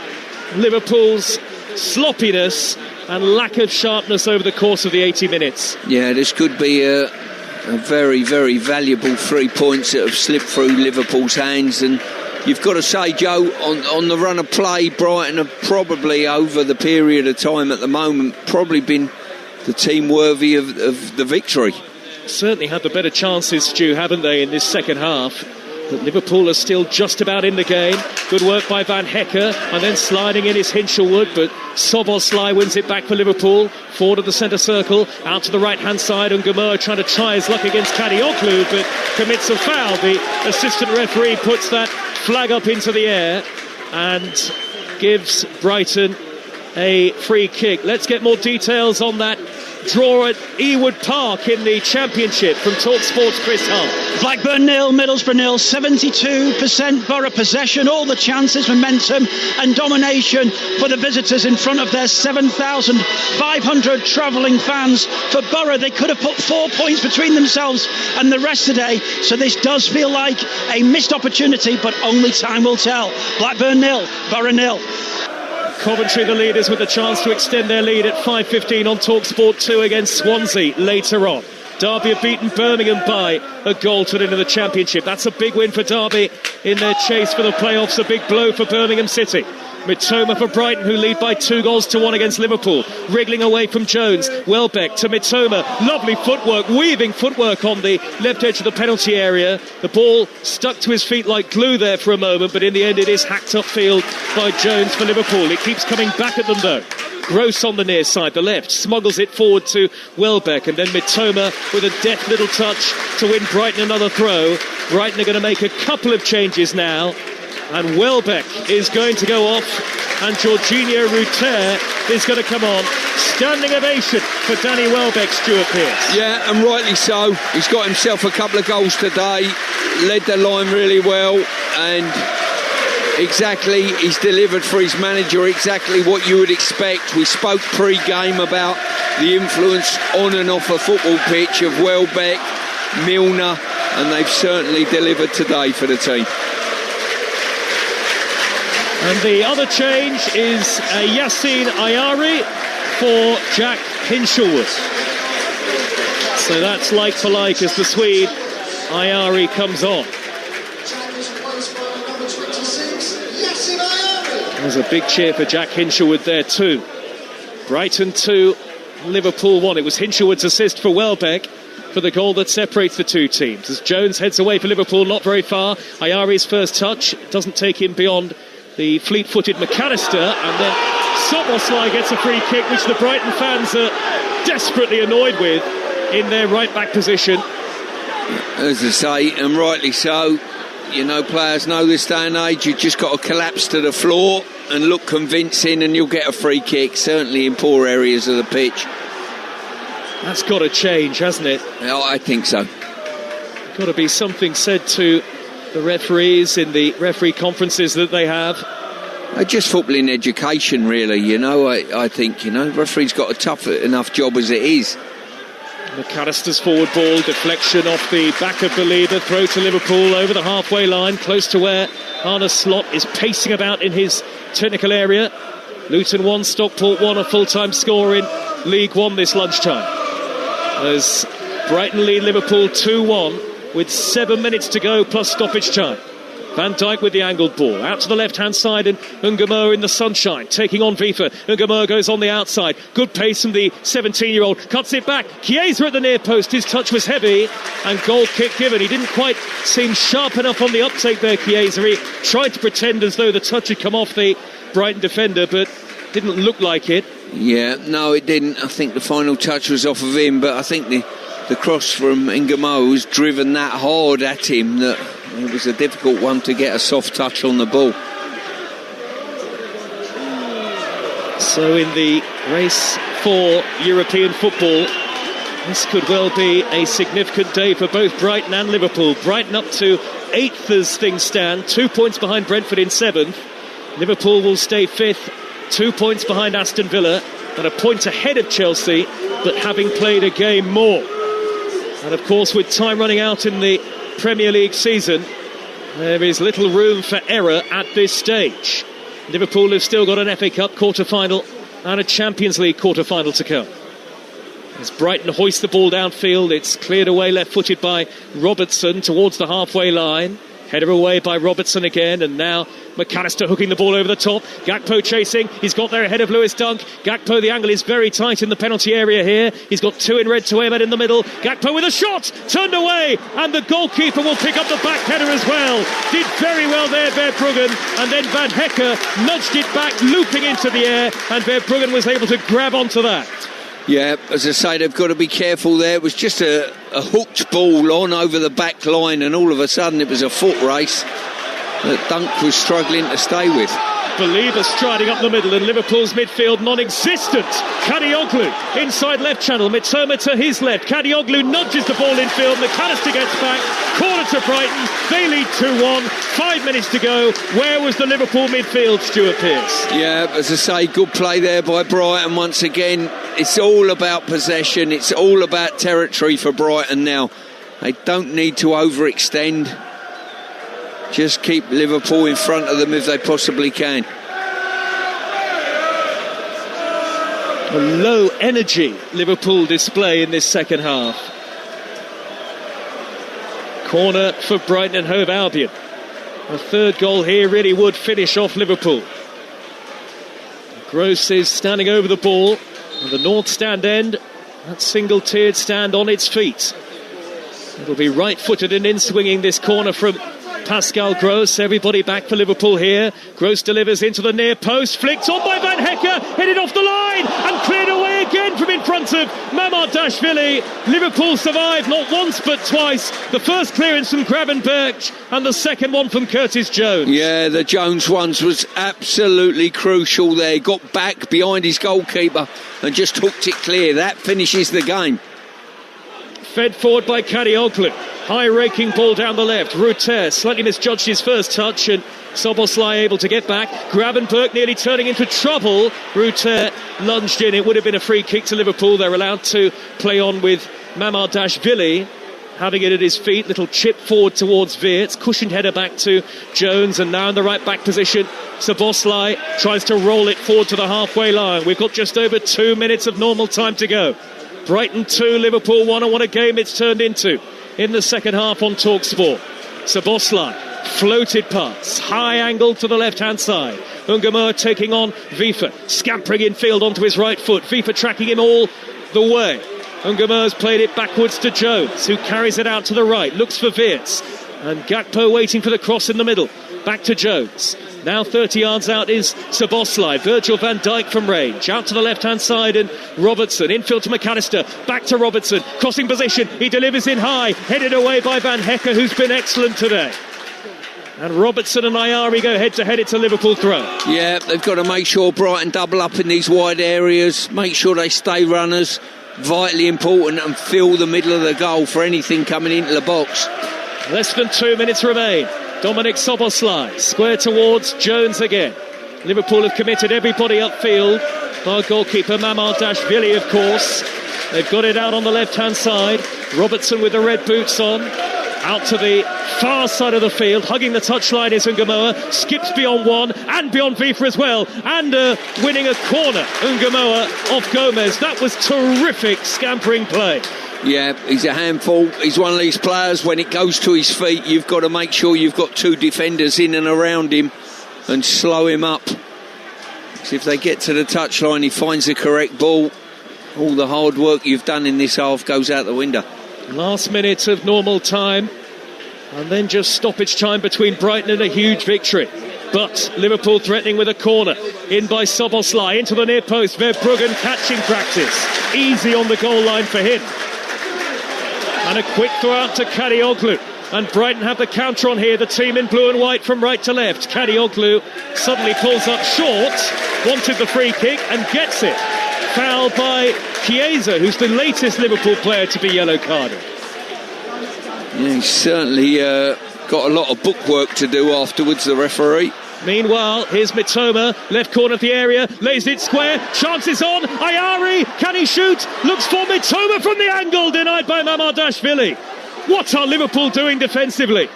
Liverpool's sloppiness and lack of sharpness over the course of the 80 minutes. Yeah, this could be a very, very valuable 3 points that have slipped through Liverpool's hands, and you've got to say, Joe, on the run of play, Brighton have probably, over the period of time at the moment, probably been the team worthy of the victory. Certainly had the better chances, Stu, haven't they, in this second half? But Liverpool are still just about in the game. Good work by Van Hecker, and then sliding in is Hinchelwood, but Szoboszlai wins it back for Liverpool. Forward of the centre circle, out to the right-hand side, and Gamur trying to try his luck against Kadioglu, but commits a foul. The assistant referee puts that flag up into the air and gives Brighton a free kick. Let's get more details on that draw at Ewood Park in the Championship from Talksport's Chris Hunt. Blackburn 0, Middlesbrough 0, 72% Borough possession, all the chances, momentum and domination for the visitors in front of their 7,500 travelling fans. For Borough, they could have put 4 points between themselves and the rest today, so this does feel like a missed opportunity, but only time will tell. Blackburn 0, Borough 0. Coventry the leaders with a chance to extend their lead at 5:15 on Talksport 2 against Swansea later on. Derby have beaten Birmingham by a goal to into the Championship. That's a big win for Derby in their chase for the playoffs, a big blow for Birmingham City. Mitoma for Brighton, who lead by 2-1 against Liverpool. Wriggling away from Jones. Welbeck to Mitoma. Lovely footwork, weaving footwork on the left edge of the penalty area. The ball stuck to his feet like glue there for a moment, but in the end it is hacked upfield by Jones for Liverpool. It keeps coming back at them though. Gross on the near side, the left, smuggles it forward to Welbeck, and then Mitoma with a deft little touch to win Brighton another throw. Brighton are going to make a couple of changes now, and Welbeck is going to go off and Jorginho Ruter is going to come on. Standing ovation for Danny Welbeck, Stuart Pearce. Yeah, and rightly so. He's got himself a couple of goals today, led the line really well, and exactly, he's delivered for his manager exactly what you would expect. We spoke pre-game about the influence on and off a football pitch of Welbeck, Milner, and they've certainly delivered today for the team. And the other change is Yassine Ayari for Jack Hinshelwood. So that's like for like as the Swede Ayari comes on. There's a big cheer for Jack Hinshelwood there too. Brighton 2, Liverpool 1. It was Hinshelwood's assist for Welbeck for the goal that separates the two teams. As Jones heads away for Liverpool, not very far. Ayari's first touch doesn't take him beyond the fleet-footed McAllister, and then Soboslai gets a free kick, which the Brighton fans are desperately annoyed with in their right-back position. As I say, and rightly so, you know, players know this day and age, you've just got to collapse to the floor and look convincing and you'll get a free kick, certainly in poor areas of the pitch. That's got to change, hasn't it? Oh, I think so. Got to be something said to the referees in the referee conferences that they have. Just footballing education, really, you know. I think, you know, referees got a tough enough job as it is. McAllister's forward ball, deflection off the back of Belieber, throw to Liverpool over the halfway line, close to where Arne Slot is pacing about in his technical area. Luton 1, Stockport 1, a full-time score in League One this lunchtime. As Brighton lead Liverpool 2-1 with 7 minutes to go plus stoppage time. Van Dijk with the angled ball out to the left-hand side, and Ngamo in the sunshine taking on Vifa. Ngamo goes on the outside, good pace from the 17-year-old, cuts it back. Chiesa at the near post, his touch was heavy, and goal kick given. He didn't quite seem sharp enough on the uptake there, Chiesa. He tried to pretend as though the touch had come off the Brighton defender, but didn't look like it. Yeah, no, it didn't. I think the final touch was off of him, but I think the cross from Ngamo was driven that hard at him that it was a difficult one to get a soft touch on the ball. So in the race for European football, this could well be a significant day for both Brighton and Liverpool. Brighton up to 8th as things stand, 2 points behind Brentford in 7th. Liverpool will stay 5th, 2 points behind Aston Villa and a point ahead of Chelsea, but having played a game more. And of course, with time running out in the Premier League season, there is little room for error at this stage. Liverpool have still got an FA Cup quarter-final and a Champions League quarter-final to come. As Brighton hoist the ball downfield, it's cleared away left-footed by Robertson towards the halfway line. Header away by Robertson again, and now McAllister hooking the ball over the top. Gakpo chasing, he's got there ahead of Lewis Dunk. Gakpo, the angle is very tight in the penalty area here. He's got two in red to Ahmed in the middle. Gakpo with a shot, turned away, and the goalkeeper will pick up the back header as well. Did very well there, Verbruggen, and then Van Hecker nudged it back, looping into the air, and Verbruggen was able to grab onto that. Yeah, as I say, they've got to be careful there. It was just a hooked ball on over the back line, and all of a sudden it was a foot race that Dunk was struggling to stay with. Belieber striding up the middle, and Liverpool's midfield non-existent. Kadioglu inside left channel, Mitoma to his left. Kadioglu nudges the ball infield, McAllister gets back, corner to Brighton, they lead 2-1, 5 minutes to go. Where was the Liverpool midfield, Stuart Pearce? Yeah, as I say, good play there by Brighton once again. It's all about possession, it's all about territory for Brighton now. They don't need to overextend. Just keep Liverpool in front of them if they possibly can. A low energy Liverpool display in this second half. Corner for Brighton and Hove Albion. A third goal here really would finish off Liverpool. Gross is standing over the ball at the north stand end. That single-tiered stand on its feet. It'll be right-footed and in swinging this corner from Pascal Gross, everybody back for Liverpool here. Gross delivers into the near post, flicked on by Van Hecke, headed off the line and cleared away again from in front of Mamardashvili. Liverpool survived not once but twice. The first clearance from Gravenberch and the second one from Curtis Jones. Yeah, the Jones ones was absolutely crucial there. Got back behind his goalkeeper and just hooked it clear. That finishes the game. Fed forward by Kadioglu. High raking ball down the left. Ruter slightly misjudged his first touch and Soboslai able to get back. Gravenberch nearly turning into trouble. Ruter lunged in. It would have been a free kick to Liverpool. They're allowed to play on with Mamardashvili having it at his feet. Little chip forward towards Wirtz. Cushioned header back to Jones, and now in the right back position Soboslai tries to roll it forward to the halfway line. We've got just over 2 minutes of normal time to go. Brighton 2, Liverpool 1, and what a game it's turned into in the second half on Talksport. Soboslai, floated pass, high angle to the left-hand side. Ungamoa taking on Vifa, scampering infield onto his right foot. Vifa tracking him all the way. Ungamoa's played it backwards to Jones, who carries it out to the right, looks for Wirtz. And Gakpo waiting for the cross in the middle. Back to Jones. Now 30 yards out is Soboslai. Virgil van Dijk from range. Out to the left-hand side and Robertson. Infield to McAllister. Back to Robertson. Crossing position. He delivers in high. Headed away by Van Hecke, who's been excellent today. And Robertson and Ayari go head-to-head. It's a Liverpool throw. Yeah, they've got to make sure Brighton double up in these wide areas. Make sure they stay runners. Vitally important, and fill the middle of the goal for anything coming into the box. Less than 2 minutes remain. Dominic Soboslai, square towards Jones again. Liverpool have committed everybody upfield. Our goalkeeper Mamardashvili, of course. They've got it out on the left-hand side. Robertson with the red boots on. Out to the far side of the field. Hugging the touchline is Ungamoa. Skips beyond one and beyond Vifa as well. And winning a corner, Ungamoa off Gomez. That was terrific scampering play. Yeah, he's a handful. He's one of these players, when it goes to his feet, you've got to make sure you've got two defenders in and around him and slow him up. So if they get to the touchline, he finds the correct ball. All the hard work you've done in this half goes out the window. Last minute of normal time, and then just stoppage time between Brighton and a huge victory. But Liverpool threatening with a corner. In by Soboslai, into the near post. Verbruggen catching practice. Easy on the goal line for him. And a quick throw out to Kadioglu. And Brighton have the counter on here. The team in blue and white from right to left. Kadioglu suddenly pulls up short. Wanted the free kick and gets it. Foul by Chiesa, who's the latest Liverpool player to be yellow carded. Yeah, he's certainly got a lot of bookwork to do afterwards, the referee. Meanwhile, here's Mitoma, left corner of the area, lays it square, chances on, Ayari, can he shoot? Looks for Mitoma from the angle, denied by Mamardashvili. What are Liverpool doing defensively?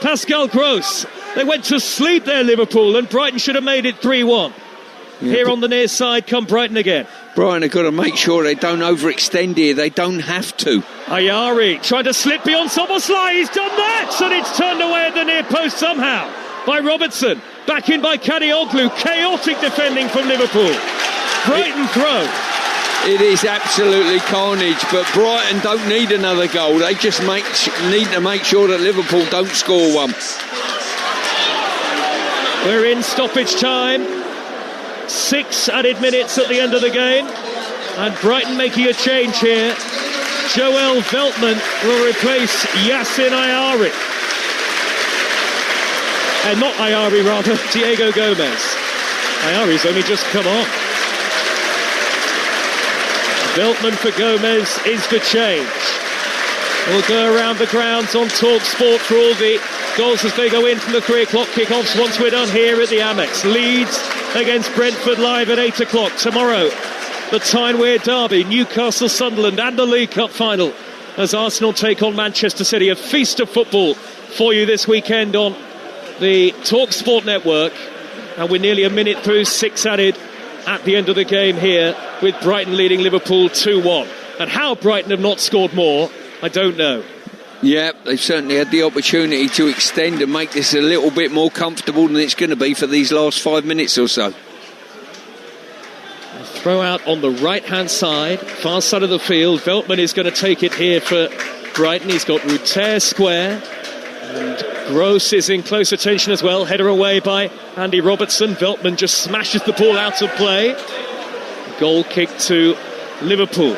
Pascal Gross, they went to sleep there, Liverpool, and Brighton should have made it 3-1. Yeah, here on the near side come Brighton again. Brighton have got to make sure they don't overextend here. They don't have to. Ayari trying to slip beyond Soboslai. He's done that, and it's turned away at the near post somehow by Robertson. Back in by Kadioglu. Chaotic defending from Liverpool. Brighton throw. It is absolutely carnage, but Brighton don't need another goal. They just need to make sure that Liverpool don't score one. We're in stoppage time. 6 added minutes at the end of the game, and Brighton making a change here. Joel Veltman will replace Yassin Ayari. Not Ayari, rather, Diego Gomez. Ayari's only just come on. Veltman for Gomez is the change. We'll go around the grounds on Talksport for all the goals as they go in from the 3 o'clock kickoffs once we're done here at the Amex. Leeds against Brentford live at 8 o'clock tomorrow. The Tyne-Wear derby, Newcastle, Sunderland, and the League Cup final as Arsenal take on Manchester City. A feast of football for you this weekend on the Talksport network, and we're nearly a minute through, 6 added at the end of the game here, with Brighton leading Liverpool 2-1. And how Brighton have not scored more, I don't know. Yeah, they've certainly had the opportunity to extend and make this a little bit more comfortable than it's going to be for these last 5 minutes or so. A throw out on the right-hand side, far side of the field. Veltman is going to take it here for Brighton. He's got Ruter square. And Gross is in close attention as well. Header away by Andy Robertson. Veltman just smashes the ball out of play. Goal kick to Liverpool.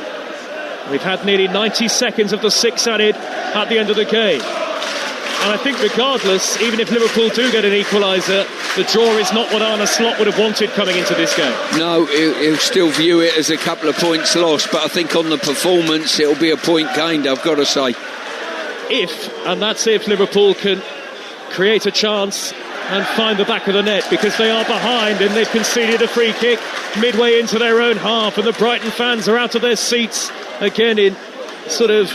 We've had nearly 90 seconds of the 6 added at the end of the game. And I think regardless, even if Liverpool do get an equaliser, the draw is not what Arne Slot would have wanted coming into this game. No, he'll still view it as a couple of points lost, but I think on the performance it'll be a point gained, I've got to say. And that's if Liverpool can create a chance and find the back of the net, because they are behind and they've conceded a free kick midway into their own half, and the Brighton fans are out of their seats again in sort of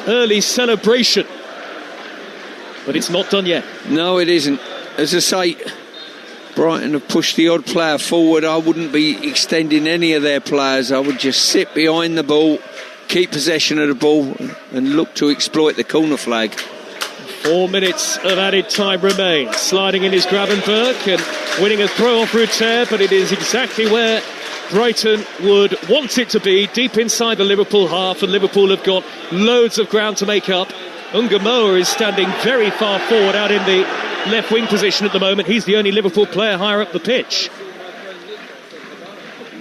early celebration. But it's not done yet. No, it isn't. As I say, Brighton have pushed the odd player forward. I wouldn't be extending any of their players. I would just sit behind the ball, keep possession of the ball and look to exploit the corner flag. 4 minutes of added time remain. Sliding in is Gravenberch and winning a throw off Rutter, but it is exactly where Brighton would want it to be, deep inside the Liverpool half, and Liverpool have got loads of ground to make up. Ungamoa is standing very far forward out in the left wing position at the moment. He's the only Liverpool player higher up the pitch.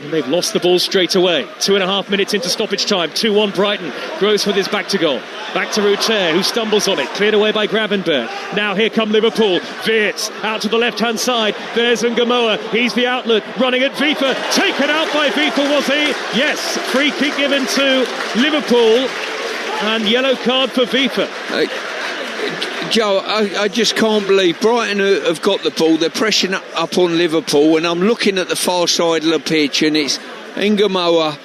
And they've lost the ball straight away. 2.5 minutes into stoppage time. 2-1 Brighton. Gross with his back to goal. Back to Rutter, who stumbles on it. Cleared away by Gravenberch. Now here come Liverpool. Wirtz out to the left-hand side. There's Ungamoa. He's the outlet. Running at Vifa. Taken out by Vifa, was he? Yes. Free kick given to Liverpool. And yellow card for Vifa. Joe, I just can't believe Brighton have got the ball. They're pressing up on Liverpool, and I'm looking at the far side of the pitch, and it's Ungamoa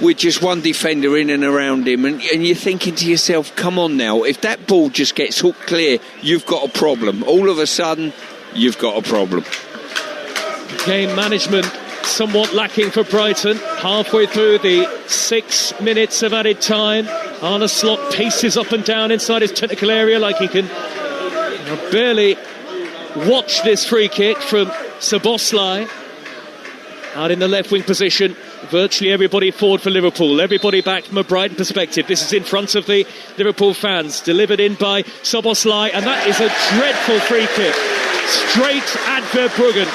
with just one defender in and around him, and you're thinking to yourself, come on now, if that ball just gets hooked clear, you've got a problem. All of a sudden, you've got a problem. Game management somewhat lacking for Brighton. Halfway through the 6 minutes of added time, Arne Slot paces up and down inside his technical area like he can barely watch this free kick from Szoboszlai. Out in the left wing position, virtually everybody forward for Liverpool, everybody back from a Brighton perspective. This is in front of the Liverpool fans, delivered in by Szoboszlai, and that is a dreadful free kick straight at Verbruggen.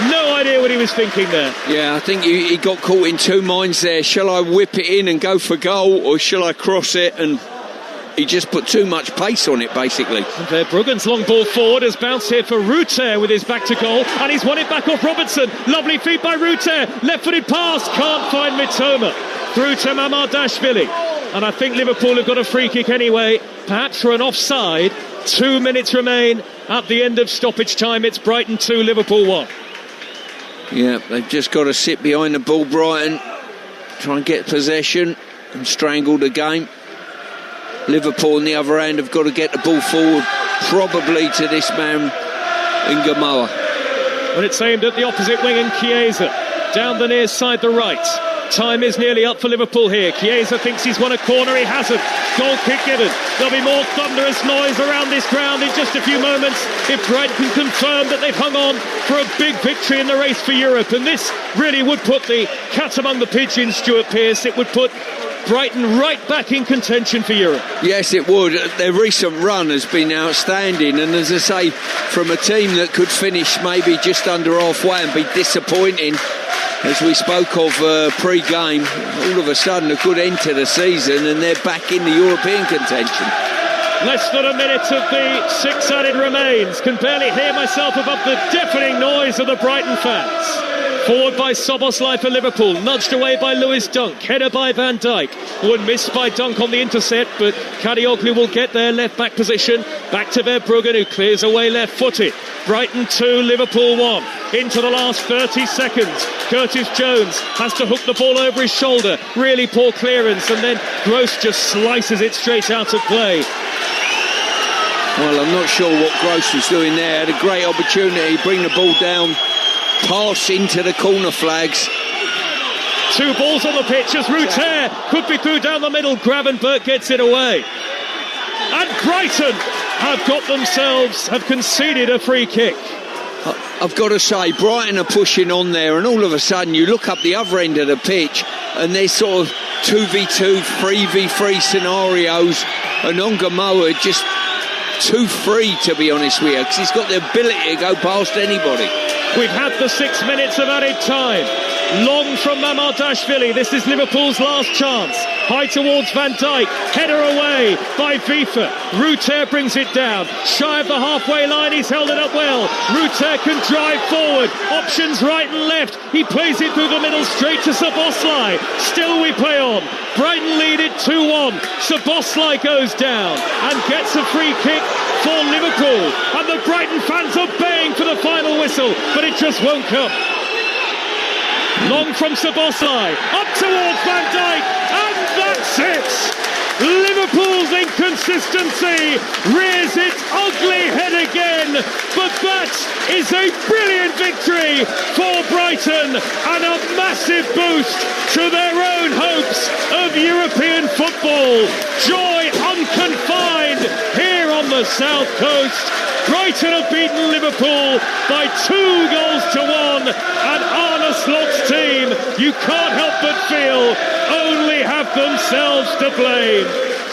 No idea what he was thinking there. Yeah, I think he got caught in two minds there. Shall I whip it in and go for goal, or shall I cross it? And he just put too much pace on it, basically. And Verbruggen's long ball forward has bounced here for Rutter with his back to goal, and he's won it back off Robertson. Lovely feed by Rutter. Left-footed pass, can't find Mitoma. Through to Mamardashvili. And I think Liverpool have got a free kick anyway, perhaps for an offside. 2 minutes remain at the end of stoppage time. It's Brighton 2, Liverpool 1. Yeah, they've just got to sit behind the ball, Brighton, try and get possession and strangle the game. Liverpool on the other hand have got to get the ball forward, probably to this man Ungamoa. But it's aimed at the opposite wing, and Chiesa down the near side, the right. Time is nearly up for Liverpool here. Chiesa thinks he's won a corner, he hasn't. Goal kick given. There'll be more thunderous noise around this ground in just a few moments if Brighton can confirm that they've hung on for a big victory in the race for Europe. And this really would put the cat among the pigeons, Stuart Pearce. It would put Brighton right back in contention for Europe. Yes, it would. Their recent run has been outstanding, and as I say, from a team that could finish maybe just under halfway and be disappointing, as we spoke of pre-game, all of a sudden a good end to the season, and they're back in the European contention. Less than a minute of the 6 added remains. Can barely hear myself above the deafening noise of the Brighton fans. Forward by Szoboszlai for Liverpool, nudged away by Lewis Dunk, header by Van Dijk. One missed by Dunk on the intercept, but Kadioglu will get their left back position. Back to Verbruggen, who clears away left footed. Brighton 2, Liverpool 1. Into the last 30 seconds. Curtis Jones has to hook the ball over his shoulder. Really poor clearance, and then Gross just slices it straight out of play. Well, I'm not sure what Gross was doing there. Had a great opportunity, bring the ball down, pass into the corner flags. 2 balls on the pitch as Rutter could be through down the middle. Gravenberch gets it away. And Brighton have conceded a free kick. I've got to say, Brighton are pushing on there, and all of a sudden you look up the other end of the pitch and there's sort of 2v2, 3v3 scenarios, and Ungamoa just too free, to be honest with you, because he's got the ability to go past anybody. We've had the 6 minutes of added time. Long from Mamardashvili. This is Liverpool's last chance. High towards Van Dijk. Header away by Vifa. Ruter brings it down. Shy of the halfway line. He's held it up well. Ruter can drive forward. Options right and left. He plays it through the middle straight to Szoboszlai. Still we play on. Brighton lead it 2-1. Szoboszlai goes down and gets a free kick for Liverpool. And the Brighton fans are baying for the final whistle, but it just won't come. Long from Szoboszlai, up towards Van Dijk, and that's it! Liverpool's inconsistency rears its ugly head again, but that is a brilliant victory for Brighton and a massive boost to their own hopes of European football. Joy unconfined here on the South Coast. Brighton have beaten Liverpool by 2-1, and Arne Slot's team, you can't help but feel, only have themselves to blame.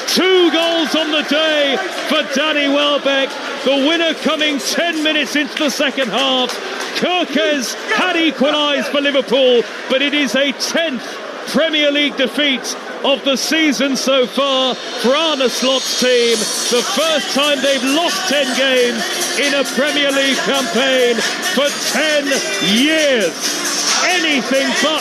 2 goals on the day for Danny Welbeck, the winner coming 10 minutes into the second half. Kirkes had equalised for Liverpool, but it is a 10th Premier League defeat of the season so far for Arne Slot's team. The first time they've lost 10 games in a Premier League campaign for 10 years. Anything but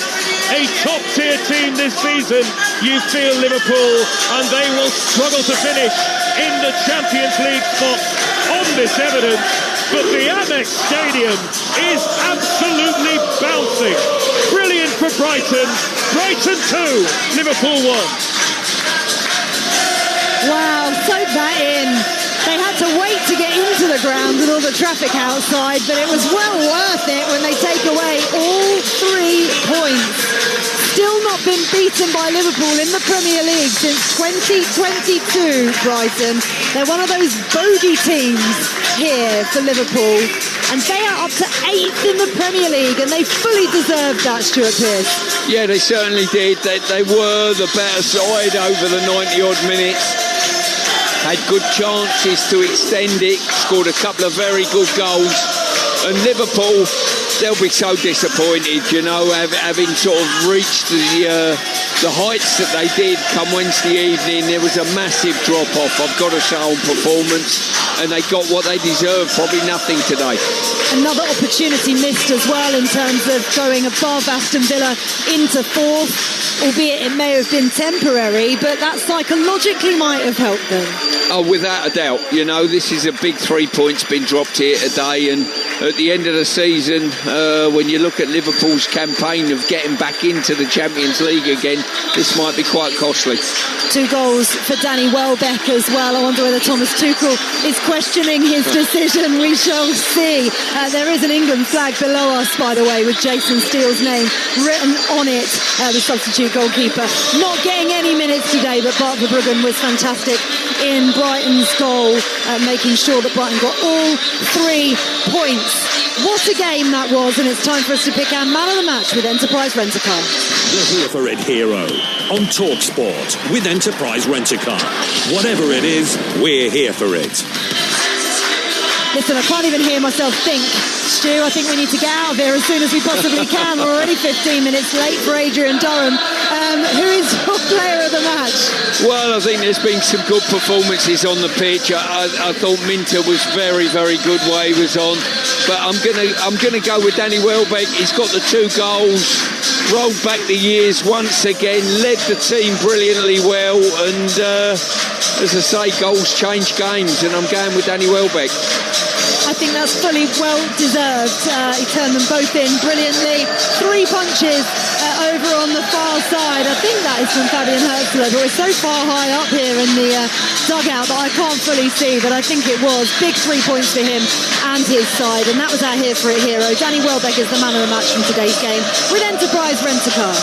a top-tier team this season, you feel Liverpool, and they will struggle to finish in the Champions League spot on this evidence. But the Amex Stadium is absolutely bouncing. Brilliant for Brighton. Brighton 2, Liverpool 1. Wow, soak that in. They had to wait to get into the ground with all the traffic outside, but it was well worth it when they take away all 3 points. Still not been beaten by Liverpool in the Premier League since 2022, Brighton. They're one of those bogey teams here for Liverpool, and they are up to 8th in the Premier League, and they fully deserved that, Stuart Pearce. Yeah, they certainly did. They were the better side over the 90-odd minutes. Had good chances to extend it, scored a couple of very good goals. And Liverpool, they'll be so disappointed, you know, having sort of reached the heights that they did come Wednesday evening. There was a massive drop-off, I've got to say, on performance, and they got what they deserved, probably nothing today. Another opportunity missed as well in terms of going above Aston Villa into 4th, albeit it may have been temporary, but that psychologically might have helped them. Oh, without a doubt. You know, this is a big 3 points been dropped here today, and at the end of the season, when you look at Liverpool's campaign of getting back into the Champions League again, this might be quite costly. 2 goals for Danny Welbeck as well. I wonder whether Thomas Tuchel is questioning his decision. We shall see. There is an England flag below us, by the way, with Jason Steele's name written on it, the substitute goalkeeper. Not getting any minutes today, but Bart Verbruggen was fantastic in Brighton's goal, making sure that Brighton got all 3 points. What a game that was, and it's time for us to pick our man of the match with Enterprise Rent-A-Car. The Here for It hero on Talksport with Enterprise Rent-A-Car. Whatever it is, we're here for it. Listen, I can't even hear myself think. Stu, I think we need to get out of here as soon as we possibly can. We're already 15 minutes late for Adrian Durham. Who is your player of the match? Well, I think there's been some good performances on the pitch. I thought Minter was very, very good while he was on. But I'm gonna go with Danny Welbeck. He's got the 2 goals, rolled back the years once again, led the team brilliantly well, and as I say, goals change games, and I'm going with Danny Welbeck. I think that's fully well deserved. He turned them both in brilliantly. 3 punches over on the far side. I think that is from Fabian Herzler, but we're so far high up here in the dugout that I can't fully see, but I think it was. Big 3 points for him and his side, and that was our Here for It hero. Danny Welbeck is the man of the match from today's game with Enterprise Rent-A-Car.